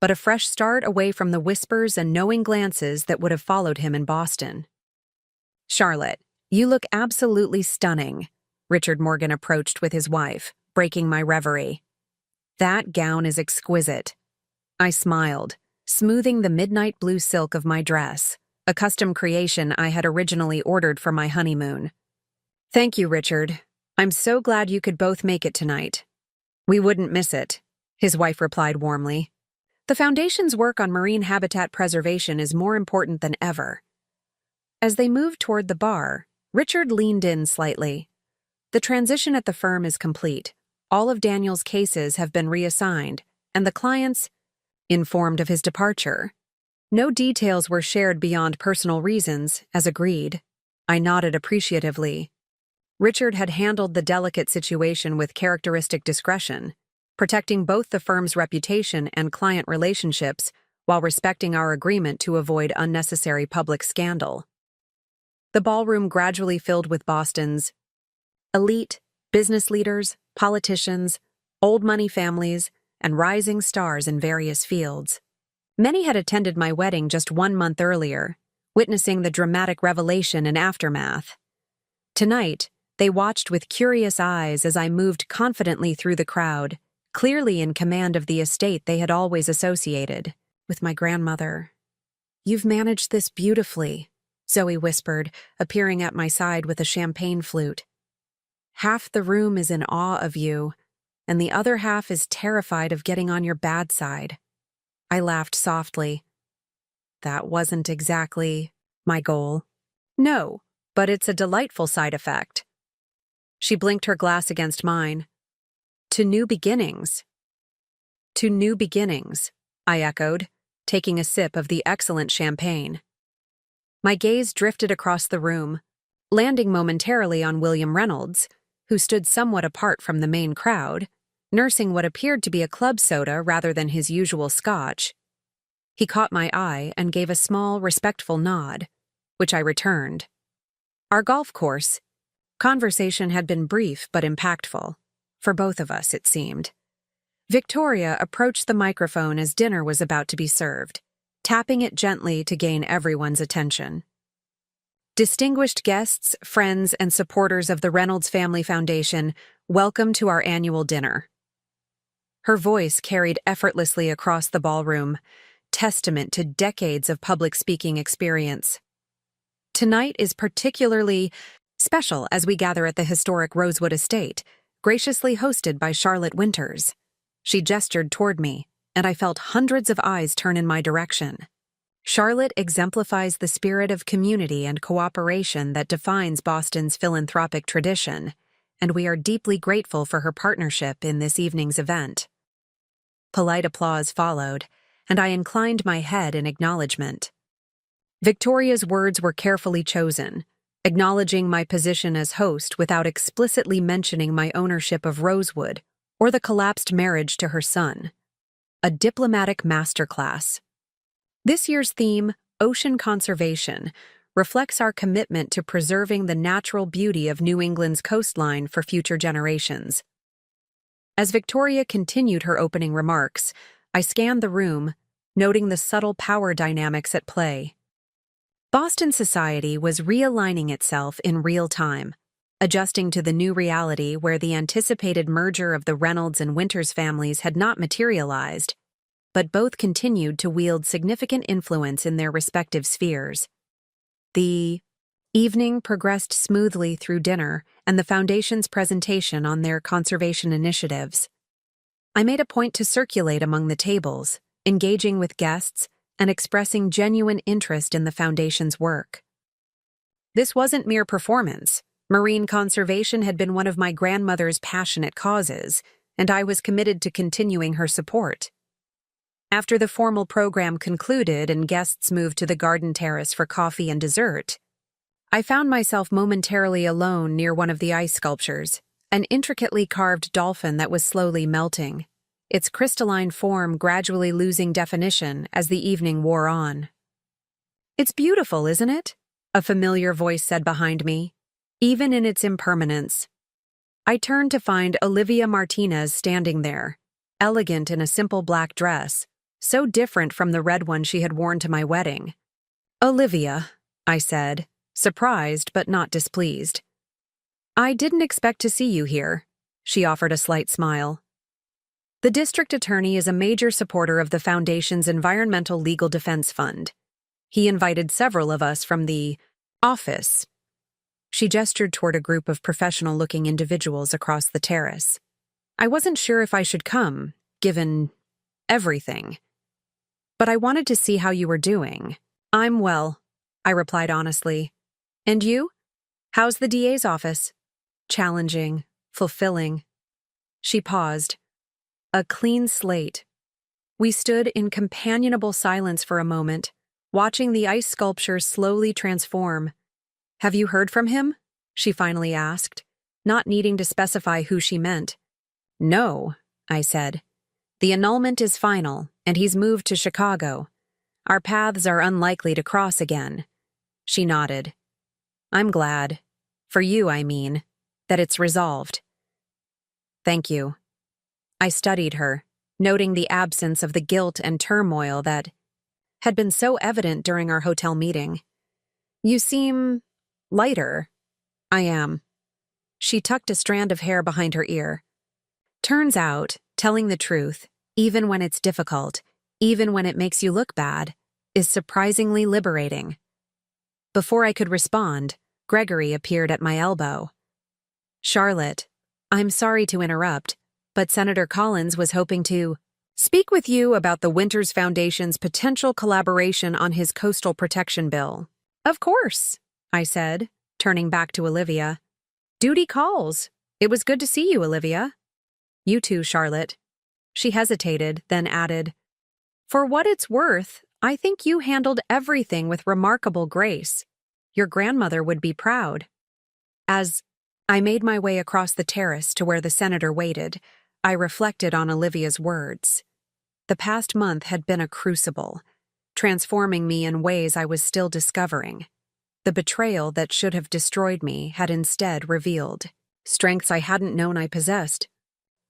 but a fresh start away from the whispers and knowing glances that would have followed him in Boston. "Charlotte, you look absolutely stunning," Richard Morgan approached with his wife, breaking my reverie. "That gown is exquisite." I smiled, smoothing the midnight blue silk of my dress, a custom creation I had originally ordered for my honeymoon. "Thank you, Richard. I'm so glad you could both make it tonight." "We wouldn't miss it," his wife replied warmly. "The Foundation's work on marine habitat preservation is more important than ever." As they moved toward the bar, Richard leaned in slightly. "The transition at the firm is complete. All of Daniel's cases have been reassigned, and the clients informed of his departure. No details were shared beyond personal reasons, as agreed." I nodded appreciatively. Richard had handled the delicate situation with characteristic discretion, protecting both the firm's reputation and client relationships while respecting our agreement to avoid unnecessary public scandal. The ballroom gradually filled with Boston's elite, business leaders, politicians, old money families, and rising stars in various fields. Many had attended my wedding just 1 month earlier, witnessing the dramatic revelation and aftermath. Tonight, they watched with curious eyes as I moved confidently through the crowd, clearly in command of the estate they had always associated with my grandmother. "You've managed this beautifully," Zoe whispered, appearing at my side with a champagne flute. "Half the room is in awe of you, and the other half is terrified of getting on your bad side." I laughed softly. That wasn't exactly my goal. "No, but it's a delightful side effect." She blinked her glass against mine. "To new beginnings." "To new beginnings," I echoed, taking a sip of the excellent champagne. My gaze drifted across the room, landing momentarily on William Reynolds, who stood somewhat apart from the main crowd, nursing what appeared to be a club soda rather than his usual scotch. He caught my eye and gave a small, respectful nod, which I returned. Our golf course conversation had been brief but impactful. For both of us, it seemed. Victoria approached the microphone as dinner was about to be served, tapping it gently to gain everyone's attention. Distinguished guests, friends, and supporters of the Reynolds Family Foundation, welcome to our annual dinner. Her voice carried effortlessly across the ballroom, testament to decades of public speaking experience. Tonight is particularly special as we gather at the historic Rosewood Estate, graciously hosted by Charlotte Winters. She gestured toward me, and I felt hundreds of eyes turn in my direction. Charlotte exemplifies the spirit of community and cooperation that defines Boston's philanthropic tradition, and we are deeply grateful for her partnership in this evening's event. Polite applause followed, and I inclined my head in acknowledgement. Victoria's words were carefully chosen, acknowledging my position as host without explicitly mentioning my ownership of Rosewood or the collapsed marriage to her son. A diplomatic masterclass. This year's theme, Ocean Conservation, reflects our commitment to preserving the natural beauty of New England's coastline for future generations. As Victoria continued her opening remarks, I scanned the room, noting the subtle power dynamics at play. Boston society was realigning itself in real time, adjusting to the new reality where the anticipated merger of the Reynolds and Winters families had not materialized, but both continued to wield significant influence in their respective spheres. The evening progressed smoothly through dinner and the Foundation's presentation on their conservation initiatives. I made a point to circulate among the tables, engaging with guests and expressing genuine interest in the Foundation's work. This wasn't mere performance. Marine conservation had been one of my grandmother's passionate causes, and I was committed to continuing her support. After the formal program concluded and guests moved to the garden terrace for coffee and dessert, I found myself momentarily alone near one of the ice sculptures, an intricately carved dolphin that was slowly melting, its crystalline form gradually losing definition as the evening wore on. "It's beautiful, isn't it?" a familiar voice said behind me, even in its impermanence. I turned to find Olivia Martinez standing there, elegant in a simple black dress, so different from the red one she had worn to my wedding. "Olivia," I said, surprised but not displeased. "I didn't expect to see you here," she offered a slight smile. The district attorney is a major supporter of the Foundation's Environmental Legal Defense Fund. He invited several of us from the office. She gestured toward a group of professional-looking individuals across the terrace. "I wasn't sure if I should come, given everything. But I wanted to see how you were doing." "I'm well," I replied honestly. "And you? How's the DA's office?" "Challenging, fulfilling." She paused. A clean slate. We stood in companionable silence for a moment, watching the ice sculpture slowly transform. "Have you heard from him?" she finally asked, not needing to specify who she meant. "No," I said. "The annulment is final, and he's moved to Chicago. Our paths are unlikely to cross again." She nodded. "I'm glad. For you, I mean, that it's resolved." "Thank you." I studied her, noting the absence of the guilt and turmoil that had been so evident during our hotel meeting. "You seem lighter." "I am." She tucked a strand of hair behind her ear. "Turns out, telling the truth, even when it's difficult, even when it makes you look bad, is surprisingly liberating." Before I could respond, Gregory appeared at my elbow. "Charlotte, I'm sorry to interrupt, but Senator Collins was hoping to speak with you about the Winters Foundation's potential collaboration on his coastal protection bill." "Of course," I said, turning back to Olivia. "Duty calls. It was good to see you, Olivia." "You too, Charlotte." She hesitated, then added, "For what it's worth, I think you handled everything with remarkable grace. Your grandmother would be proud." As I made my way across the terrace to where the senator waited, I reflected on Olivia's words. The past month had been a crucible, transforming me in ways I was still discovering. The betrayal that should have destroyed me had instead revealed strengths I hadn't known I possessed.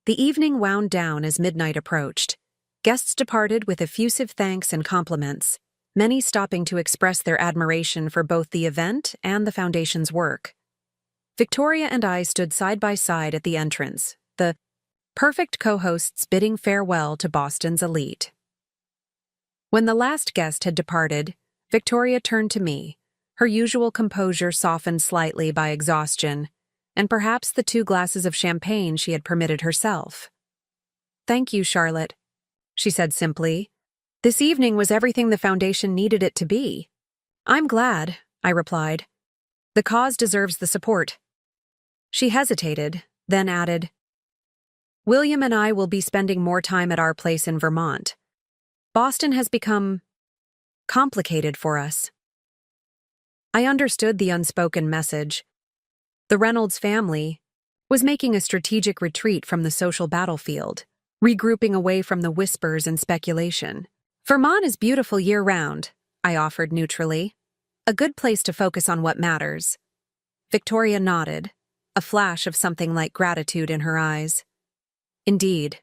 The evening wound down as midnight approached. Guests departed with effusive thanks and compliments, many stopping to express their admiration for both the event and the Foundation's work. Victoria and I stood side by side at the entrance, the perfect co-hosts bidding farewell to Boston's elite. When the last guest had departed, Victoria turned to me, her usual composure softened slightly by exhaustion, and perhaps the 2 glasses of champagne she had permitted herself. "Thank you, Charlotte," she said simply. "This evening was everything the Foundation needed it to be." "I'm glad," I replied. "The cause deserves the support." She hesitated, then added, "William and I will be spending more time at our place in Vermont. Boston has become complicated for us." I understood the unspoken message. The Reynolds family was making a strategic retreat from the social battlefield, regrouping away from the whispers and speculation. "Vermont is beautiful year-round," I offered neutrally. "A good place to focus on what matters." Victoria nodded, a flash of something like gratitude in her eyes. Indeed.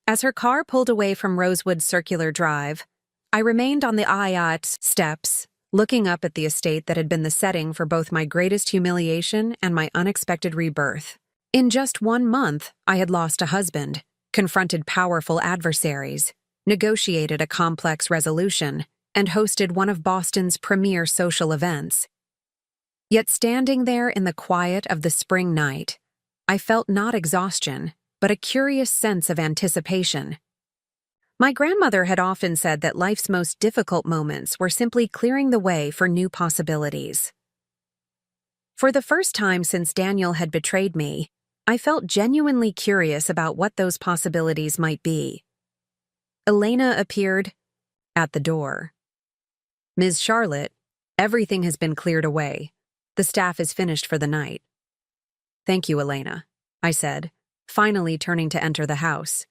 As her car pulled away from Rosewood Circular Drive, I remained on the IAT steps, looking up at the estate that had been the setting for both my greatest humiliation and my unexpected rebirth. In just 1 month, I had lost a husband, confronted powerful adversaries, negotiated a complex resolution, and hosted one of Boston's premier social events. Yet standing there in the quiet of the spring night, I felt not exhaustion, but a curious sense of anticipation. My grandmother had often said that life's most difficult moments were simply clearing the way for new possibilities. For the first time since Daniel had betrayed me, I felt genuinely curious about what those possibilities might be. Elena appeared at the door. "Ms. Charlotte, everything has been cleared away. The staff is finished for the night." "Thank you, Elena," I said, finally turning to enter the house.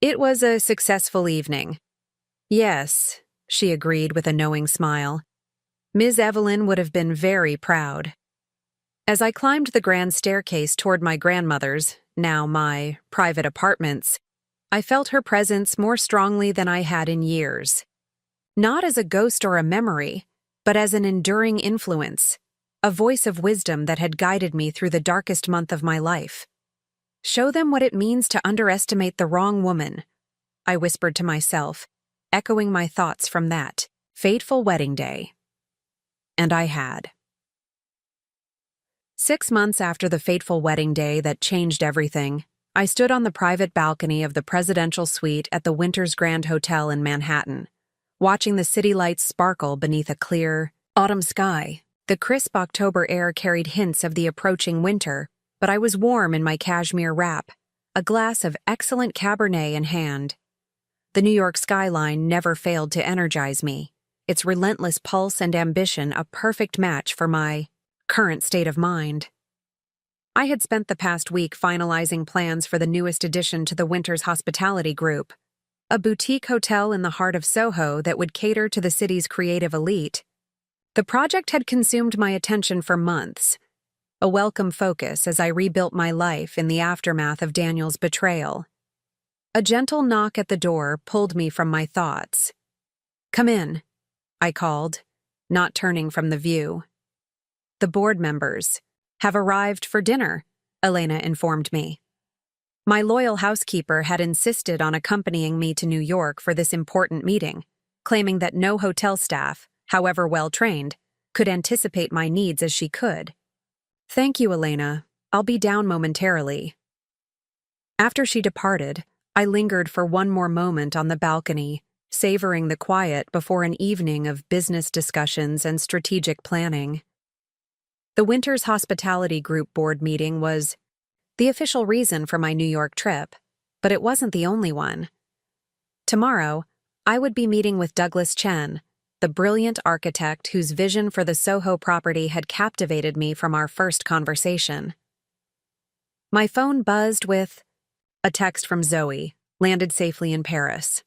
"It was a successful evening." "Yes," she agreed with a knowing smile. "Ms. Evelyn would have been very proud." As I climbed the grand staircase toward my grandmother's, now my, private apartments, I felt her presence more strongly than I had in years. Not as a ghost or a memory, but as an enduring influence, a voice of wisdom that had guided me through the darkest month of my life. "Show them what it means to underestimate the wrong woman," I whispered to myself, echoing my thoughts from that fateful wedding day. And I had. 6 months after the fateful wedding day that changed everything, I stood on the private balcony of the presidential suite at the Winters Grand Hotel in Manhattan, watching the city lights sparkle beneath a clear, autumn sky. The crisp October air carried hints of the approaching winter, but I was warm in my cashmere wrap, a glass of excellent Cabernet in hand. The New York skyline never failed to energize me, its relentless pulse and ambition a perfect match for my current state of mind. I had spent the past week finalizing plans for the newest addition to the Winters Hospitality Group, a boutique hotel in the heart of Soho that would cater to the city's creative elite. The project had consumed my attention for months, a welcome focus as I rebuilt my life in the aftermath of Daniel's betrayal. A gentle knock at the door pulled me from my thoughts. "Come in," I called, not turning from the view. "The board members have arrived for dinner," Elena informed me. My loyal housekeeper had insisted on accompanying me to New York for this important meeting, claiming that no hotel staff, however well-trained, could anticipate my needs as she could. "Thank you, Elena. I'll be down momentarily." After she departed, I lingered for one more moment on the balcony, savoring the quiet before an evening of business discussions and strategic planning. The Winters Hospitality Group board meeting was the official reason for my New York trip, but it wasn't the only one. Tomorrow, I would be meeting with Douglas Chen, the brilliant architect whose vision for the Soho property had captivated me from our first conversation. My phone buzzed with a text from Zoe, landed safely in Paris.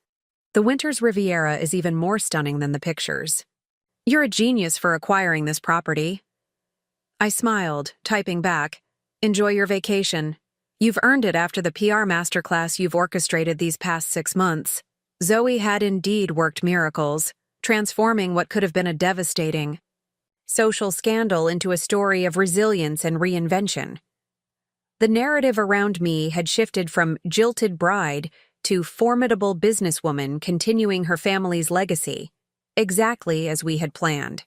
The Winters Riviera is even more stunning than the pictures. "You're a genius for acquiring this property." I smiled, typing back, "Enjoy your vacation. You've earned it after the PR masterclass you've orchestrated these past 6 months. Zoe had indeed worked miracles, transforming what could have been a devastating social scandal into a story of resilience and reinvention. The narrative around me had shifted from jilted bride to formidable businesswoman continuing her family's legacy, exactly as we had planned.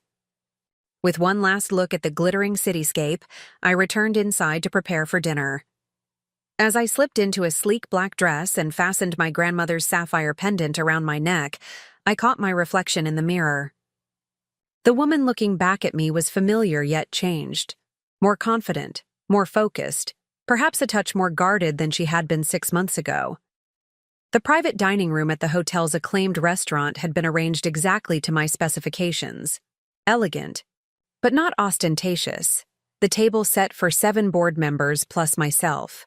With one last look at the glittering cityscape, I returned inside to prepare for dinner. As I slipped into a sleek black dress and fastened my grandmother's sapphire pendant around my neck, I caught my reflection in the mirror. The woman looking back at me was familiar yet changed, more confident, more focused, perhaps a touch more guarded than she had been 6 months ago. The private dining room at the hotel's acclaimed restaurant had been arranged exactly to my specifications. Elegant, but not ostentatious, the table set for 7 board members plus myself.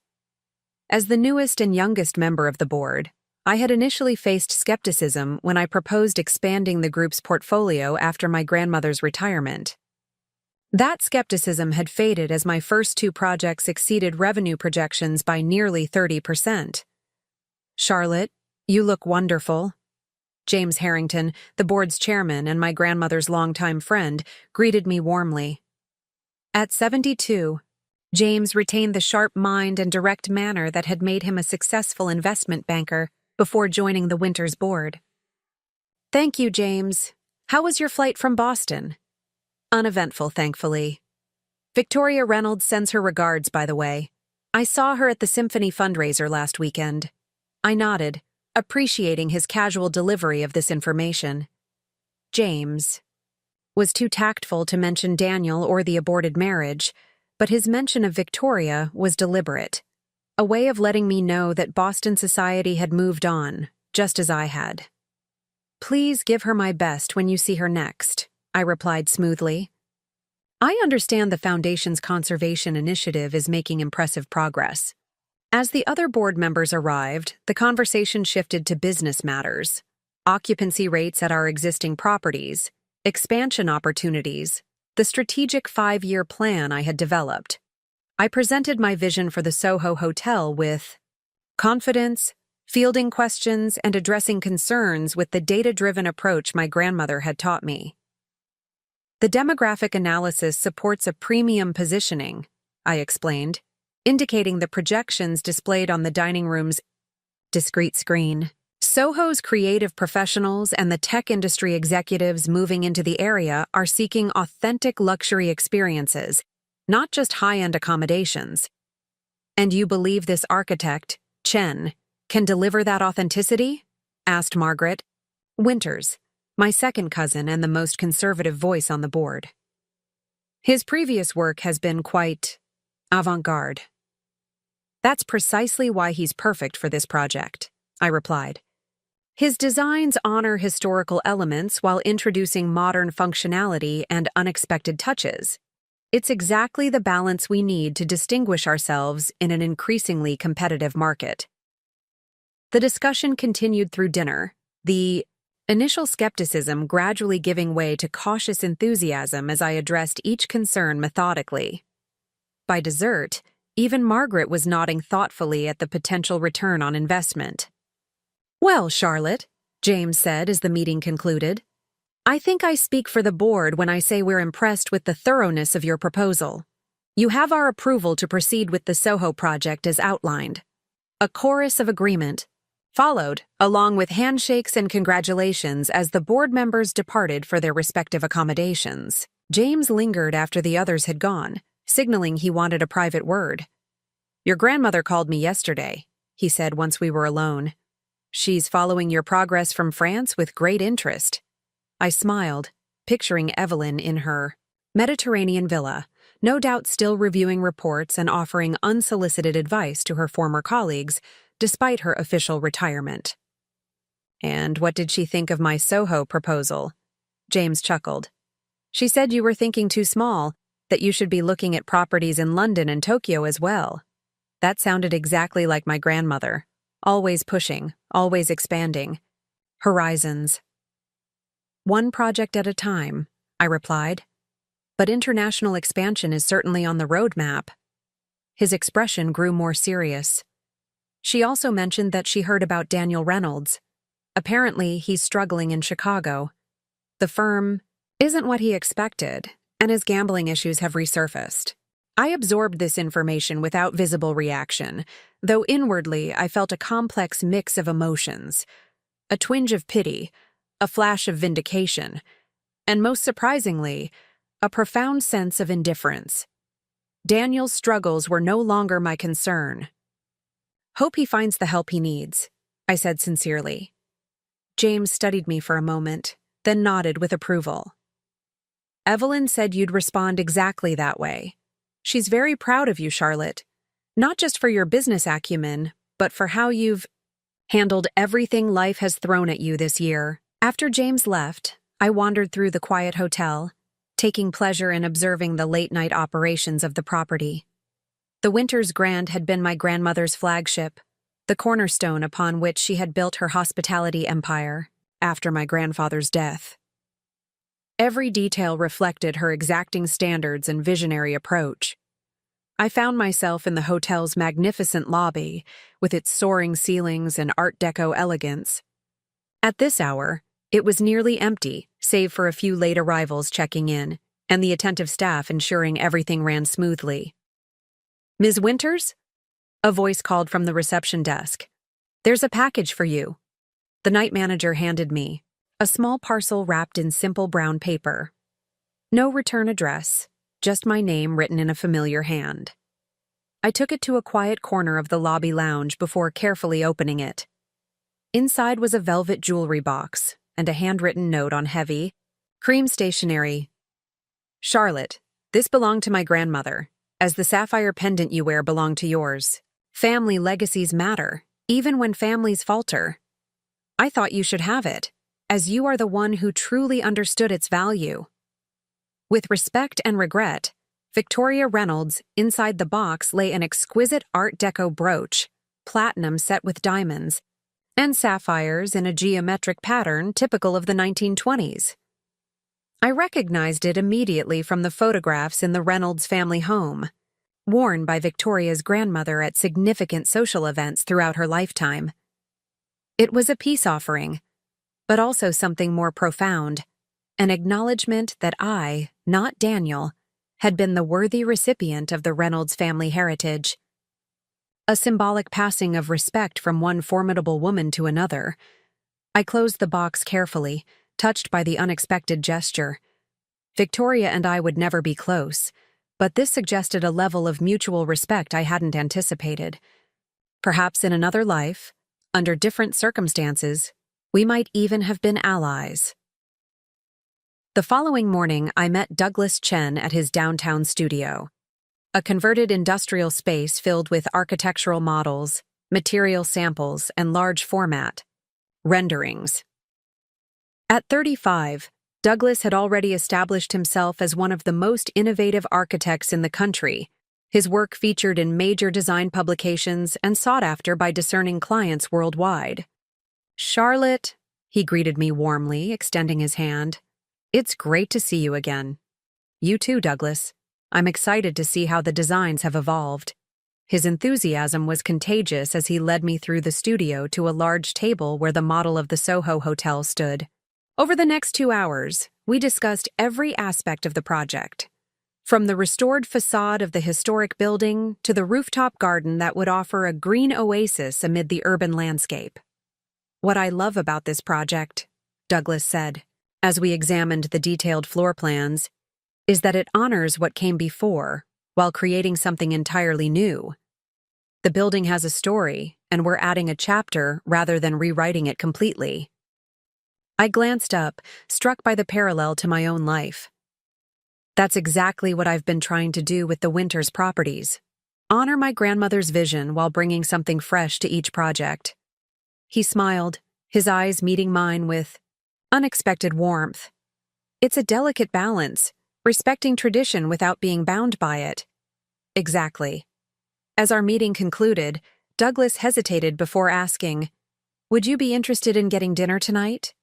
As the newest and youngest member of the board, I had initially faced skepticism when I proposed expanding the group's portfolio after my grandmother's retirement. That skepticism had faded as my first 2 projects exceeded revenue projections by nearly 30%. "Charlotte, you look wonderful." James Harrington, the board's chairman and my grandmother's longtime friend, greeted me warmly. At 72, James retained the sharp mind and direct manner that had made him a successful investment banker before joining the Winters board. "Thank you, James. How was your flight from Boston?" "Uneventful, thankfully. Victoria Reynolds sends her regards, by the way. I saw her at the Symphony fundraiser last weekend." I nodded, appreciating his casual delivery of this information. James was too tactful to mention Daniel or the aborted marriage, but his mention of Victoria was deliberate, a way of letting me know that Boston society had moved on, just as I had. "Please give her my best when you see her next," I replied smoothly. I understand the Foundation's conservation initiative is making impressive progress. As the other board members arrived, the conversation shifted to business matters, occupancy rates at our existing properties, expansion opportunities, the strategic 5-year plan I had developed. I presented my vision for the Soho Hotel with confidence, fielding questions, and addressing concerns with the data-driven approach my grandmother had taught me. "The demographic analysis supports a premium positioning," I explained, indicating the projections displayed on the dining room's discrete screen. "Soho's creative professionals and the tech industry executives moving into the area are seeking authentic luxury experiences, not just high-end accommodations. And you believe this architect, Chen, can deliver that authenticity?" asked Margaret Winters, my second cousin and the most conservative voice on the board. "His previous work has been quite avant-garde." "That's precisely why he's perfect for this project," I replied. "His designs honor historical elements while introducing modern functionality and unexpected touches. It's exactly the balance we need to distinguish ourselves in an increasingly competitive market." The discussion continued through dinner, the initial skepticism gradually giving way to cautious enthusiasm as I addressed each concern methodically. By dessert, even Margaret was nodding thoughtfully at the potential return on investment. "Well, Charlotte," James said as the meeting concluded, "I think I speak for the board when I say we're impressed with the thoroughness of your proposal. You have our approval to proceed with the Soho project as outlined." A chorus of agreement followed, along with handshakes and congratulations as the board members departed for their respective accommodations. James lingered after the others had gone, signaling he wanted a private word. "Your grandmother called me yesterday," he said once we were alone. "She's following your progress from France with great interest." I smiled, picturing Evelyn in her Mediterranean villa, no doubt still reviewing reports and offering unsolicited advice to her former colleagues, despite her official retirement. "And what did she think of my Soho proposal?" James chuckled. "She said you were thinking too small, that you should be looking at properties in London and Tokyo as well." That sounded exactly like my grandmother. Always pushing, always expanding. Horizons. "One project at a time," I replied. "But international expansion is certainly on the roadmap." His expression grew more serious. She also mentioned that she heard about Daniel Reynolds. Apparently, he's struggling in Chicago. The firm isn't what he expected, and his gambling issues have resurfaced. I absorbed this information without visible reaction, though inwardly I felt a complex mix of emotions. A twinge of pity, a flash of vindication, and most surprisingly, a profound sense of indifference. Daniel's struggles were no longer my concern. "Hope he finds the help he needs," I said sincerely. James studied me for a moment, then nodded with approval. "Evelyn said you'd respond exactly that way. She's very proud of you, Charlotte. Not just for your business acumen, but for how you've handled everything life has thrown at you this year." After James left, I wandered through the quiet hotel, taking pleasure in observing the late-night operations of the property. The Winters Grand had been my grandmother's flagship, the cornerstone upon which she had built her hospitality empire after my grandfather's death. Every detail reflected her exacting standards and visionary approach. I found myself in the hotel's magnificent lobby, with its soaring ceilings and Art Deco elegance. At this hour, it was nearly empty, save for a few late arrivals checking in, and the attentive staff ensuring everything ran smoothly. "Ms. Winters?" A voice called from the reception desk. "There's a package for you." The night manager handed me a small parcel wrapped in simple brown paper. No return address, just my name written in a familiar hand. I took it to a quiet corner of the lobby lounge before carefully opening it. Inside was a velvet jewelry box and a handwritten note on heavy, cream stationery. "Charlotte, this belonged to my grandmother, as the sapphire pendant you wear belonged to yours. Family legacies matter, even when families falter. I thought you should have it, as you are the one who truly understood its value." With respect and regret, Victoria Reynolds, inside the box lay an exquisite Art Deco brooch, platinum set with diamonds, and sapphires in a geometric pattern typical of the 1920s. I recognized it immediately from the photographs in the Reynolds family home, worn by Victoria's grandmother at significant social events throughout her lifetime. It was a peace offering, but also something more profound, an acknowledgement that I, not Daniel, had been the worthy recipient of the Reynolds family heritage. A symbolic passing of respect from one formidable woman to another. I closed the box carefully, touched by the unexpected gesture. Victoria and I would never be close, but this suggested a level of mutual respect I hadn't anticipated. Perhaps in another life, under different circumstances, we might even have been allies. The following morning, I met Douglas Chen at his downtown studio, a converted industrial space filled with architectural models, material samples, and large format renderings. At 35, Douglas had already established himself as one of the most innovative architects in the country. His work featured in major design publications and sought after by discerning clients worldwide. "Charlotte," he greeted me warmly, extending his hand. "It's great to see you again." "You too, Douglas. I'm excited to see how the designs have evolved." His enthusiasm was contagious as he led me through the studio to a large table where the model of the Soho Hotel stood. Over the next 2 hours, we discussed every aspect of the project, from the restored facade of the historic building to the rooftop garden that would offer a green oasis amid the urban landscape. "What I love about this project," Douglas said, as we examined the detailed floor plans, "is that it honors what came before while creating something entirely new. The building has a story, and we're adding a chapter rather than rewriting it completely." I glanced up, struck by the parallel to my own life. That's exactly what I've been trying to do with the Winters properties. Honor my grandmother's vision while bringing something fresh to each project. He smiled, his eyes meeting mine with unexpected warmth. It's a delicate balance, respecting tradition without being bound by it. Exactly. As our meeting concluded, Douglas hesitated before asking, "Would you be interested in getting dinner tonight?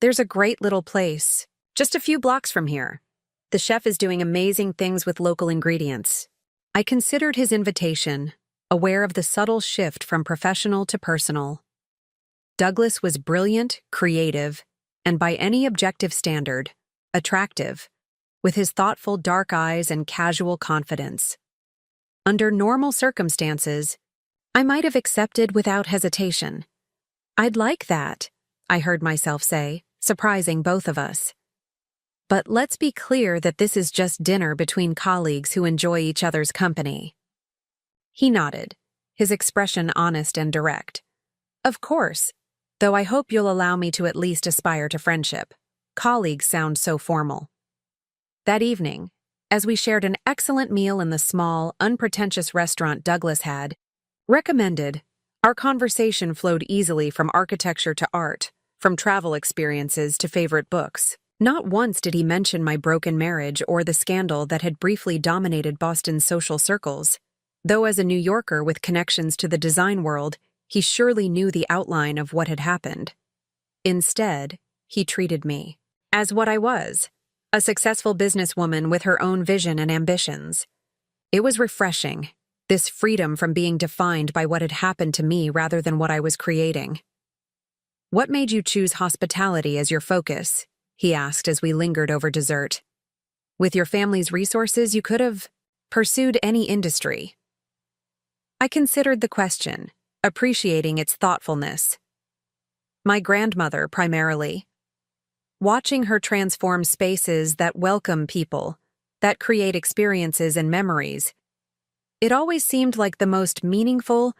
There's a great little place, just a few blocks from here. The chef is doing amazing things with local ingredients." I considered his invitation, aware of the subtle shift from professional to personal. Douglas was brilliant, creative, and by any objective standard, attractive, with his thoughtful dark eyes and casual confidence. Under normal circumstances, I might have accepted without hesitation. "I'd like that," I heard myself say, surprising both of us. "But let's be clear that this is just dinner between colleagues who enjoy each other's company." He nodded, his expression honest and direct. "Of course, though I hope you'll allow me to at least aspire to friendship. Colleagues sound so formal." That evening, as we shared an excellent meal in the small, unpretentious restaurant Douglas had recommended, our conversation flowed easily from architecture to art, from travel experiences to favorite books. Not once did he mention my broken marriage or the scandal that had briefly dominated Boston's social circles, though as a New Yorker with connections to the design world, he surely knew the outline of what had happened. Instead, he treated me as what I was, a successful businesswoman with her own vision and ambitions. It was refreshing, this freedom from being defined by what had happened to me rather than what I was creating. "What made you choose hospitality as your focus?" he asked as we lingered over dessert. "With your family's resources, you could have pursued any industry." I considered the question, appreciating its thoughtfulness. "My grandmother, primarily. Watching her transform spaces that welcome people, that create experiences and memories. It always seemed like the most meaningful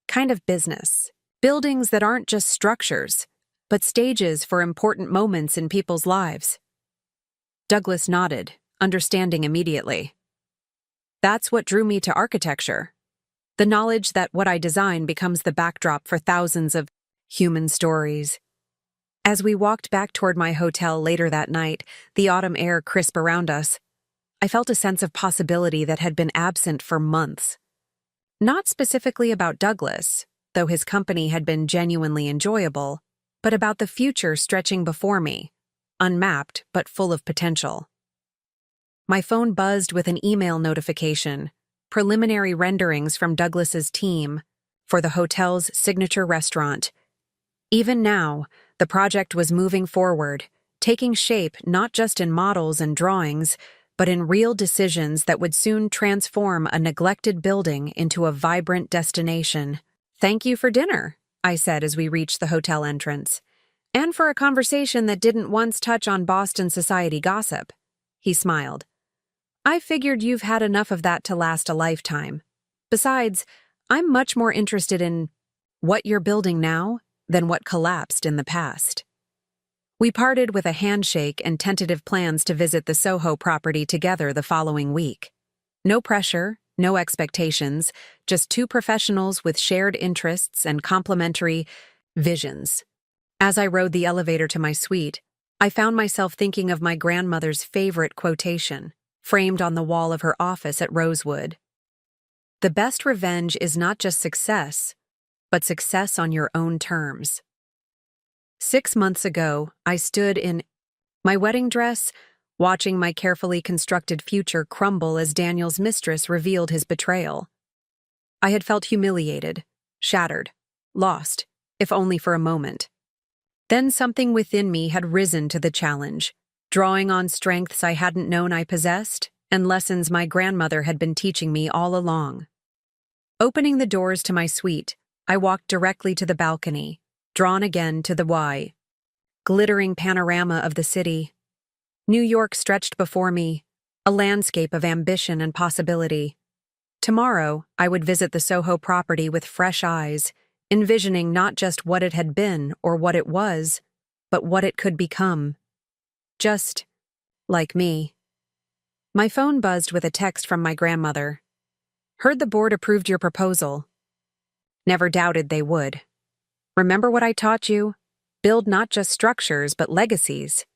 kind of business. Buildings that aren't just structures, but stages for important moments in people's lives." Douglas nodded, understanding immediately. "That's what drew me to architecture. The knowledge that what I design becomes the backdrop for thousands of human stories." As we walked back toward my hotel later that night, the autumn air crisp around us, I felt a sense of possibility that had been absent for months. Not specifically about Douglas, though his company had been genuinely enjoyable, but about the future stretching before me, unmapped but full of potential. My phone buzzed with an email notification, preliminary renderings from Douglas's team for the hotel's signature restaurant. Even now, the project was moving forward, taking shape not just in models and drawings, but in real decisions that would soon transform a neglected building into a vibrant destination. "Thank you for dinner," I said as we reached the hotel entrance. "And for a conversation that didn't once touch on Boston society gossip." He smiled. "I figured you've had enough of that to last a lifetime. Besides, I'm much more interested in what you're building now than what collapsed in the past." We parted with a handshake and tentative plans to visit the Soho property together the following week. No pressure, no expectations, just two professionals with shared interests and complementary visions. As I rode the elevator to my suite, I found myself thinking of my grandmother's favorite quotation, framed on the wall of her office at Rosewood. "The best revenge is not just success, but success on your own terms." 6 months ago, I stood in my wedding dress, watching my carefully constructed future crumble as Daniel's mistress revealed his betrayal. I had felt humiliated, shattered, lost, if only for a moment. Then something within me had risen to the challenge, drawing on strengths I hadn't known I possessed and lessons my grandmother had been teaching me all along. Opening the doors to my suite, I walked directly to the balcony, drawn again to the wide, glittering panorama of the city. New York stretched before me, a landscape of ambition and possibility. Tomorrow, I would visit the Soho property with fresh eyes, envisioning not just what it had been or what it was, but what it could become. Just like me. My phone buzzed with a text from my grandmother. "Heard the board approved your proposal." Never doubted they would. "Remember what I taught you? Build not just structures, but legacies."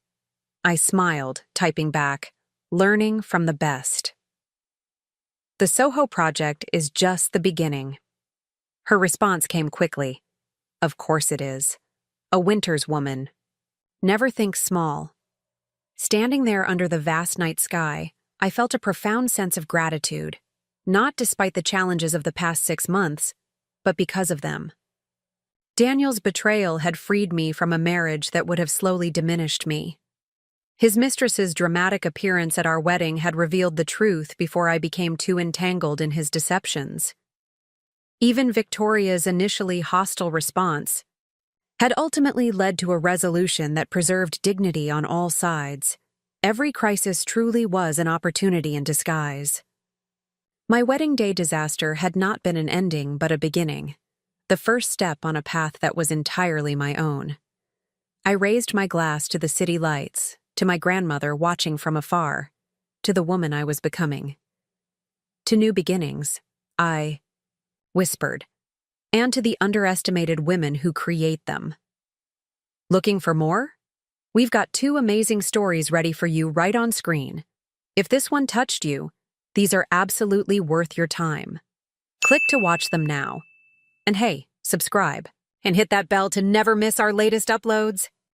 I smiled, typing back, "Learning from the best." The Soho project is just the beginning. Her response came quickly. "Of course it is. A winter's woman. Never think small." Standing there under the vast night sky, I felt a profound sense of gratitude. not despite the challenges of the past 6 months, but because of them. Daniel's betrayal had freed me from a marriage that would have slowly diminished me. His mistress's dramatic appearance at our wedding had revealed the truth before I became too entangled in his deceptions. Even Victoria's initially hostile response had ultimately led to a resolution that preserved dignity on all sides. Every crisis truly was an opportunity in disguise. My wedding day disaster had not been an ending but a beginning, the first step on a path that was entirely my own. I raised my glass to the city lights, to my grandmother watching from afar, to the woman I was becoming. To new beginnings, I whispered, and to the underestimated women who create them. Looking for more? We've got 2 amazing stories ready for you right on screen. If this one touched you, these are absolutely worth your time. Click to watch them now. And hey, subscribe and hit that bell to never miss our latest uploads.